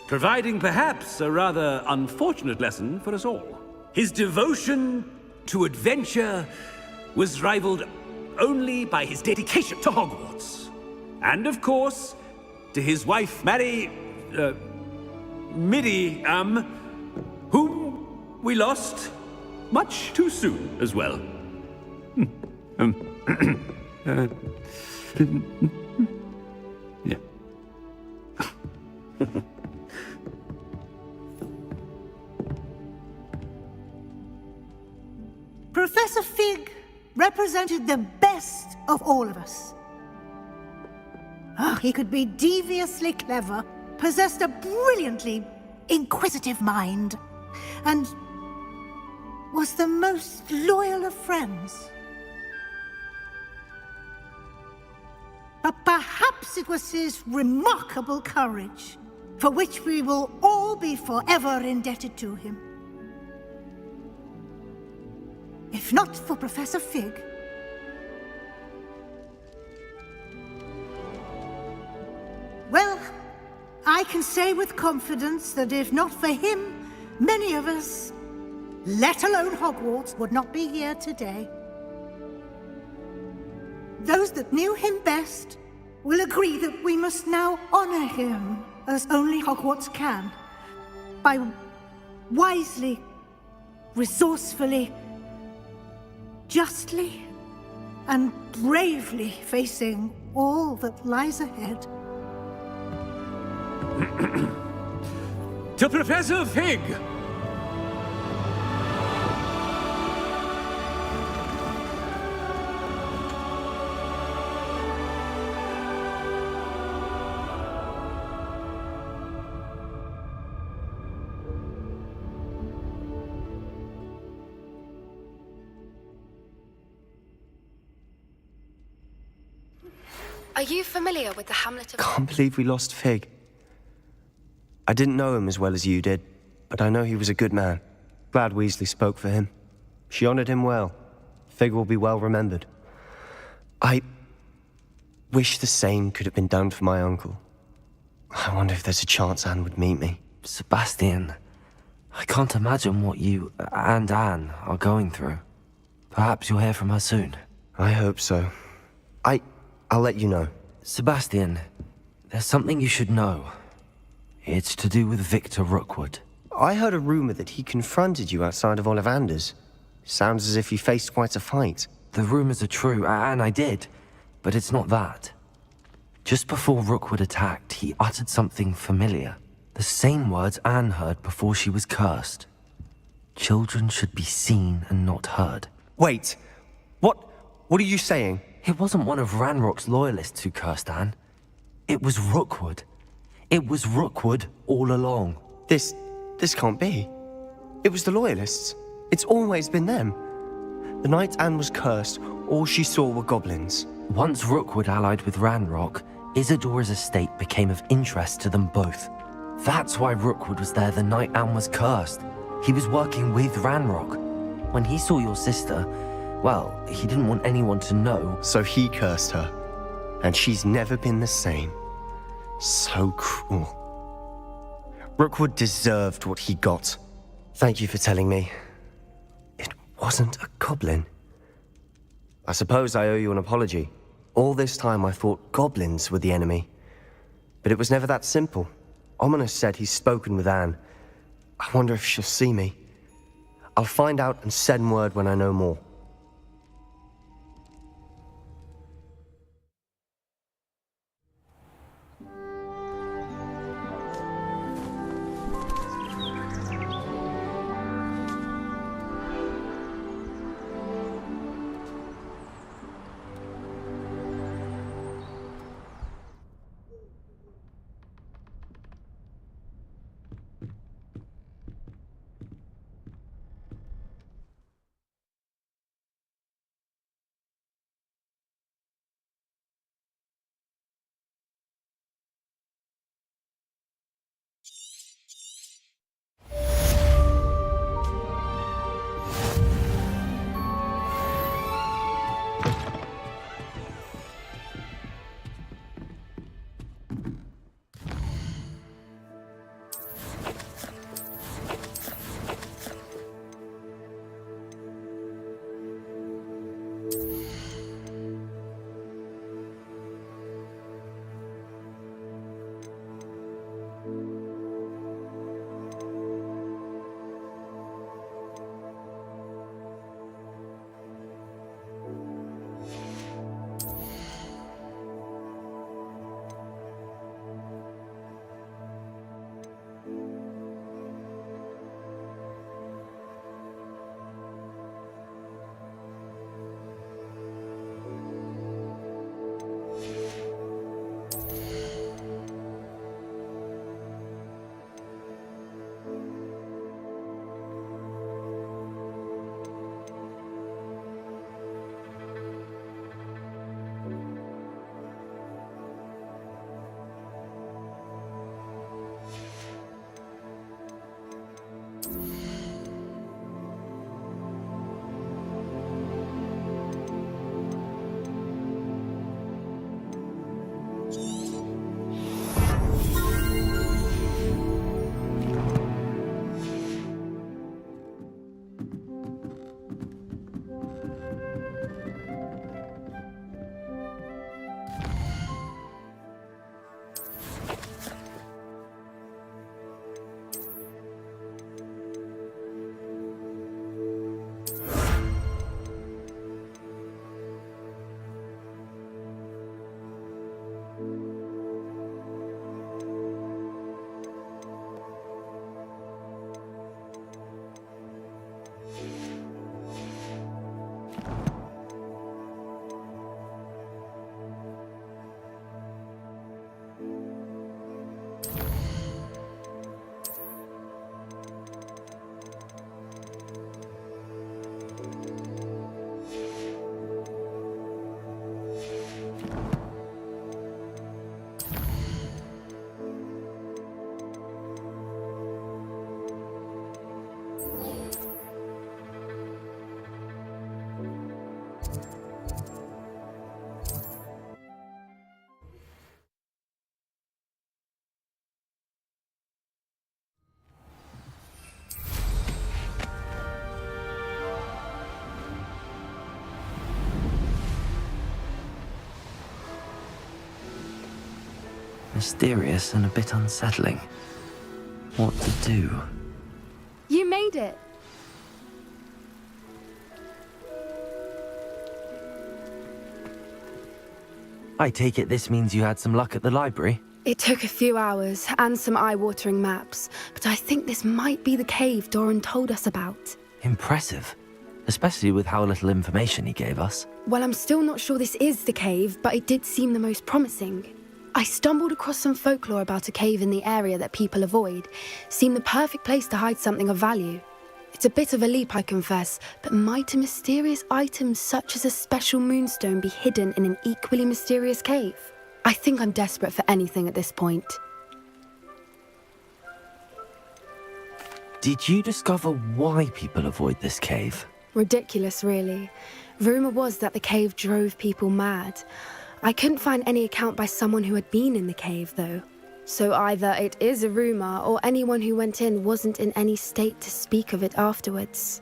providing perhaps a rather unfortunate lesson for us all. His devotion to adventure was rivaled only by his dedication to Hogwarts. And of course, to his wife, Midi, whom we lost much too soon as well. Yeah. Professor Fig represented the best of all of us. He could be deviously clever, possessed a brilliantly inquisitive mind, and was the most loyal of friends. But perhaps it was his remarkable courage, for which we will all be forever indebted to him. If not for Professor Fig, well, I can say with confidence that if not for him, many of us, let alone Hogwarts, would not be here today. Those that knew him best will agree that we must now honor him as only Hogwarts can, by wisely, resourcefully, justly, and bravely facing all that lies ahead. To Professor Fig! Are you familiar with the hamlet of... Can't believe we lost Fig. I didn't know him as well as you did, but I know he was a good man. Glad Weasley spoke for him. She honored him well. Fig will be well remembered. I wish the same could have been done for my uncle. I wonder if there's a chance Anne would meet me. Sebastian, I can't imagine what you and Anne are going through. Perhaps you'll hear from her soon. I hope so. I'll let you know. Sebastian, there's something you should know. It's to do with Victor Rookwood. I heard a rumor that he confronted you outside of Ollivander's. Sounds as if you faced quite a fight. The rumors are true, and I did, but it's not that. Just before Rookwood attacked, he uttered something familiar. The same words Anne heard before she was cursed. Children should be seen and not heard. Wait, what are you saying? It wasn't one of Ranrock's loyalists who cursed Anne. It was Rookwood. It was Rookwood all along. This can't be. It was the Loyalists. It's always been them. The night Anne was cursed, all she saw were goblins. Once Rookwood allied with Ranrock, Isadora's estate became of interest to them both. That's why Rookwood was there the night Anne was cursed. He was working with Ranrock. When he saw your sister, well, he didn't want anyone to know. So he cursed her. And she's never been the same. So cruel. Rookwood deserved what he got. Thank you for telling me. It wasn't a goblin. I suppose I owe you an apology. All this time I thought goblins were the enemy. But it was never that simple. Ominous said he's spoken with Anne. I wonder if she'll see me. I'll find out and send word when I know more. Mysterious and a bit unsettling. What to do? You made it. I take it this means you had some luck at the library? It took a few hours and some eye-watering maps, but I think this might be the cave Doran told us about. Impressive. Especially with how little information he gave us. Well, I'm still not sure this is the cave, but it did seem the most promising. I stumbled across some folklore about a cave in the area that people avoid. Seemed the perfect place to hide something of value. It's a bit of a leap, I confess, but might a mysterious item such as a special moonstone be hidden in an equally mysterious cave? I think I'm desperate for anything at this point. Did you discover why people avoid this cave? Ridiculous, really. Rumour was that the cave drove people mad. I couldn't find any account by someone who had been in the cave, though. So either it is a rumour, or anyone who went in wasn't in any state to speak of it afterwards.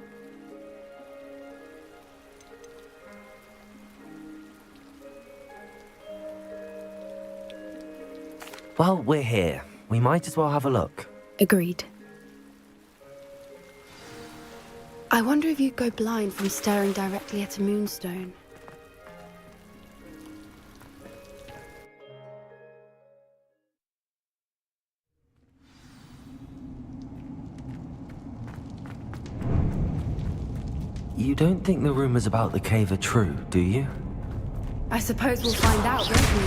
Well, we're here. We might as well have a look. Agreed. I wonder if you'd go blind from staring directly at a moonstone. You don't think the rumors about the cave are true, do you? I suppose we'll find out, won't we?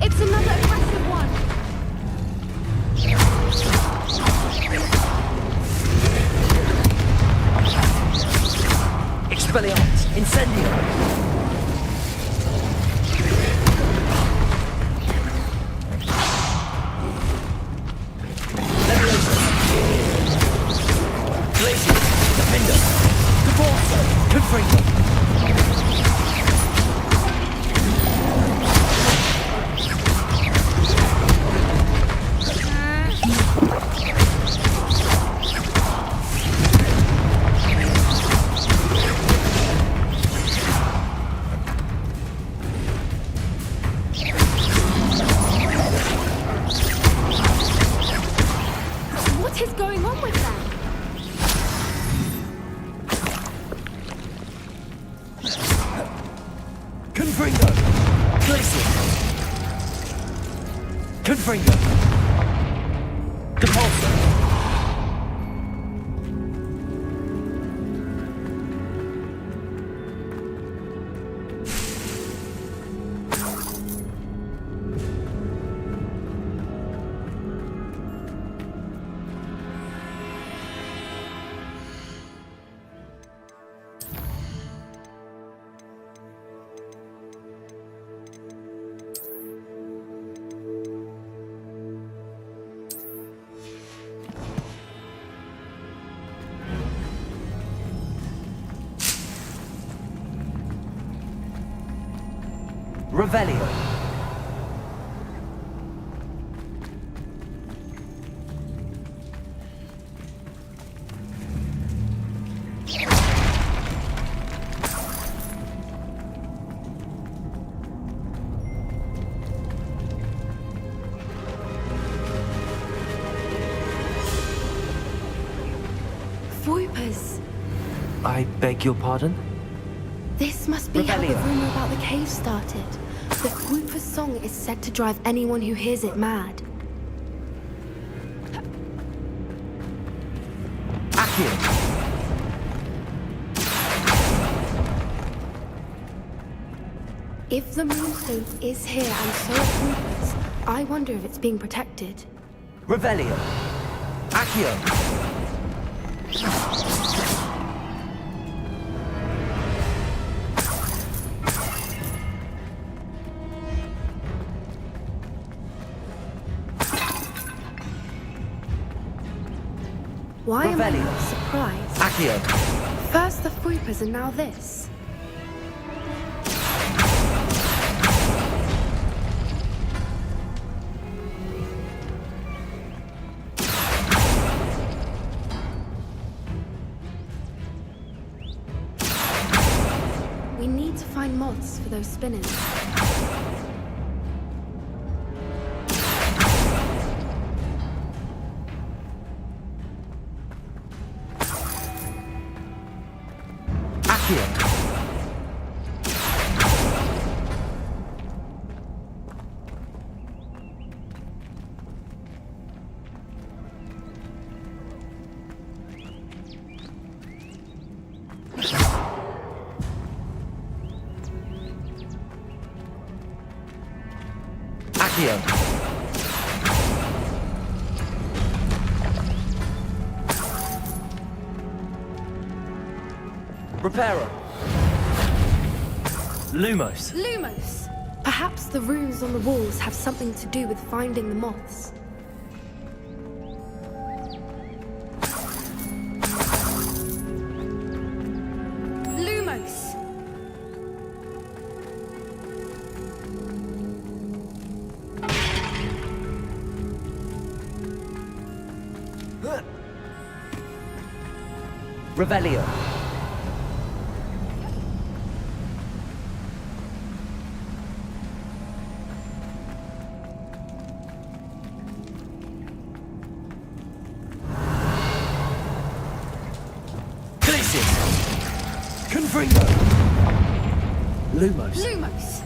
It's another aggressive one! Expelliarmus! Incendio! What is going on with them? Confringo! Glacier! Confringo! Depulso! Revelio. Voipers. I beg your pardon? This must be how the Revelio. rumor about the cave started. The Whooper's song is said to drive anyone who hears it mad. Accio. If the moonstone is here and so are Whoopers, I wonder if it's being protected. Revelio. Accio. Why am I Revelio. not surprised? Accio. First the Whoopers and now this. finding moths for those spinners. Accio! Accio! Reparo! Lumos! Lumos! Perhaps the runes on the walls have something to do with finding the moths. Lumos! Revelio! Confringo! Lumos! Lumos!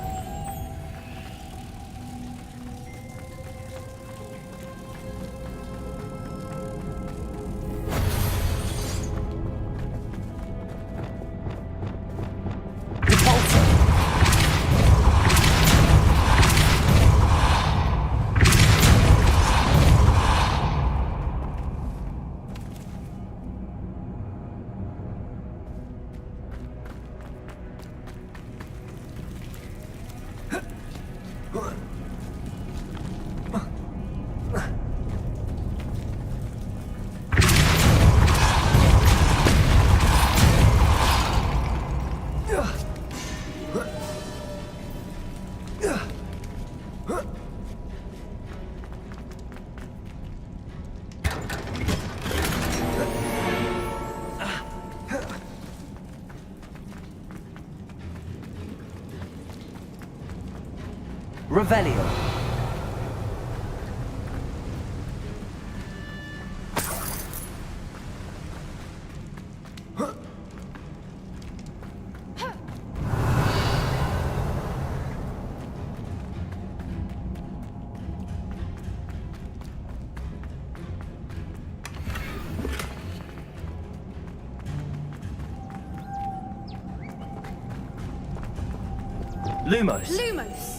Revelio! Lumos! Lumos!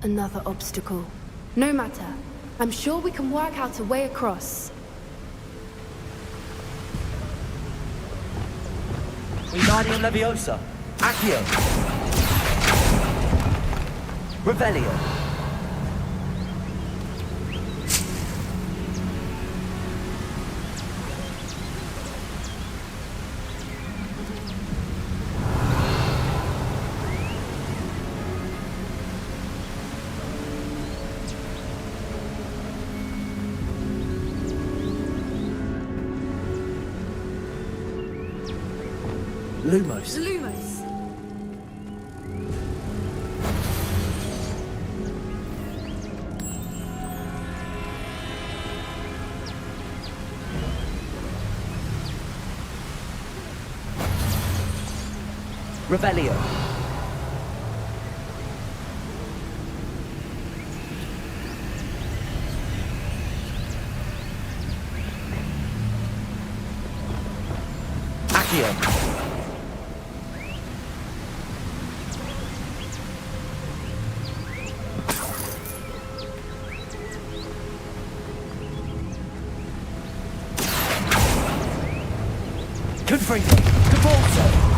Another obstacle. No matter. I'm sure we can work out a way across. Wingardium Leviosa! Accio! Revelio! Lumos! Lumos! Revelio! Accio! Confringo! Cabalso!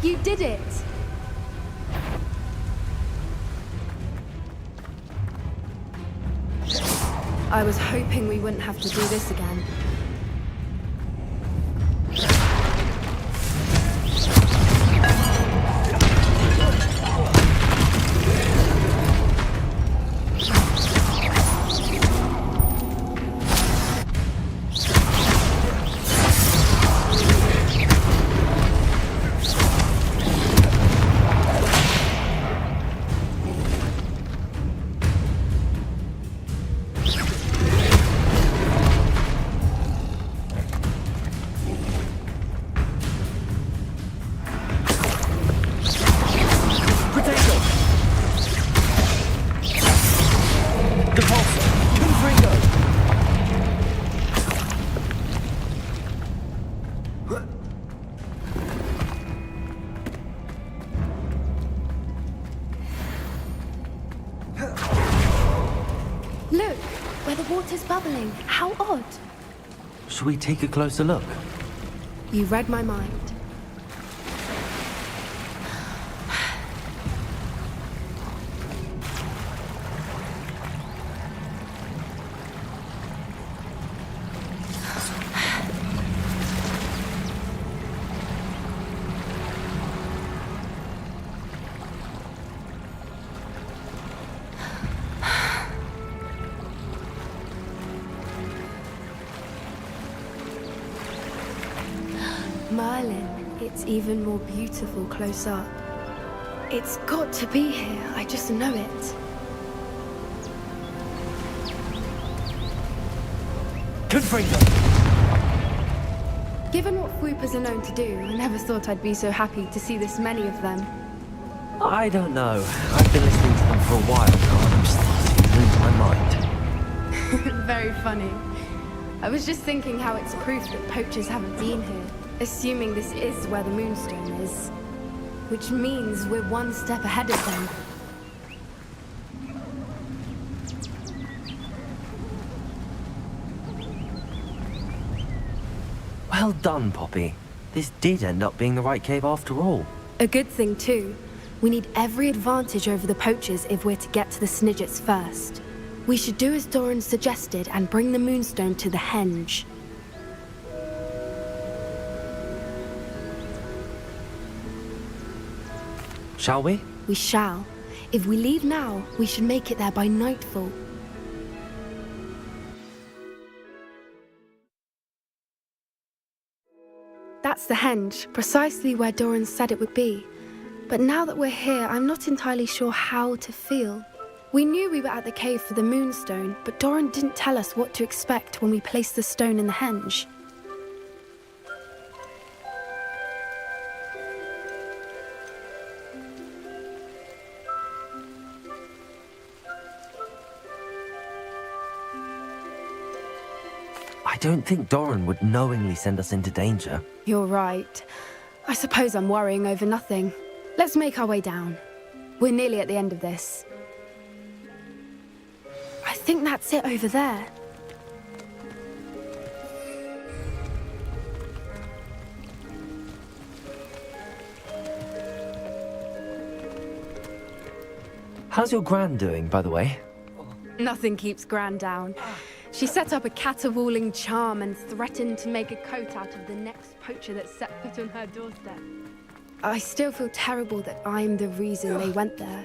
You did it! I was hoping we wouldn't have to do this again. Look, where the water's bubbling. How odd. Should we take a closer look? You read my mind. Merlin, it's even more beautiful close up. It's got to be here, I just know it. Confringo! Given what swoopers are known to do, I never thought I'd be so happy to see this many of them. I don't know. I've been listening to them for a while now, and I'm starting to lose my mind. Very funny. I was just thinking how it's proof that poachers haven't been here, assuming this is where the Moonstone is. Which means we're one step ahead of them. Well done, Poppy. This did end up being the right cave after all. A good thing too. We need every advantage over the poachers if we're to get to the Snidgets first. We should do as Doran suggested and bring the Moonstone to the henge. Shall we? We shall. If we leave now, we should make it there by nightfall. That's the henge, precisely where Doran said it would be. But now that we're here, I'm not entirely sure how to feel. We knew we were at the cave for the Moonstone, but Doran didn't tell us what to expect when we placed the stone in the henge. I don't think Doran would knowingly send us into danger. You're right. I suppose I'm worrying over nothing. Let's make our way down. We're nearly at the end of this. I think that's it over there. How's your Gran doing, by the way? Nothing keeps Gran down. She set up a caterwauling charm and threatened to make a coat out of the next poacher that set foot on her doorstep. I still feel terrible that I'm the reason they went there.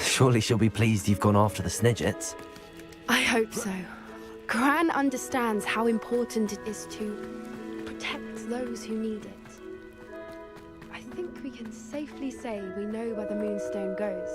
Surely she'll be pleased you've gone after the Snidgets. I hope so. Gran understands how important it is to protect those who need it. I think we can safely say we know where the Moonstone goes.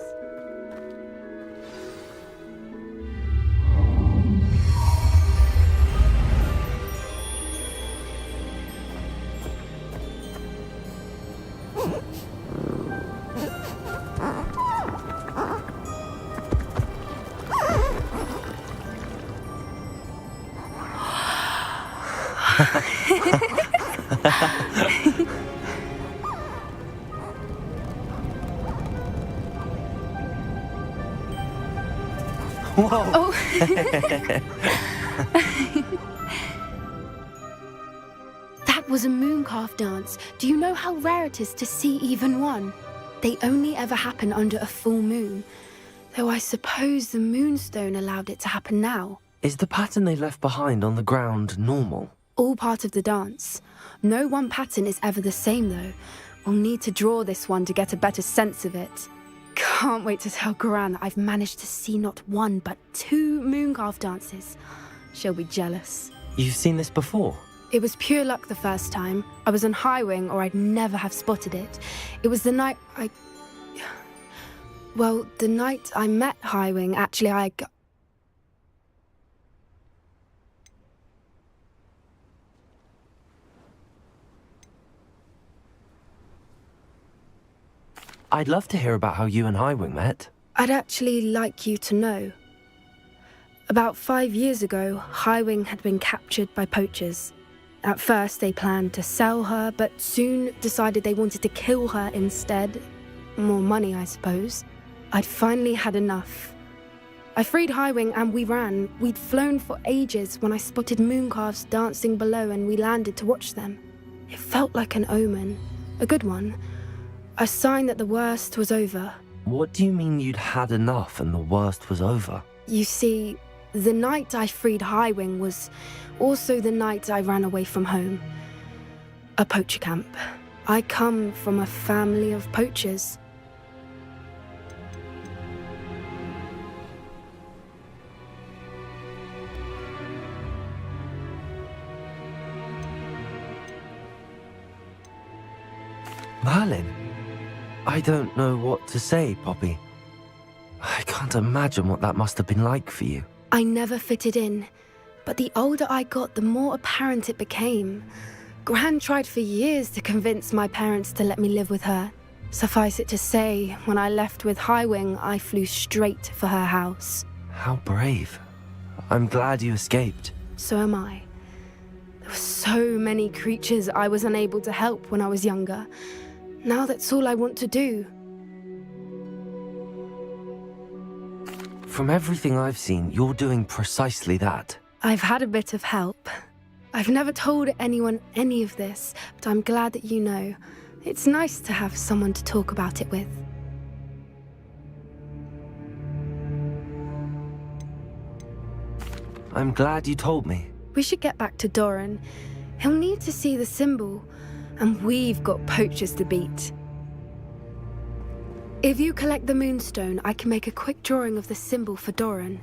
Whoa! Oh. That was a mooncalf dance. Do you know how rare it is to see even one? They only ever happen under a full moon. Though I suppose the moonstone allowed it to happen now. Is the pattern they left behind on the ground normal? All part of the dance. No one pattern is ever the same, though. We'll need to draw this one to get a better sense of it. Can't wait to tell Gran that I've managed to see not one, but 2 mooncalf dances. She'll be jealous. You've seen this before? It was pure luck the first time. I was on Highwing, or I'd never have spotted it. It was the night Well, the night I met Highwing, actually, I'd love to hear about how you and Highwing met. I'd actually like you to know. About 5 years ago, Highwing had been captured by poachers. At first, they planned to sell her, but soon decided they wanted to kill her instead. More money, I suppose. I'd finally had enough. I freed Highwing and we ran. We'd flown for ages when I spotted mooncalves dancing below and we landed to watch them. It felt like an omen. A good one. A sign that the worst was over. What do you mean you'd had enough and the worst was over? You see, the night I freed Highwing was also the night I ran away from home. A poacher camp. I come from a family of poachers. Merlin? I don't know what to say, Poppy. I can't imagine what that must have been like for you. I never fitted in, but the older I got, the more apparent it became. Gran tried for years to convince my parents to let me live with her. Suffice it to say, when I left with Highwing, I flew straight for her house. How brave. I'm glad you escaped. So am I. There were so many creatures I was unable to help when I was younger. Now that's all I want to do. From everything I've seen, you're doing precisely that. I've had a bit of help. I've never told anyone any of this, but I'm glad that you know. It's nice to have someone to talk about it with. I'm glad you told me. We should get back to Doran. He'll need to see the symbol, and we've got poachers to beat. If you collect the moonstone, I can make a quick drawing of the symbol for Doran.